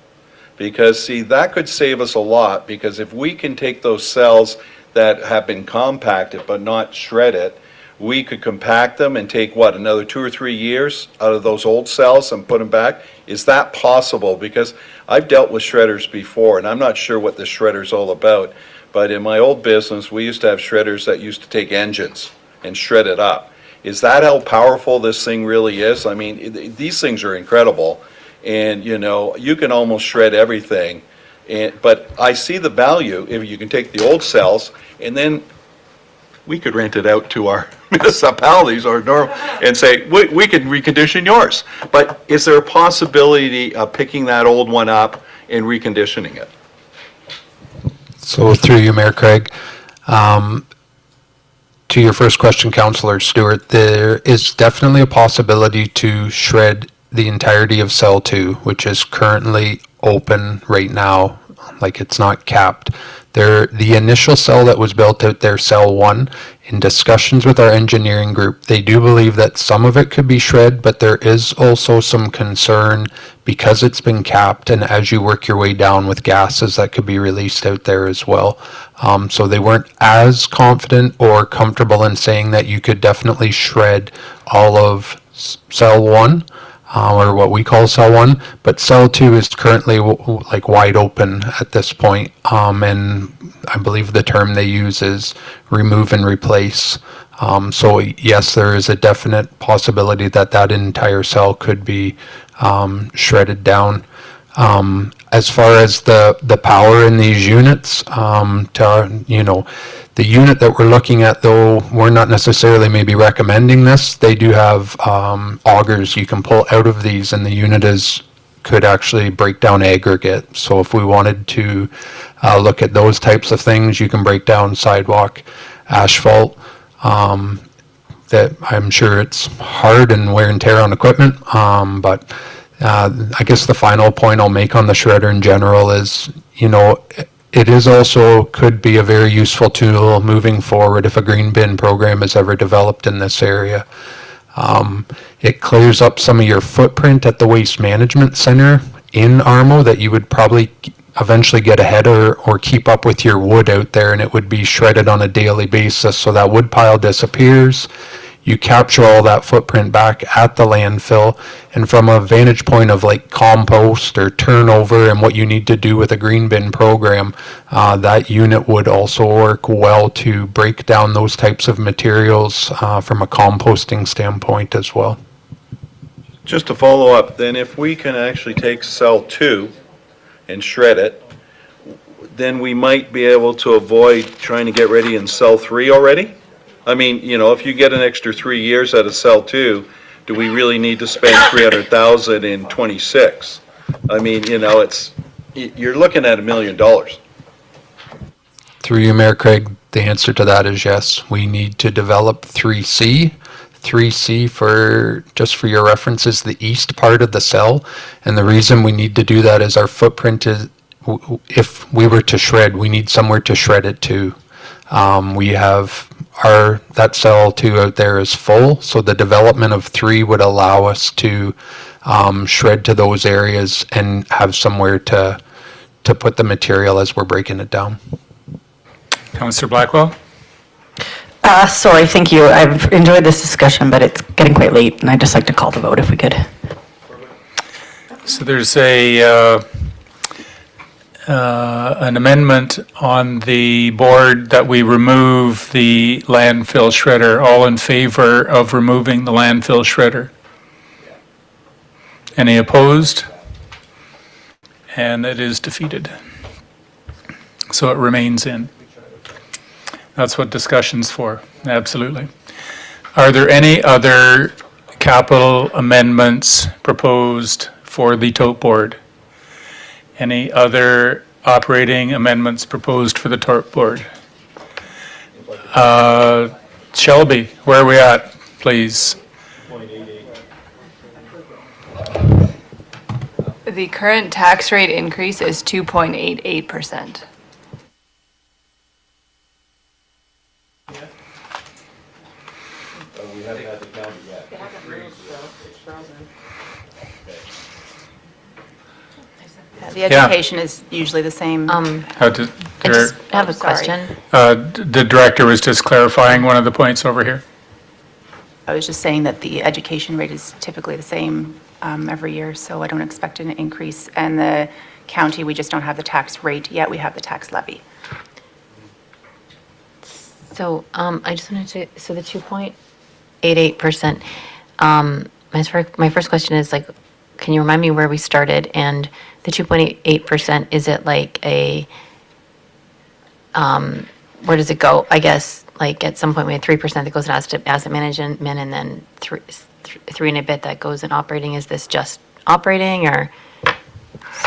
D: Because, see, that could save us a lot, because if we can take those cells that have been compacted but not shredded, we could compact them and take, what, another 2 or 3 years out of those old cells and put them back? Is that possible? Because I've dealt with shredders before, and I'm not sure what the shredder's all about, but in my old business, we used to have shredders that used to take engines and shred it up. Is that how powerful this thing really is? I mean, these things are incredible. And, you know, you can almost shred everything. But I see the value if you can take the old cells and then we could rent it out to our municipalities or and say, we can recondition yours. But is there a possibility of picking that old one up and reconditioning it?
T: So through you, Mayor Craig, to your first question, Councillor Stewart, there is definitely a possibility to shred the entirety of Cell 2, which is currently open right now, like it's not capped. The initial cell that was built out there, Cell 1, in discussions with our engineering group, they do believe that some of it could be shred, but there is also some concern because it's been capped, and as you work your way down with gases that could be released out there as well. So they weren't as confident or comfortable in saying that you could definitely shred all of Cell 1. Or what we call Cell 1, but Cell 2 is currently like wide open at this point, and I believe the term they use is remove and replace. So yes, there is a definite possibility that that entire cell could be shredded down. As far as the power in these units, the unit that we're looking at, though, we're not necessarily maybe recommending this. They do have augers you can pull out of these, and the unit could actually break down aggregate. So if we wanted to look at those types of things, you can break down sidewalk, asphalt. That I'm sure it's hard and wear and tear on equipment, but I guess the final point I'll make on the shredder in general is, it is also could be a very useful tool moving forward if a green bin program is ever developed in this area. It clears up some of your footprint at the Waste Management Center in Armo that you would probably eventually get ahead or keep up with your wood out there, and it would be shredded on a daily basis. So that wood pile disappears. You capture all that footprint back at the landfill, and from a vantage point of like compost or turnover and what you need to do with a green bin program, that unit would also work well to break down those types of materials from a composting standpoint as well.
D: Just to follow up, then if we can actually take Cell 2 and shred it, then we might be able to avoid trying to get ready in Cell 3 already? I mean, if you get an extra 3 years out of Cell 2, do we really need to spend $300,000 in 26? I mean, you're looking at $1 million.
T: Through you, Mayor Craig, the answer to that is yes. We need to develop 3C. 3C, just for your reference, is the east part of the cell. And the reason we need to do that is our footprint is, if we were to shred, we need somewhere to shred it to. We have that Cell 2 out there is full, so the development of 3 would allow us to shred to those areas and have somewhere to put the material as we're breaking it down.
A: Councillor Blackwell?
J: Sorry, thank you. I've enjoyed this discussion, but it's getting quite late, and I'd just like to call the vote if we could.
A: So there's an amendment on the board that we remove the landfill shredder. All in favor of removing the landfill shredder? Any opposed? And it is defeated. So it remains in. That's what discussion's for, absolutely. Are there any other capital amendments proposed for the tote board? Any other operating amendments proposed for the tote board? Shelby, where are we at, please?
S: The current tax rate increase is 2.88%.
F: We haven't had the county yet.
G: The education is usually the same.
A: How did,
O: I just have a
G: sorry.
O: question.
A: the director was just clarifying one of the points over here.
G: I was just saying that the education rate is typically the same every year, so I don't expect an increase. And the county, we just don't have the tax rate yet, we have the tax levy.
O: So I just wanted to, so the 2.88%, my first question is like, can you remind me where we started? And the 2.88%, is it like a, where does it go? I guess, like at some point we had 3% that goes in asset management and then three and a bit that goes in operating. Is this just operating or?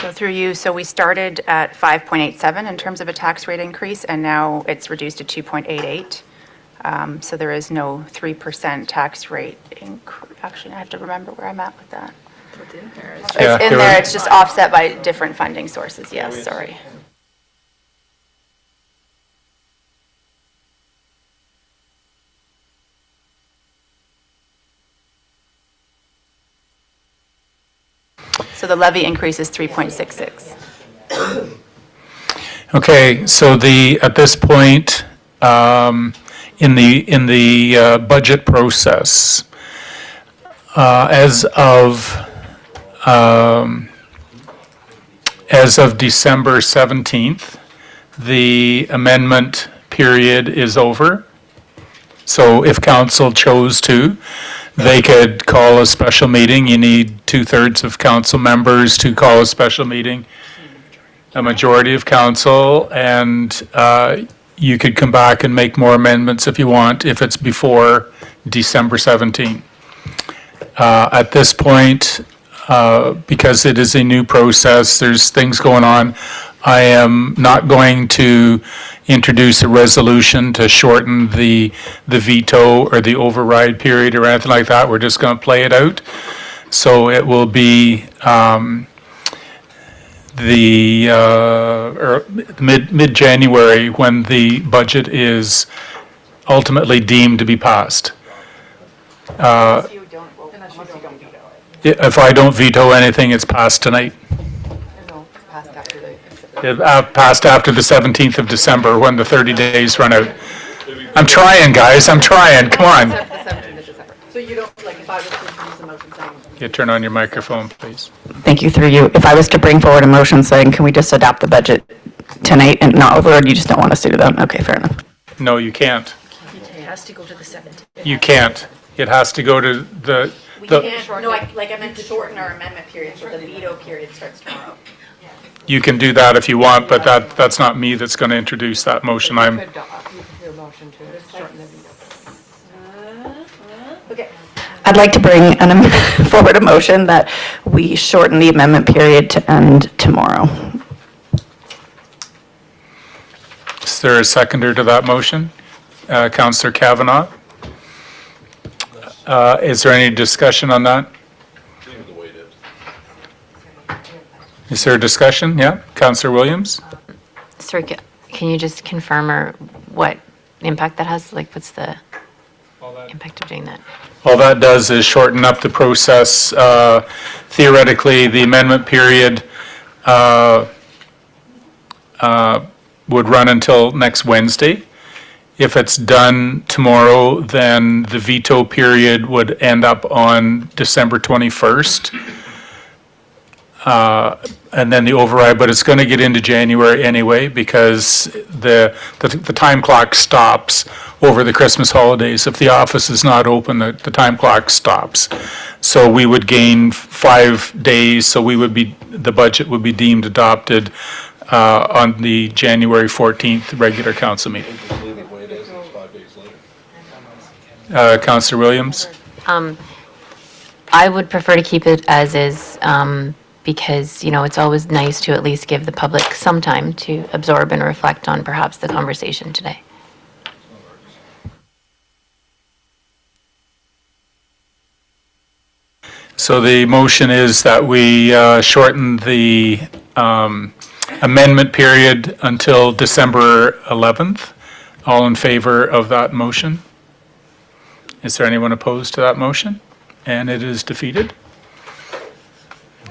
G: So through you, so we started at 5.87 in terms of a tax rate increase, and now it's reduced to 2.88. So there is no 3% tax rate increase. Actually, I have to remember where I'm at with that. It's in there. It's in there, it's just offset by different funding sources, yes, sorry. So the levy increase is 3.66.
A: Okay, so at this point, in the budget process, as of December 17th, the amendment period is over. So if council chose to, they could call a special meeting. You need 2/3 of council members to call a special meeting, a majority of council, and you could come back and make more amendments if you want, if it's before December 17th. At this point, because it is a new process, there's things going on, I am not going to introduce a resolution to shorten the veto or the override period or anything like that. We're just going to play it out. So it will be mid-January when the budget is ultimately deemed to be passed. If I don't veto anything, it's passed tonight. It passed after the 17th of December when the 30 days run out. I'm trying, guys, I'm trying, come on.
N: So you don't, like, if I was to introduce a motion saying...
A: You turn on your microphone, please.
J: Thank you, through you. If I was to bring forward a motion saying, can we just adopt the budget tonight and not override, you just don't want us to do that? Okay, fair enough.
A: No, you can't.
B: It has to go to the 17th.
A: You can't. It has to go to the...
G: No, I meant to shorten our amendment period, so the veto period starts tomorrow.
A: You can do that if you want, but that's not me that's going to introduce that motion. I'm,
J: I'd like to bring forward a motion that we shorten the amendment period to end tomorrow.
A: is there a seconder to that motion? Councillor Kavanaugh? Is there any discussion on that? Is there a discussion? Yeah, Councillor Williams?
O: Sorry, can you just confirm or what impact that has? Like, what's the?
A: All that
O: impact of doing that?
A: All that does is shorten up the process. Theoretically, the amendment period would run until next Wednesday. If it's done tomorrow, then the veto period would end up on December 21st. And then the override, but it's going to get into January anyway because the time clock stops over the Christmas holidays. If the office is not open, the time clock stops. So we would gain 5 days, so the budget would be deemed adopted on the January 14th regular council meeting.
F: Just leave it the way it is, it's 5 days later.
A: Councillor Williams?
O: I would prefer to keep it as is, because, it's always nice to at least give the public some time to absorb and reflect on perhaps the conversation today.
A: So the motion is that we shorten the amendment period until December 11th. All in favor of that motion? Is there anyone opposed to that motion? And it is defeated.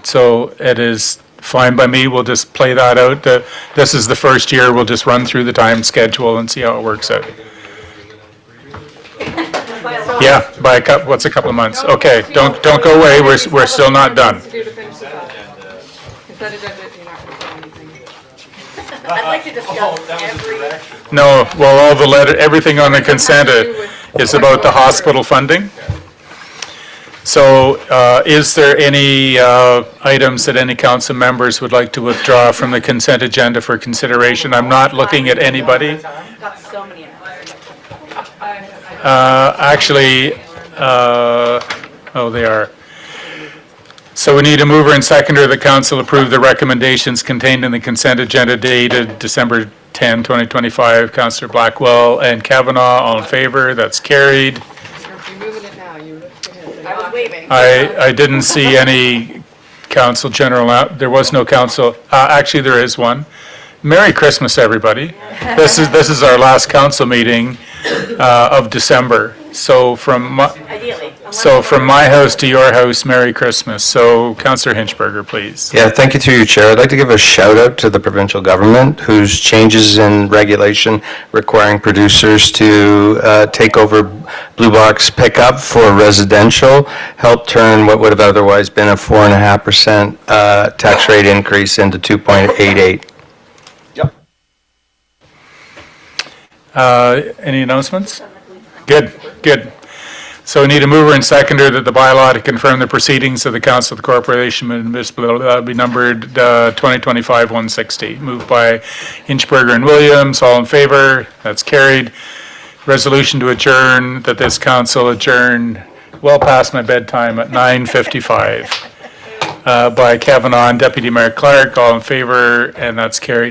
A: So it is fine by me. We'll just play that out. This is the first year. We'll just run through the time schedule and see how it works out. Yeah, by a couple of months. Okay, don't go away. We're still not done.
N: I'd like to discuss every...
A: No, well, everything on the consent is about the hospital funding. So is there any items that any council members would like to withdraw from the consent agenda for consideration? I'm not looking at anybody.
N: Got so many.
A: Actually, they are. So we need a mover and seconder. The council approve the recommendations contained in the consent agenda dated December 10, 2025. Councillor Blackwell and Kavanaugh, all in favor. That's carried.
N: I was waving.
A: I didn't see any council general, there was no council, actually there is one. Merry Christmas, everybody. This is our last council meeting of December. So from my house to your house, Merry Christmas. So Councillor Hinchberger, please.
C: Yeah, thank you through your chair. I'd like to give a shout out to the provincial government whose changes in regulation requiring producers to take over blue box pickup for residential helped turn what would have otherwise been a 4.5% tax rate increase into 2.88.
A: Any announcements? Good. So we need a mover and seconder that the bylaw to confirm the proceedings of the Council of the Corporation Municipal be numbered 2025-160. Moved by Hinchberger and Williams. All in favor? That's carried. Resolution to adjourn, that this council adjourn well past my bedtime at 9:55. By Kavanaugh and Deputy Mayor Clark. All in favor, and that's carried.